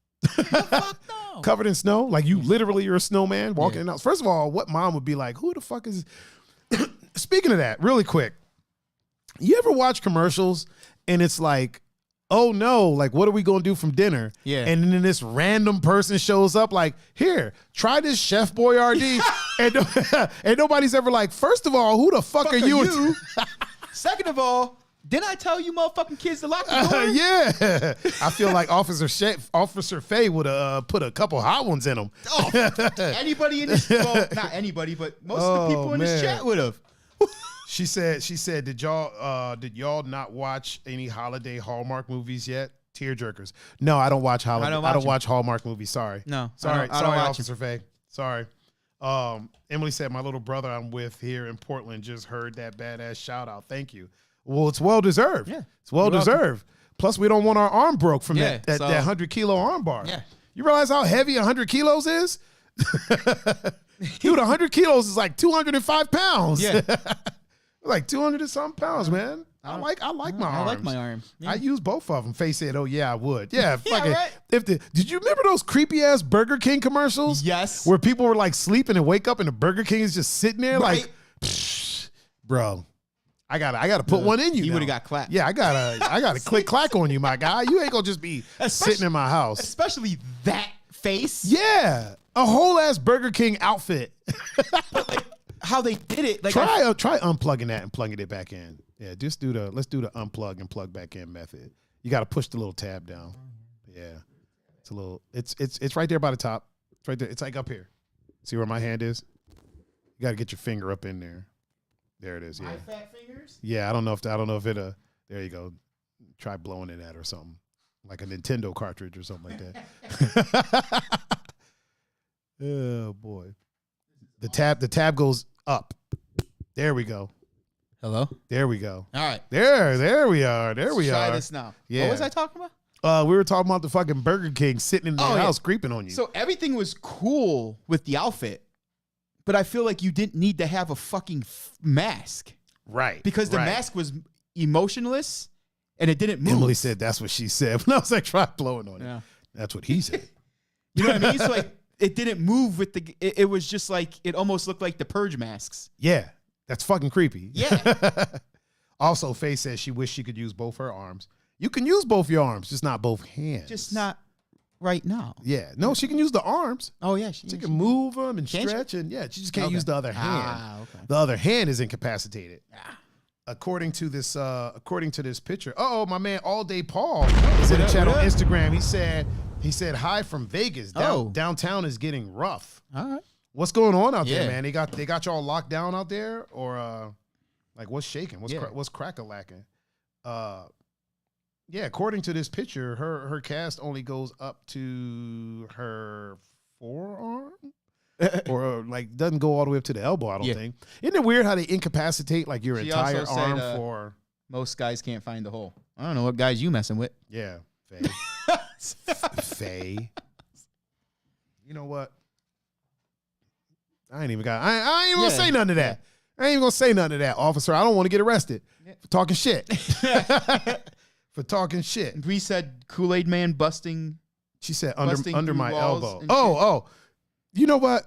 Fuck no. Covered in snow, like you literally you're a snowman walking out. First of all, what mom would be like? Who the fuck is? Speaking of that, really quick, you ever watch commercials and it's like, oh no, like what are we gonna do from dinner? Yeah. And then this random person shows up like, here, try this Chef Boyardee, and nobody's ever like, first of all, who the fuck are you? Second of all, didn't I tell you motherfucking kids to lock the door? Yeah. I feel like Officer Faye would have put a couple hot ones in them. Oh, anybody in this, well, not anybody, but most of the people in this chat would have. She said, did y'all not watch any holiday Hallmark movies yet? Tearjerkers. No, I don't watch holiday. I don't watch Hallmark movies. Sorry. No. Sorry, I don't watch Officer Faye. Sorry. Emily said, my little brother I'm with here in Portland just heard that badass shout out. Thank you. Well, it's well deserved. Yeah. It's well deserved. Plus, we don't want our arm broke from that 100-kilo arm bar. Yeah. You realize how heavy 100 kilos is? Dude, 100 kilos is like 205 pounds. Yeah. Like 200 and something pounds, man. I like my arms. I like my arms. Yeah. I use both of them. Faye said, oh yeah, I would. Yeah. Fucking, right. Did you remember those creepy ass Burger King commercials? Yes. Where people were like sleeping and wake up and the Burger King is just sitting there like, bro. I gotta put one in you. You would have got clapped. Yeah, I gotta click clack on you, my guy. You ain't gonna just be sitting in my house. Especially that face. Yeah. A whole ass Burger King outfit. how they did it. Like try unplugging that and plugging it back in. Yeah, let's do the unplug and plug back in method. You got to push the little tab down. Yeah, it's a little. It's right there by the top. It's right there. It's like up here. See where my hand is? You got to get your finger up in there. There it is. Yeah. My fat fingers. Yeah, I don't know if it. There you go. Try blowing it at or something, like a Nintendo cartridge or something like that. Oh boy, the tab goes up. There we go. Hello. There we go. All right. There we are. There we are. Try this now. Yeah. What was I talking about? We were talking about the fucking Burger King sitting in the house creeping on you. So everything was cool with the outfit, but I feel like you didn't need to have a fucking mask. Right. Because the mask was emotionless and it didn't move. Emily said that's what she said. When I was like, try blowing on it. That's what he said. You know what I mean? So like it didn't move with it was just like, it almost looked like the Purge masks. Yeah. That's fucking creepy. Yeah. Also, Faye says she wished she could use both her arms. You can use both your arms, just not both hands. Just not right now. Yeah. No, she can use the arms. Oh, yeah. She can move them and stretch. And yeah, she just can't use the other hand. Okay. The other hand is incapacitated. Ah. According to this picture. Oh, my man, All Day Paul is in the chat on Instagram. He said hi from Vegas. Downtown is getting rough. All right. What's going on out there, man? They got y'all locked down out there, or like what's shaking? What's crack-a-lacking? Yeah, according to this picture, her cast only goes up to her forearm, or like doesn't go all the way up to the elbow. I don't think. Isn't it weird how they incapacitate like your entire arm for? Most guys can't find the hole. I don't know what guys you messing with. Yeah, Faye. Faye. You know what? I ain't even gonna say none of that. I ain't even gonna say none of that, officer. I don't want to get arrested for talking shit. For talking shit. We said Kool-Aid Man busting. She said under my elbow. Oh. You know what?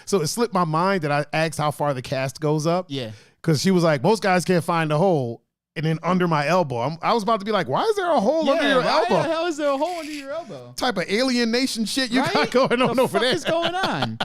So it slipped my mind that I asked how far the cast goes up. Yeah. Because she was like, most guys can't find a hole. And then under my elbow. I was about to be like, why is there a hole under your elbow? Why the hell is there a hole under your elbow? Type of alien nation shit you got going on over there. What is going on?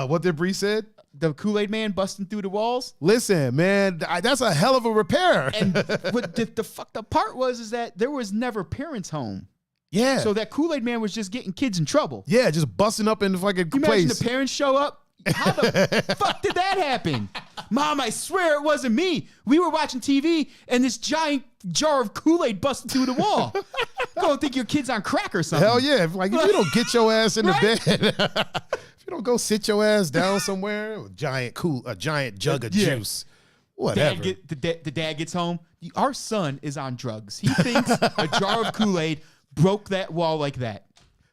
What did Bree said? The Kool-Aid Man busting through the walls? Listen, man, that's a hell of a repair. And what the fucked up part was that there was never parents home. Yeah. So that Kool-Aid Man was just getting kids in trouble. Yeah, just busting up in the fucking place. Imagine the parents show up. How the fuck did that happen? Mom, I swear it wasn't me. We were watching TV and this giant jar of Kool-Aid busted through the wall. I don't think your kid's on crack or something. Hell yeah. If you don't get your ass in the bed, if you don't go sit your ass down somewhere, a giant jug of juice. Whatever. The dad gets home. Our son is on drugs. He thinks a jar of Kool-Aid broke that wall like that.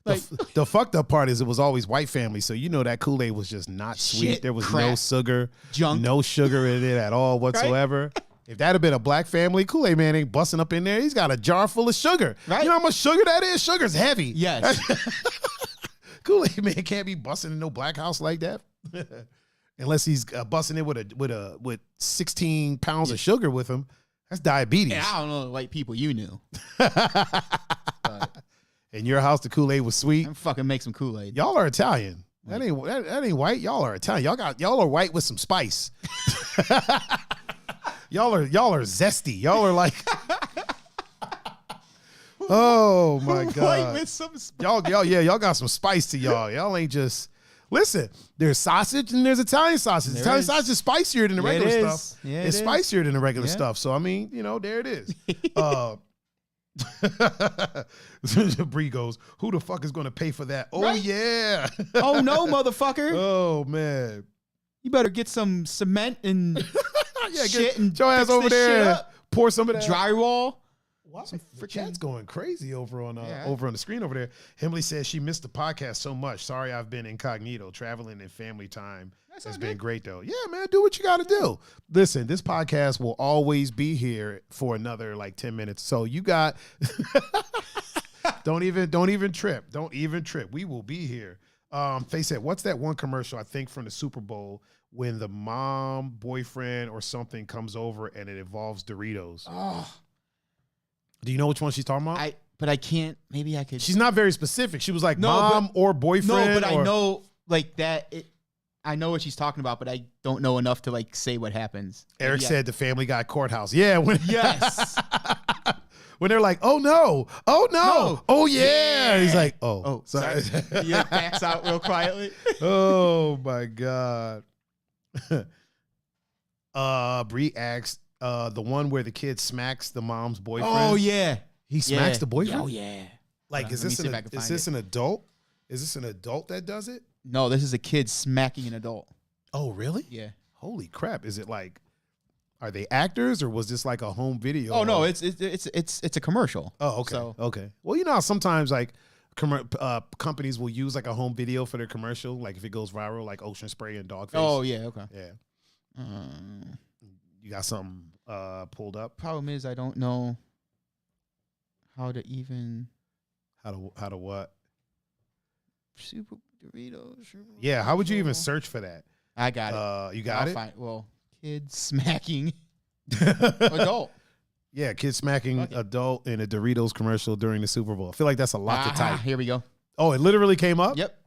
Like, the fucked up part is it was always white family, so you know that Kool-Aid was just not sweet. There was no sugar, no sugar in it at all whatsoever. Right? If that had been a black family, Kool-Aid Man ain't busting up in there. He's got a jar full of sugar. Right? You know how much sugar that is? Sugar's heavy. Yes. Kool-Aid Man can't be busting in no black house like that, unless he's busting it with 16 pounds of sugar with him. That's diabetes. And I don't know the white people you knew. In your house, the Kool-Aid was sweet. Fucking make some Kool-Aid. Y'all are Italian. That ain't white. Y'all are Italian. Y'all are white with some spice. y'all are zesty. Y'all are like, oh my god. White with some spice. Y'all got some spice to y'all. Y'all ain't just. Listen, there's sausage and there's Italian sausage. Italian sausage is spicier than the regular stuff. Yeah, it's spicier than the regular stuff. So I mean, there it is. Bree goes, who the fuck is going to pay for that? Oh, yeah. Oh, no, motherfucker. Oh, man. You better get some cement and shit and your ass over there. Pour some of that. Drywall. Wow, the chat's going crazy over on the screen over there. Emily says she missed the podcast so much. Sorry, I've been incognito. Traveling and family time has been great, though. Yeah, man, do what you got to do. Listen, this podcast will always be here for another 10 minutes. So you got don't even trip. Don't even trip. We will be here. Faye said, what's that one commercial, I think from the Super Bowl, when the mom, boyfriend, or something comes over and it involves Doritos? Oh. Do you know which one she's talking about? But I can't. Maybe I could. She's not very specific. She was like mom or boyfriend. No, but I know that. I know what she's talking about, but I don't know enough to like say what happens. Eric said the Family Guy courthouse. Yeah. Yes. When they're like, oh no, oh yeah. Yeah. He's like, oh sorry. Yeah, backs out real quietly. Oh my God. Bree asked, the one where the kid smacks the mom's boyfriend. Oh yeah. He smacks the boyfriend? Oh yeah. Like, is this an adult? Is this an adult that does it? No, this is a kid smacking an adult. Oh, really? Yeah. Holy crap. Is it like, are they actors or was this like a home video? Oh no, it's a commercial. Oh, okay. So. Okay. Well, you know how sometimes like companies will use like a home video for their commercial, like if it goes viral, like Ocean Spray and Dogface. Oh yeah, okay. Yeah. You got something pulled up? Problem is I don't know how to even how to what? Super Doritos. Yeah, how would you even search for that? I got it. You got it? Well, kid smacking adult. Yeah, kid smacking adult in a Doritos commercial during the Super Bowl. I feel like that's a lot to type. Here we go. Oh, it literally came up? Yep.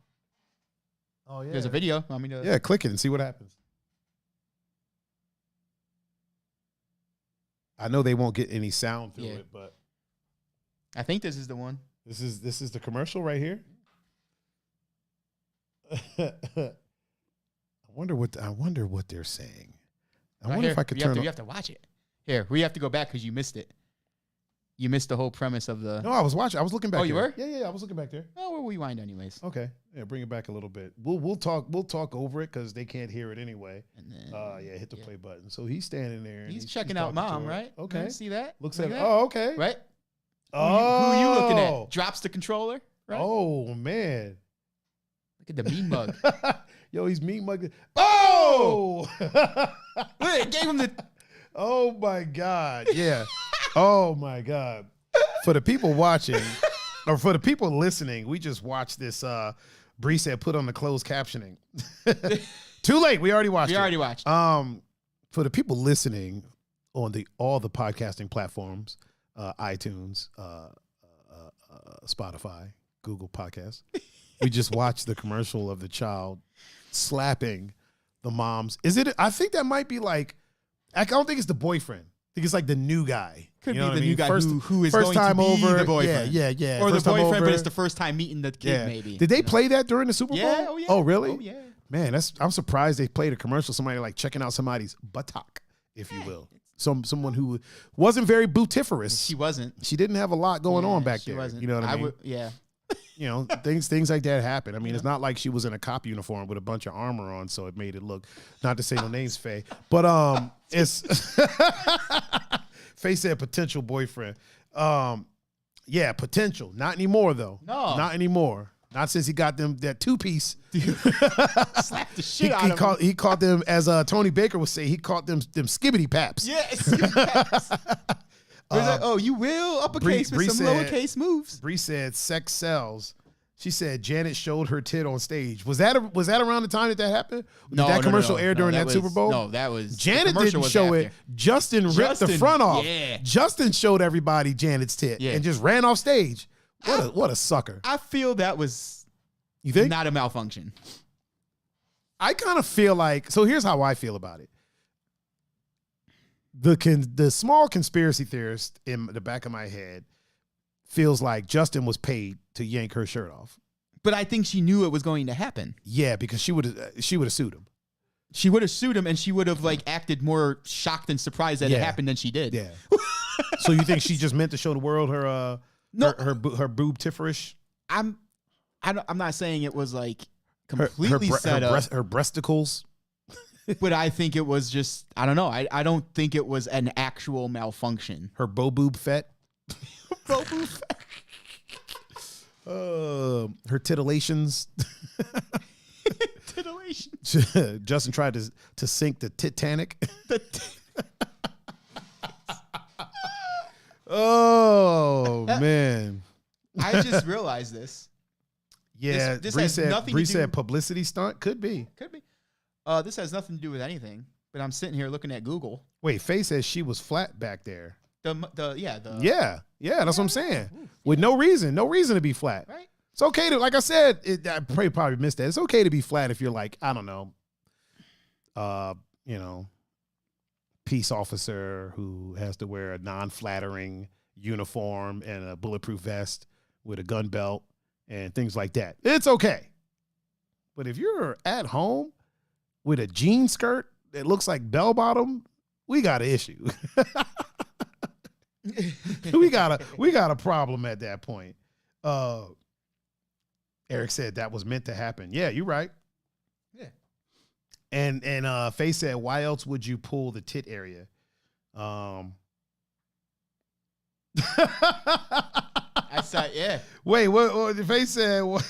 Oh, yeah. There's a video. Want me to? Yeah, click it and see what happens. I know they won't get any sound through it, but I think this is the one. This is the commercial right here. I wonder what they're saying. I wonder if I could turn. You have to watch it. Here, we have to go back because you missed it. You missed the whole premise of the. No, I was watching. I was looking back. Oh, you were? Yeah, I was looking back there. Oh, we'll rewind anyways. Okay, yeah, bring it back a little bit. We'll talk over it because they can't hear it anyway. And then, hit the play button. So he's standing there. And he's checking out mom, right? Okay, see that? Looks at. Oh, okay. Right. Oh, who are you looking at? Drops the controller. Right? Oh man. Look at the mean mug. Yo, he's mean mug. Oh! It gave him the. Oh my God. Yeah. Oh my God. For the people watching, or for the people listening, we just watched this. Bree said put on the closed captioning. Too late. We already watched it. For the people listening on all the podcasting platforms, iTunes, Spotify, Google Podcasts. We just watched the commercial of the child slapping the moms. I think that might be like, I don't think it's the boyfriend. I think it's like the new guy. Could be the new guy who is first going time to be over. the boyfriend. Yeah. Or first the boyfriend, over. but it's the first time meeting the kid, maybe. Did they play that during the Super Bowl? Yeah, oh yeah. Oh, really? Oh, yeah. Man, I'm surprised they played a commercial, somebody like checking out somebody's buttock, if you will. Someone who wasn't very bootiferous. She wasn't. She didn't have a lot going on back there. Wasn't. You know what I mean? Yeah. You know, things like that happen. I mean, it's not like she was in a cop uniform with a bunch of armor on, so it made it look, not to say no names, Faye, but it's Faye said potential boyfriend. Yeah, potential. Not anymore though. No, not anymore. Not since he got them that two-piece. Slap the shit out of him. He caught them, as Tony Baker would say, he caught them skibbity paps. Yeah, skibbity paps. Like, oh, you will uppercase with some lowercase moves. Bree said sex sells. She said Janet showed her tit on stage. Was that around the time that happened? No, did that commercial air during that Super Bowl? No, that was Janet didn't show it. Justin ripped the front off. Yeah. Justin showed everybody Janet's tit and just ran off stage. What a sucker. I feel that was not a malfunction. I kind of feel like, so here's how I feel about it. The small conspiracy theorist in the back of my head feels like Justin was paid to yank her shirt off. But I think she knew it was going to happen. Yeah, because she would have sued him. She would have sued him, and she would have like acted more shocked and surprised that it happened than she did. Yeah. So you think she just meant to show the world her boob tifferish? I'm not saying it was like completely set up. Her breasticles. But I think it was just, I don't know. I don't think it was an actual malfunction. Her boob fet. Boob fet. Her titillations. Titillation. Justin tried to sink the Titanic. Oh man! I just realized this. Yeah, Bree said publicity stunt. Could be. This has nothing to do with anything. But I'm sitting here looking at Google. Wait, Faye says she was flat back there. Yeah, that's what I'm saying. With no reason to be flat. Right. It's okay to, like I said, I probably missed that. It's okay to be flat if you're like, I don't know, you know, peace officer who has to wear a non-flattering uniform and a bulletproof vest with a gun belt and things like that. It's okay. But if you're at home with a jean skirt that looks like bell bottom, we got an issue. we got a problem at that point. Eric said that was meant to happen. Yeah, you're right. Yeah. And Faye said, why else would you pull the tit area? I said, yeah. Wait, what Faye said, why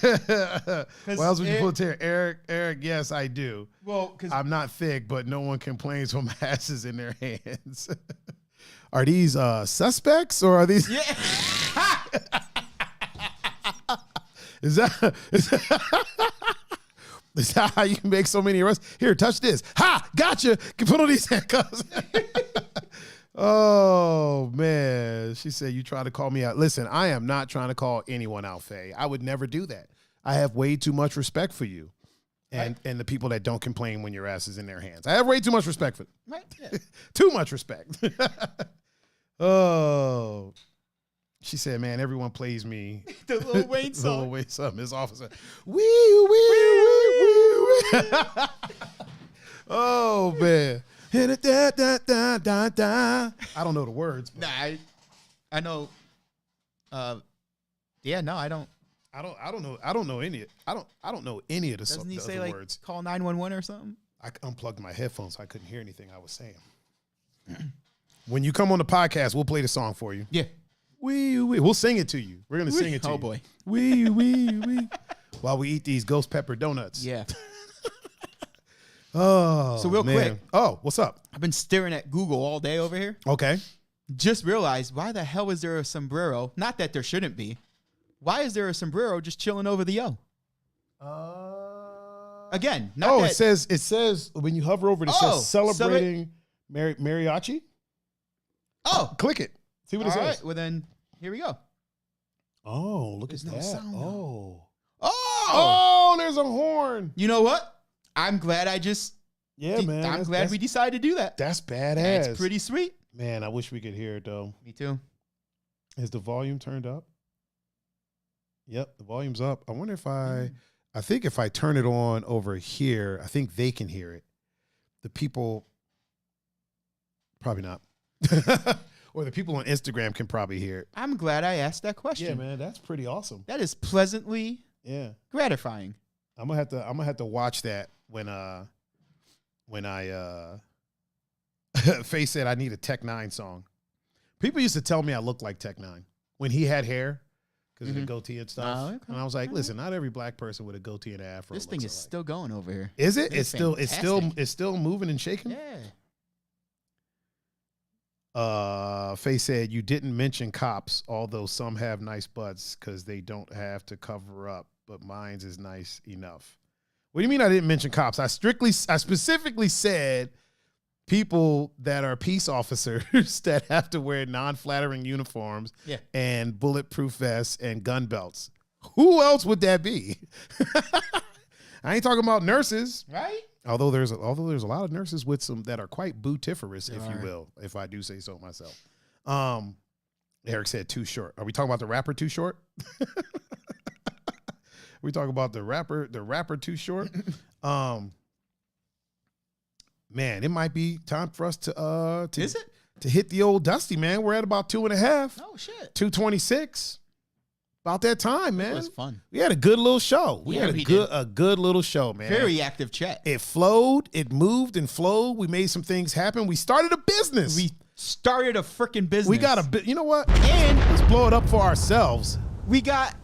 else would you pull the tit area? Eric, yes, I do. Well, because I'm not thick, but no one complains when my ass is in their hands. Are these suspects or are these? Yeah. Is that how you make so many arrests? Here, touch this. Ha! Gotcha. Can put on these handcuffs. Oh, man. She said, you try to call me out. Listen, I am not trying to call anyone out, Faye. I would never do that. I have way too much respect for you and the people that don't complain when your ass is in their hands. I have way too much respect for them. Right? Yeah. Too much respect. Oh. She said, man, everyone plays me. The Lil Wayne song. Lil Wayne song. His officer. Wee, wee, wee, wee. Oh, man. I don't know the words. But. Nah, I know. Yeah, no, I don't. I don't know any. I don't know any of the, Doesn't he the say other like words. call 911 or something? I unplugged my headphones, so I couldn't hear anything I was saying. When you come on the podcast, we'll play the song for you. Yeah. Wee, wee. We'll sing it to you. We're gonna sing it to you. Oh boy. Wee, wee, wee. While we eat these ghost pepper donuts. Yeah. Oh. So real quick. Oh, what's up? I've been staring at Google all day over here. Okay. Just realized, why the hell is there a sombrero? Not that there shouldn't be. Why is there a sombrero just chilling over the O? Again, not oh, that. it says when you hover over it, it says celebrating mariachi. Oh, click it. See what it all says. right, well then, here we go. Oh, look There's at no that. sound, Oh. Oh, There's a horn. you know what? I'm glad man. I'm glad we decided to do that. That's badass. That's pretty sweet. Man, I wish we could hear it though. Me too. Is the volume turned up? Yep, the volume's up. I wonder if I think if I turn it on over here, I think they can hear it. The people, probably not. Or the people on Instagram can probably hear it. I'm glad I asked that question. Yeah, man, that's pretty awesome. That is pleasantly gratifying. I'm gonna have to watch that when I Faye said I need a Tech 9 song. People used to tell me I looked like Tech 9 when he had hair because of the goatee and stuff. Oh, okay. And I was like, listen, not every black person with a goatee and an afro. This thing is still going over here. Is it? It's It's still moving and shaking. Yeah. Faye said you didn't mention cops, although some have nice butts because they don't have to cover up, but mine's is nice enough. What do you mean I didn't mention cops? I specifically said people that are peace officers that have to wear non-flattering uniforms and bulletproof vests and gun belts. Who else would that be? I ain't talking about nurses. Right? Although there's a lot of nurses with some that are quite bootiferous, if you will, if I do say so myself. Eric said Too Short. Are we talking about the rapper Too Short? We talk about the rapper Too Short. Man, it might be time for us to hit the old Dusty, man. We're at about 2.5. Oh shit. 2:26. About that time, man. It was fun. We had a good little show. We Yeah, had we a good little show, man. Very active chat. It flowed, it moved and flowed. We made some things happen. We started a business. We started a freaking business. We got you know what? And let's blow it up for ourselves. We got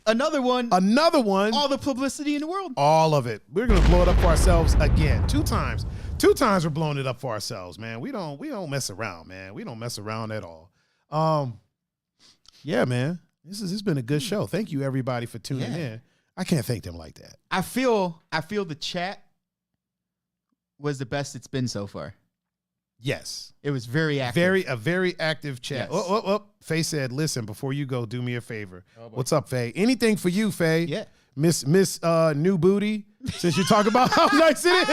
another one. All the publicity in the world. All of it. We're gonna blow it up for ourselves again. 2 times. 2 times we're blowing it up for ourselves, man. We don't mess around, man. We don't mess around at all. Yeah, man. This has been a good show. Thank you everybody for tuning in. I can't thank them like that. I feel the chat was the best it's been so far. Yes. It was very active. A very active chat. Yes. Oh. Faye said, listen, before you go, do me a favor. What's up, Faye? Anything for you, Faye. Yeah. Miss New Booty, since you talk about how nice it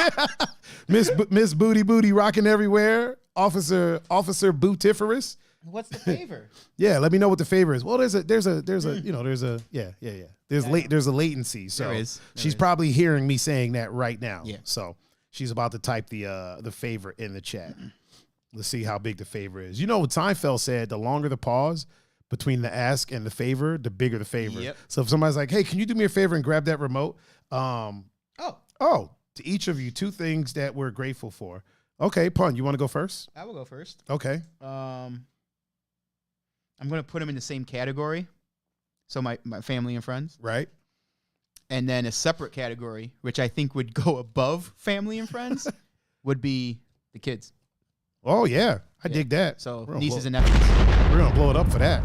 is. Miss Booty rocking everywhere. Officer Bootiferous. What's the favor? Yeah, let me know what the favor is. Well, there's a latency. So she's probably hearing me saying that right now. Yeah. So she's about to type the favor in the chat. Let's see how big the favor is. You know what Seinfeld said, the longer the pause between the ask and the favor, the bigger the favor. Yep. So if somebody's like, hey, can you do me a favor and grab that remote? To each of you, 2 things that we're grateful for. Okay, Pun, you want to go first? I will go first. Okay. I'm going to put them in the same category. So my family and friends. Right. And then a separate category, which I think would go above family and friends, would be the kids. Oh, yeah. I dig that. So nieces and nephews. We're going to blow it up for that.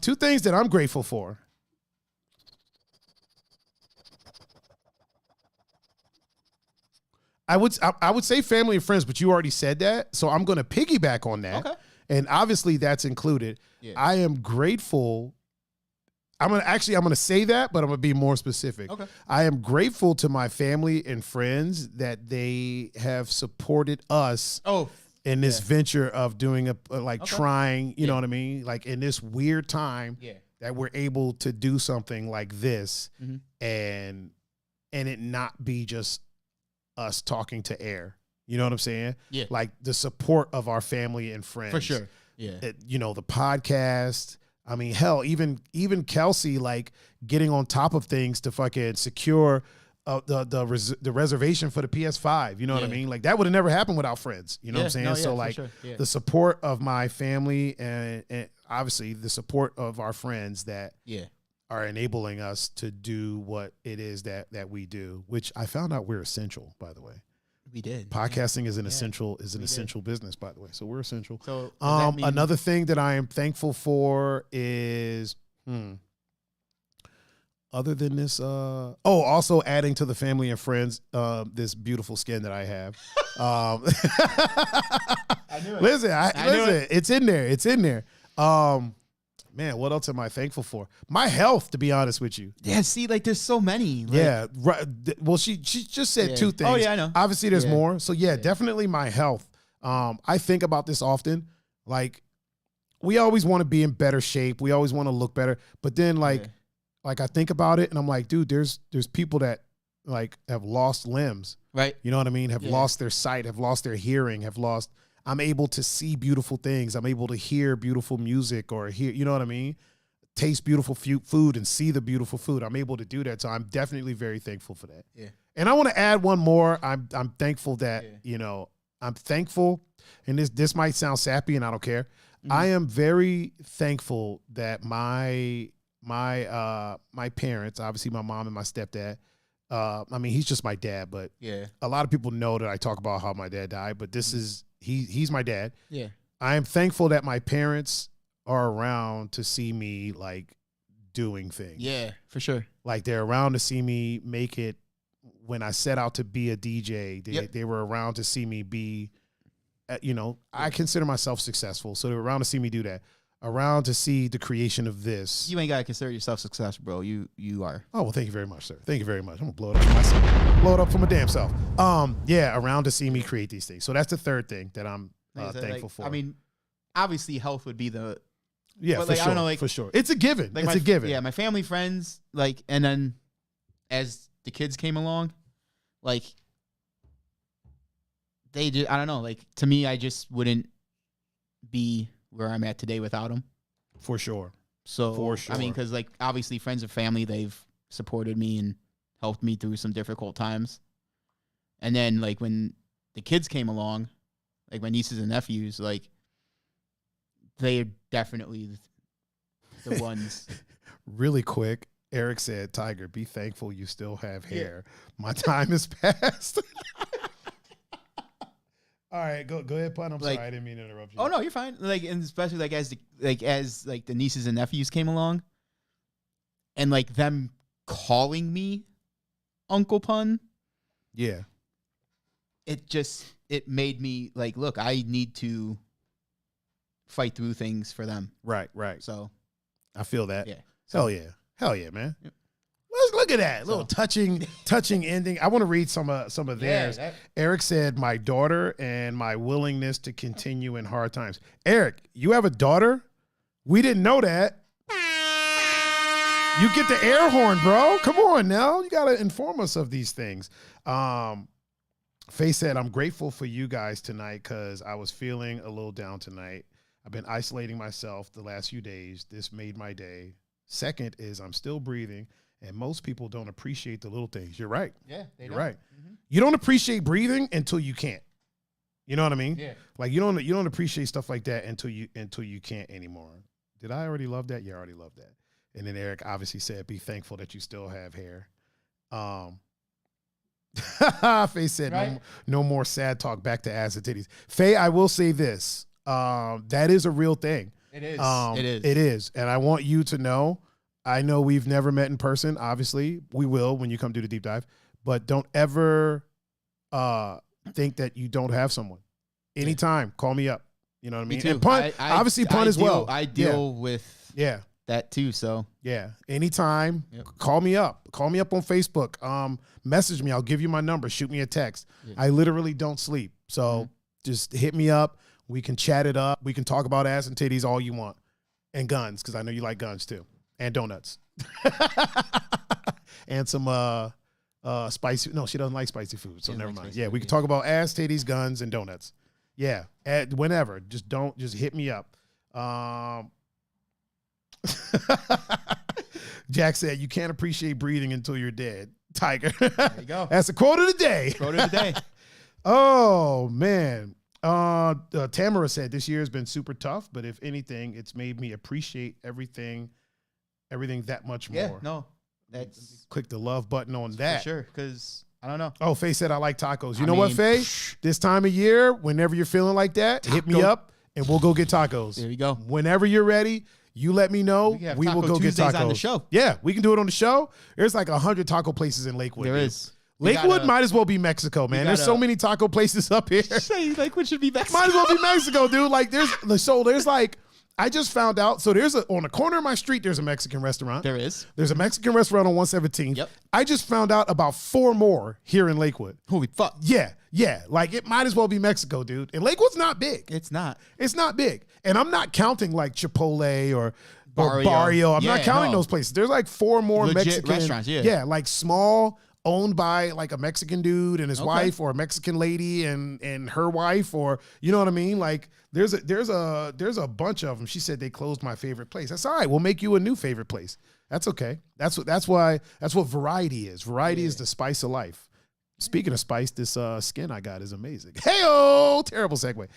2 things that I'm grateful for. I would say family and friends, but you already said that. So I'm going to piggyback on that. Okay. And obviously that's included. Yeah. I am grateful. I'm going to say that, but I'm going to be more specific. Okay. I am grateful to my family and friends that they have supported us in this venture of doing trying, you know what I mean? Like in this weird time that we're able to do something like this and it not be just us talking to air. You know what I'm saying? Yeah. Like the support of our family and friends. For sure. Yeah. The podcast. I mean, hell, even Kelsey, like getting on top of things to fucking secure the reservation for the PS5. You know what I mean? Like that would have never happened without friends. You know what I'm saying? So like the support of my family and obviously the support of our friends that are enabling us to do what it is that we do, which I found out we're essential, by the way. We did. Essential business, by the way. So we're essential. So another thing that I am thankful for is other than this, also adding to the family and friends, this beautiful skin that I have. I knew it. Listen, it's in there. It's in there. Man, what else am I thankful for? My health, to be honest with you. Yeah, see, like there's so many. Like, yeah, right. Well, she just said 2 things. Oh yeah, I know. Obviously, there's more. So definitely my health. I think about this often. Like, we always want to be in better shape. We always want to look better. But then, like I think about it, and I'm like, dude, there's people that like have lost limbs. Right. You know what I mean? Have lost their sight. Have lost their hearing. I'm able to see beautiful things. I'm able to hear beautiful music or hear, you know what I mean? Taste beautiful food and see the beautiful food. I'm able to do that. So I'm definitely very thankful for that. Yeah. And I want to add one more. I'm thankful that, I'm thankful, and this might sound sappy and I don't care. Mm-hmm. I am very thankful that my parents, obviously my mom and my stepdad, I mean, he's just my dad, but a lot of people know that I talk about how my dad died, but this is, he's my dad. Yeah. I am thankful that my parents are around to see me like doing things. Yeah, for sure. Like they're around to see me make it. When I set out to be a DJ, they were around to see me be, I consider myself successful. So they were around to see me do that. Around to see the creation of this. You ain't got to consider yourself success, bro. You are. Oh, well, thank you very much, sir. Thank you very much. I'm going to blow it up for myself. Blow it up for my damn self. Around to see me create these things. So that's the third thing that I'm thankful for. I mean, obviously health would be the... Yeah, for sure. I don't know, for sure. It's a given. Like it's a given. Yeah, my family, friends, and then as the kids came along, they just, I don't know, to me, I just wouldn't be where I'm at today without them. For sure. I mean, because obviously friends and family, they've supported me and helped me through some difficult times. And then when the kids came along, my nieces and nephews, they're definitely the ones. Really quick, Eric said, Tiger, be thankful you still have hair. My time is past. All right, go ahead, Pun. I'm sorry, I didn't mean to interrupt you. Oh no, you're fine. And especially as the nieces and nephews came along, and them calling me Uncle Pun. Yeah. It made me look, I need to fight through things for them. Right. So I feel that. Yeah. Hell yeah. Hell yeah, man. Yep. Let's look at that little touching ending. I want to read some of theirs. Eric said, "My daughter and my willingness to continue in hard times." Eric, you have a daughter? We didn't know that. You get the air horn, bro. Come on now. You got to inform us of these things. Faye said, "I'm grateful for you guys tonight because I was feeling a little down tonight. I've been isolating myself the last few days. This made my day. Second is I'm still breathing, and most people don't appreciate the little things." You're right. Yeah, you're right. Mm-hmm. You don't appreciate breathing until you can't. You know what I mean? Yeah. Like you don't appreciate stuff like that until you can't anymore. Did I already love that? Yeah, I already loved that. And then Eric obviously said, "Be thankful that you still have hair." Faye said, right? no more sad talk. Back to ass and titties. Faye, I will say this. That is a real thing. It is. It is. And I want you to know, I know we've never met in person. Obviously, we will when you come do the deep dive. But don't ever think that you don't have someone. Anytime, call me up. You know what I mean? Me too. And Pun, obviously, Pun as well. I deal with that too. So yeah, anytime, call me up. Call me up on Facebook. Message me. I'll give you my number. Shoot me a text. Yeah. I literally don't sleep. So just hit me up. We can chat it up. We can talk about ass and titties all you want. And guns, because I know you like guns too. And donuts. And some spicy. No, she doesn't like spicy food, so never mind. Yeah, we can talk about ass, titties, guns, and donuts. Yeah, whenever. Just hit me up. Jack said, "You can't appreciate breathing until you're dead." Tiger. There you go. That's the quote of the day. Quote of the day. Oh, man. Tamara said, "This year has been super tough, but if anything, it's made me appreciate everything that much more." Yeah, no. Click the love button on that. For sure, because I don't know. Oh, Faye said, "I like tacos." You know what, Faye? This time of year, whenever you're feeling like that, hit me up and we'll go get tacos. There you go. Whenever you're ready, you let me know. We will go Tuesdays get tacos on the show. Yeah, we can do it on the show. There's like 100 taco places in Lakewood. There is. Lakewood might as well be Mexico, man. There's so many taco places up here. Say Lakewood should be Mexico. Might as well be Mexico, dude. Like there's like, I just found out. So on the corner of my street, there's a Mexican restaurant. There is. There's a Mexican restaurant on 117th. Yep. I just found out about 4 more here in Lakewood. Holy fuck. Yeah. Like it might as well be Mexico, dude. And Lakewood's not big. It's not. It's not big. And I'm not counting like Chipotle or Barrio. I'm not counting those places. There's like 4 more legit Mexican restaurants. Yeah, like small, owned by like a Mexican dude and his wife, or a Mexican lady and her wife, or you know what I mean? Like there's a bunch of them. She said they closed my favorite place. That's all right. We'll make you a new favorite place. That's okay. That's what variety is. Variety is the spice of life. Speaking of spice, this skin I got is amazing. Hey-oh, terrible segue.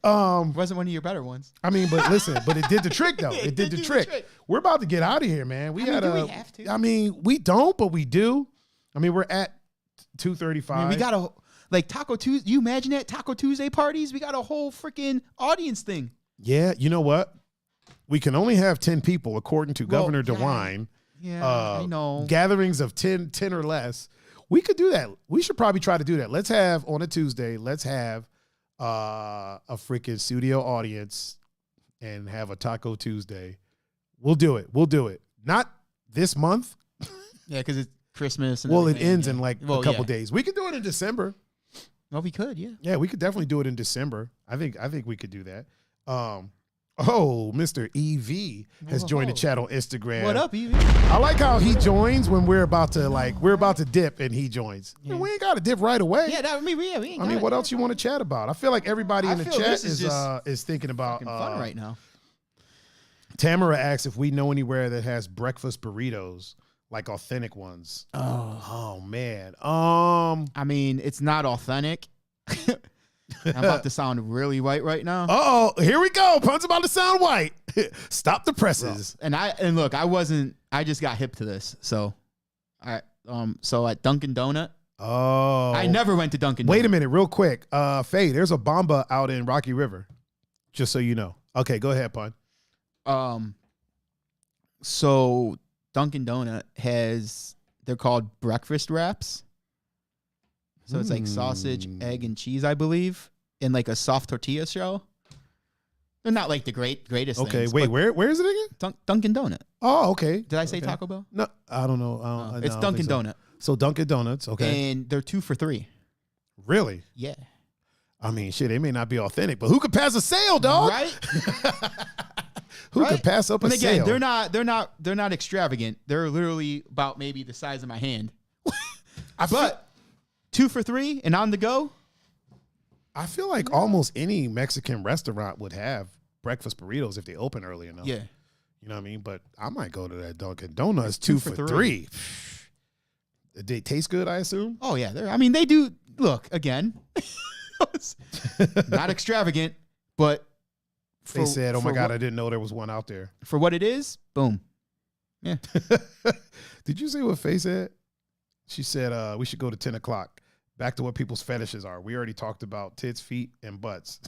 Wasn't one of your better ones. I mean, but listen, but it did the trick though. It did the trick. We're about to get out of here, man. We have to? I mean, we don't, but we do. I mean, we're at 2:35. I mean, we got Taco Tuesday. You imagine that? Taco Tuesday parties? We got a whole freaking audience thing. Yeah, you know what? We can only have 10 people, according to Governor DeWine. Yeah, I know. Gatherings of 10 or less. We could do that. We should probably try to do that. Let's have, on a Tuesday, a freaking studio audience and have a Taco Tuesday. We'll do it. Not this month. Yeah, because it's Christmas. And it ends in like a couple days. We could do it in December. Well, we could, yeah. Yeah, we could definitely do it in December. I think we could do that. Mr. EV has joined the chat on Instagram. What up, EV? I like how he joins when we're about to dip and he joins. Yeah. We ain't got to dip right away. Yeah, we ain't what else you want to chat about? I feel like everybody in the chat is thinking about fun right now. Tamara asks if we know anywhere that has breakfast burritos, like authentic ones. Oh man. I mean, it's not authentic. I'm about to sound really white right now. Here we go. Pun's about to sound white. Stop the presses. And look, I just got hip to this. So so at Dunkin' Donut. I never went to Dunkin' Donut. Wait a minute, real quick. Faye, there's a Bomba out in Rocky River. Just so you know. Okay, go ahead, Pun. So Dunkin' Donut they're called breakfast wraps. So it's like sausage, egg, and cheese, I believe, in like a soft tortilla shell. They're not like the greatest Okay, things. wait, where is it again? Dunkin' Donut. Oh, okay. Did I say Taco Bell? No, I don't know. It's Dunkin' Donut. So Dunkin' Donuts, okay. And they're 2 for $3. Really? Yeah. I mean, shit, they may not be authentic, but who could pass a sale, dog? Right? Who could pass up a sale? They're not extravagant. They're literally about maybe the size of my hand. But 2 for $3 and on the go. I feel like almost any Mexican restaurant would have breakfast burritos if they open early enough. Yeah. You know what I mean? But I might go to that Dunkin' Donuts 2 for $3. They taste good, I assume? Oh, yeah. They do. Look, again, not extravagant, but they said, oh, my God, I didn't know there was one out there. For what it is, boom. Yeah. Did you see what Faye said? She said, we should go to 10 o'clock. Back to what people's fetishes are. We already talked about tits, feet, and butts.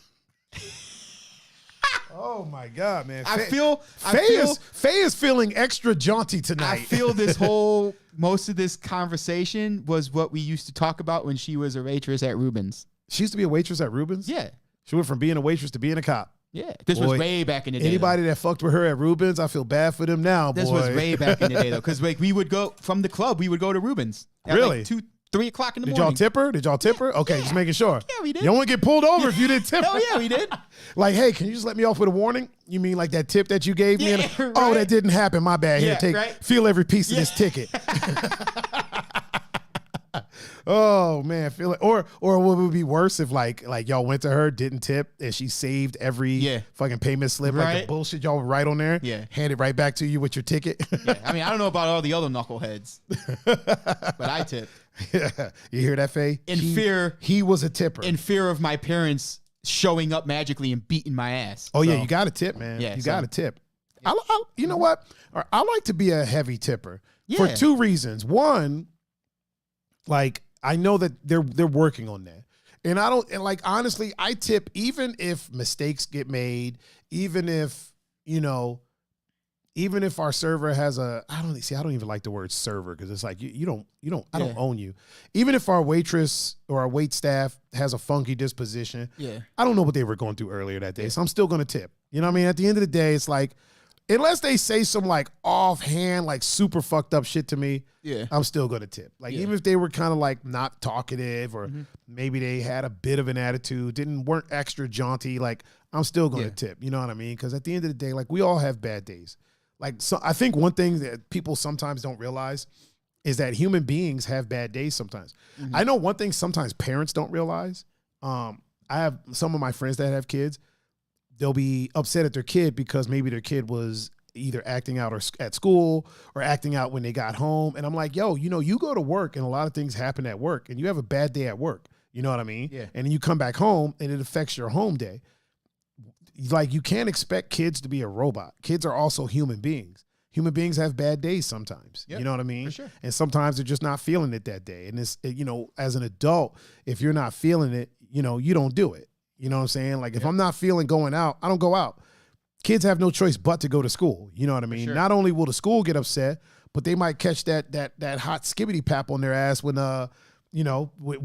Oh, my God, man. Faye is feeling extra jaunty tonight. I feel most of this conversation was what we used to talk about when she was a waitress at Reuben's. She used to be a waitress at Reuben's? Yeah. She went from being a waitress to being a cop. Yeah. This was way back in the day. Anybody that fucked with her at Reuben's, I feel bad for them now, boy. This was way back in the day, though. Because we would go from the club, we would go to Reuben's. Really? Like 2, 3 o'clock in the morning. Did y'all tip her? Okay, just making sure. Yeah, we did. You don't want to get pulled over if you didn't tip her. Oh, yeah, we did. Like, hey, can you just let me off with a warning? You mean like that tip that you gave me? Right. Oh, that didn't happen. My bad. Here, feel every piece of this ticket. Oh man, feel it. Or what would be worse if like y'all went to her, didn't tip, and she saved every fucking payment slip, like the bullshit y'all would write on there, hand it right back to you with your ticket. Yeah. I don't know about all the other knuckleheads, but I tipped. Yeah. You hear that, Faye? He was a tipper. In fear of my parents showing up magically and beating my ass. Oh yeah, you got to tip, man. Yeah, you got to tip. You know what? I like to be a heavy tipper for 2 reasons. One, like I know that they're working on that. And honestly, I tip even if mistakes get made, even if our server has I don't even like the word server because it's like I don't own you. Even if our waitress or our wait staff has a funky disposition, I don't know what they were going through earlier that day. So I'm still going to tip. You know what I mean? At the end of the day, it's like, unless they say some like offhand, like super fucked up shit to me, I'm still going to tip. Like even if they were kind of like not talkative or maybe they had a bit of an attitude, weren't extra jaunty, like I'm still going to tip. You know what I mean? Because at the end of the day, like we all have bad days. Like, so I think one thing that people sometimes don't realize is that human beings have bad days sometimes. I know one thing sometimes parents don't realize. I have some of my friends that have kids. They'll be upset at their kid because maybe their kid was either acting out or at school or acting out when they got home. And I'm like, yo, you go to work and a lot of things happen at work and you have a bad day at work. You know what I mean? Yeah. And then you come back home and it affects your home day. Like you can't expect kids to be a robot. Kids are also human beings. Human beings have bad days sometimes. Yep, you know what I mean? For sure. And sometimes they're just not feeling it that day. And it's, as an adult, if you're not feeling it, you don't do it. You know what I'm saying? Like if I'm not feeling going out, I don't go out. Kids have no choice but to go to school. You know what I mean? Sure. Not only will the school get upset, but they might catch that hot skibbity pap on their ass when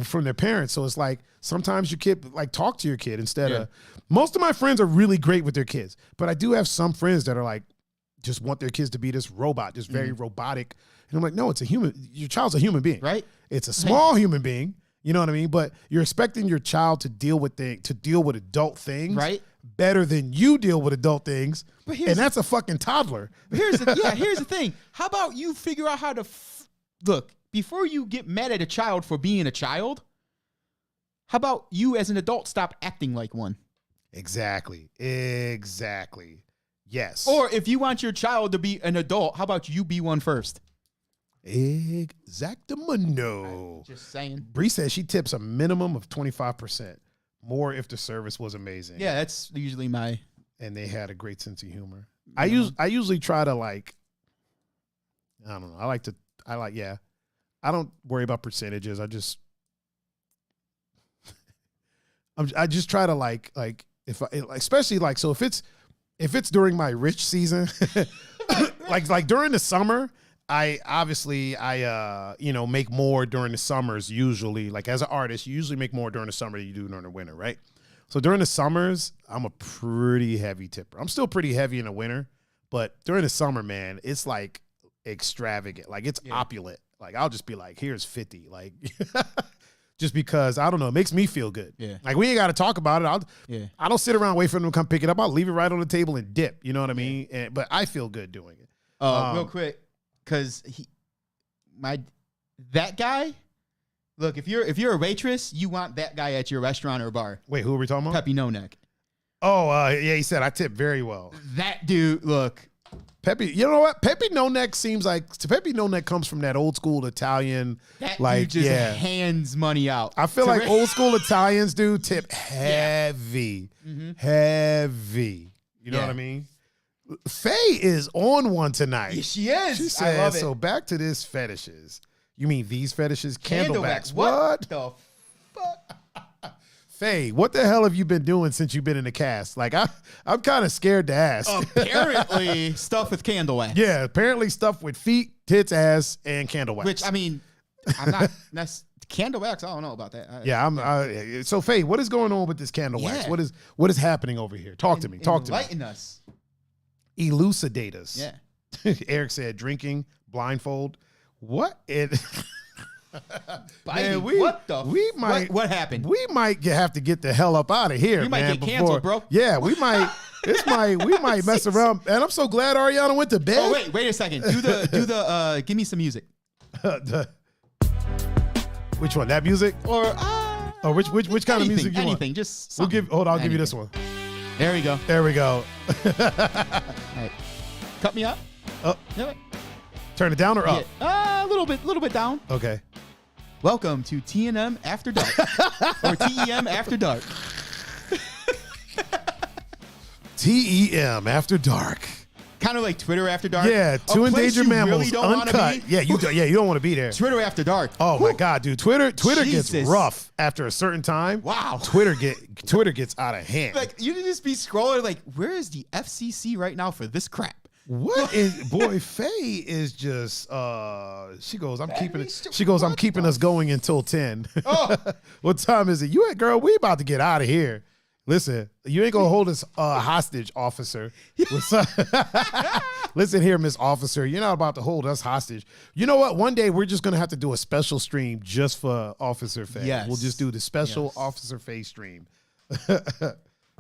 from their parents. So it's like sometimes your kid, like talk to your kid instead of, most of my friends are really great with their kids, but I do have some friends that are like, just want their kids to be this robot, just very robotic. And I'm like, no, it's your child's a human being, right? It's a small human being. You know what I mean? But you're expecting your child to deal with adult things, right? Better than you deal with adult things, and that's a fucking toddler. Here's the thing. How about you figure out how to look before you get mad at a child for being a child? How about you as an adult stop acting like one? Exactly. Yes. Or if you want your child to be an adult, how about you be one first? Exactamundo. Just saying. Bree says she tips a minimum of 25%. More if the service was amazing. Yeah, that's usually and they had a great sense of humor. I usually try to I don't know. I don't worry about percentages. I just try to if especially so if it's during my rich season, like during the summer, I obviously make more during the summers usually. Like as an artist, you usually make more during the summer than you do during the winter, right? So during the summers, I'm a pretty heavy tipper. I'm still pretty heavy in the winter, but during the summer, man, it's like extravagant. Like it's opulent. Like I'll just be like, here's 50. Like just because, I don't know, it makes me feel good. Yeah. Like we ain't got to talk about it. I don't sit around wait for them to come pick it up. I'll leave it right on the table and dip. You know what I mean? But I feel good doing it. Real quick, because that guy. Look, if you're a waitress, you want that guy at your restaurant or bar. Wait, who are we talking about? Peppy No Neck. Oh, yeah, he said I tip very well. That dude, look. Peppy, you know what? Peppy No Neck seems like Peppy No Neck comes from that old school Italian. That like, dude just hands money out. I feel like old school Italians do tip heavy, heavy. You know what I mean? Faye is on one tonight. Yeah, she is. She said, I love it. So back to this fetishes. You mean these fetishes? Candle wax. What the fuck? Faye, what the hell have you been doing since you've been in the cast? Like, I'm kind of scared to ask. Apparently, stuff with candle wax. Yeah, apparently stuff with feet, tits, ass, and candle wax. Which, I mean, I'm not. That's candle wax. I don't know about that. So, Faye, what is going on with this candle wax? What is happening over here? Talk to me. Enlighten us. Elucidate us. Yeah. Eric said drinking, blindfold. What? Man, what happened? We might have to get the hell up out of here. We might get canceled, bro. Yeah, we might. We might mess around. And I'm so glad Ariana went to bed. Oh wait a second. Do the give me some music. Which one? That music? Or which kind of music you want? Anything. Just something. I'll give you this one. There we go. There we go. All right. Cut me up. Oh. No, turn it down or up? Yeah. A little bit down. Okay. Welcome to TNM After Dark. Or TEM After Dark. TEM After Dark. Kind of like Twitter After Dark. Yeah, two endangered mammals, really uncut. Yeah, you don't want to be there. Twitter After Dark. Oh my God, dude! Twitter Jesus. gets rough after a certain time. Wow. Twitter gets out of hand. Like you can just be scrolling. Like, where is the FCC right now for this crap? What is boy? Faye is just she goes. I'm keeping it. She goes. I'm keeping us going until 10. Oh. What time is it? You at girl? We about to get out of here. Listen, you ain't gonna hold us hostage, officer. Listen here, Miss Officer. You're not about to hold us hostage. You know what? One day we're just gonna have to do a special stream just for Officer Faye. Yes. We'll just do the special Officer Faye stream.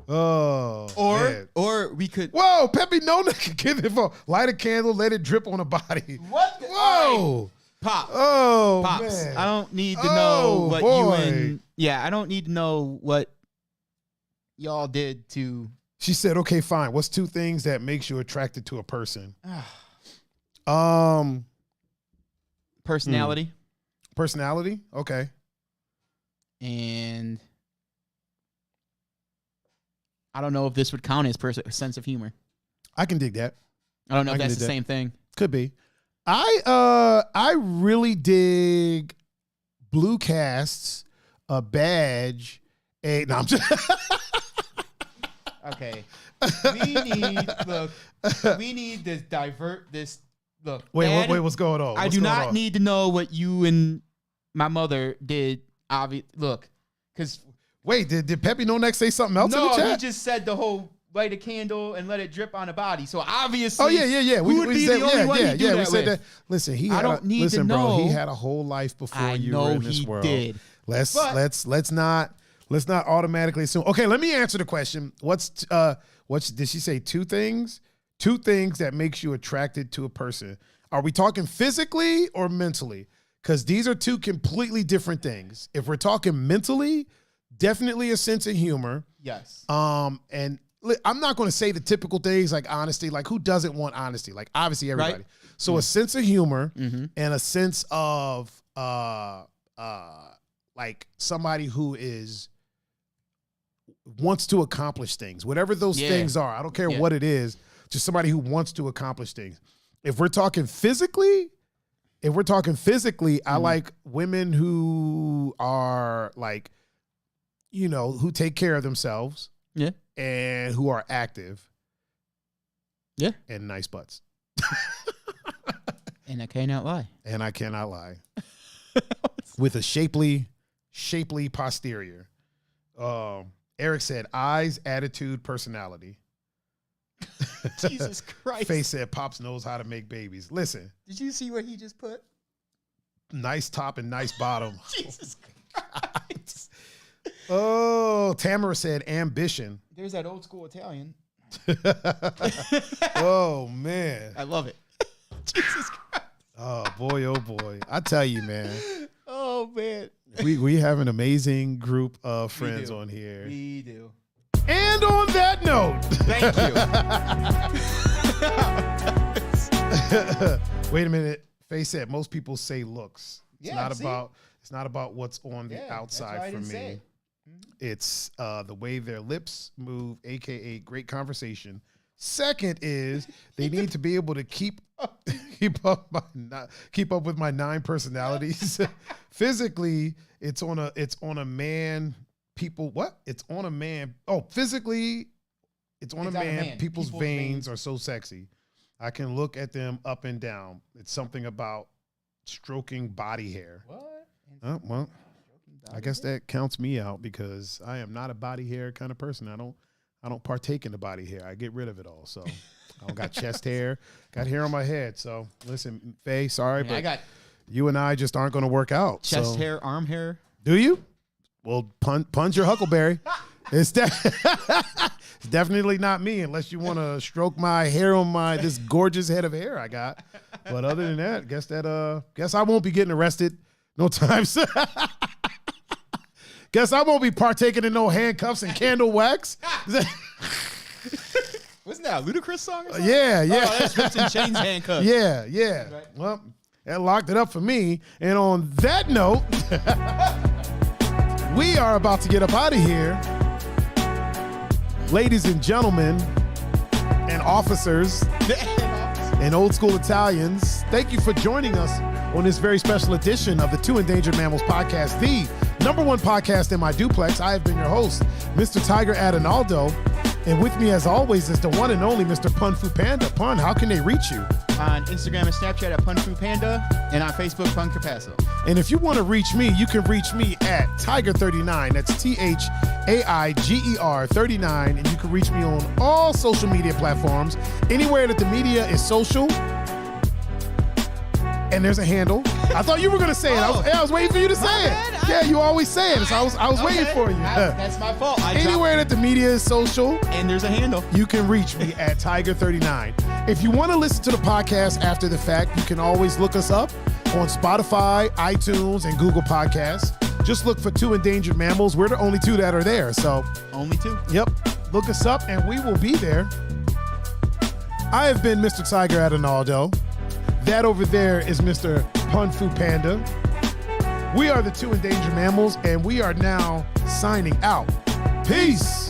Or we could. Whoa, Peppy No Neck, give it for light a candle, let it drip on the body. What? Whoa. Pop. Oh, Pops. man. I don't need to know what boy. you and I don't need to know what y'all did to. She said, "Okay, fine. What's two things that makes you attracted to a person?" Personality. Personality. Okay. And I don't know if this would count as sense of humor. I can dig that. I don't know if that's the same thing. Could be. I really dig blue casts, a badge. No, I'm just. Okay. We need to divert this. Look. Wait, Dad, what's going on? I do not need to know what you and my mother did. Look, because. Wait, did Peppy No Neck say something else in the chat? No, he just said the whole light a candle and let it drip on the body. So obviously, oh yeah. Who would be the only one to do that said with? that. Listen, know. He had a whole life before you were in this world. Did. Let's not automatically assume. Okay, let me answer the question. What's did she say? Two things that makes you attracted to a person. Are we talking physically or mentally? Because these are two completely different things. If we're talking mentally, definitely a sense of humor. Yes. And I'm not going to say the typical things like honesty. Like, who doesn't want honesty? Like, obviously everybody. Right. So a sense of humor and a sense of like somebody who wants to accomplish things, whatever those things are. I don't care what it is. Just somebody who wants to accomplish things. If we're talking physically, I like women who are like, who take care of themselves. Yeah. And who are active. Yeah. And nice butts. And I cannot lie. With a shapely posterior. Eric said, eyes, attitude, personality. Jesus Christ. Faye said, Pops knows how to make babies. Listen. Did you see what he just put? Nice top and nice bottom. Jesus Christ. Oh, Tamara said, ambition. There's that old school Italian. Oh, man. I love it. Jesus Christ. Oh, boy. I tell you, man. Oh, man. We have an amazing group of friends on here. We do. And on that note. Thank you. Wait a minute. Faye said most people say looks. It's Yeah, it's not about what's on the outside for me. It's the way their lips move, aka great conversation. Second is they need to be able to keep up with my 9 personalities. Physically, it's on a man. People, what? It's on a man. Oh, physically, it's on a man. People's veins are so sexy. I can look at them up and down. It's something about stroking body hair. What? Well, I guess that counts me out because I am not a body hair kind of person. I don't partake in the body hair. I get rid of it all. So I don't got chest hair, got hair on my head. So listen, Faye, sorry, but you and I just aren't going to work out. Chest hair, arm hair. Do you? Well, punch your huckleberry. It's definitely not me unless you want to stroke my hair on this gorgeous head of hair I got. But other than that, guess I won't be getting arrested no time soon. Guess I won't be partaking in no handcuffs and candle wax. Wasn't that a Ludacris song or something? Yeah. Oh, that's Rips and Chains handcuffs. Yeah. Right. Well, that locked it up for me. And on that note, we are about to get up out of here. Ladies and gentlemen and officers and old school Italians, thank you for joining us on this very special edition of the Two Endangered Mammals podcast, the #1 podcast in my duplex. I have been your host, Mr. Tiger Adinaldo. And with me, as always, is the one and only Mr. Pun Fu Panda. Pun, how can they reach you? On Instagram and Snapchat at Pun Fu Panda, and on Facebook, Pun Capasso. And if you want to reach me, you can reach me at Tiger39. That's THAIGER 39. And you can reach me on all social media platforms. Anywhere that the media is social. And there's a handle. I thought you were going to say it. I was waiting for you to say it. Yeah, you always say it. So I was waiting for you. That's my fault. Anywhere that the media is social. And there's a handle. You can reach me at Tiger39. If you want to listen to the podcast after the fact, you can always look us up on Spotify, iTunes, and Google Podcasts. Just look for Two Endangered Mammals. We're the only 2 that are there. So only 2. Yep. Look us up and we will be there. I have been Mr. Tiger Adinaldo. That over there is Mr. Pun Fu Panda. We are the Two Endangered Mammals, and we are now signing out. Peace.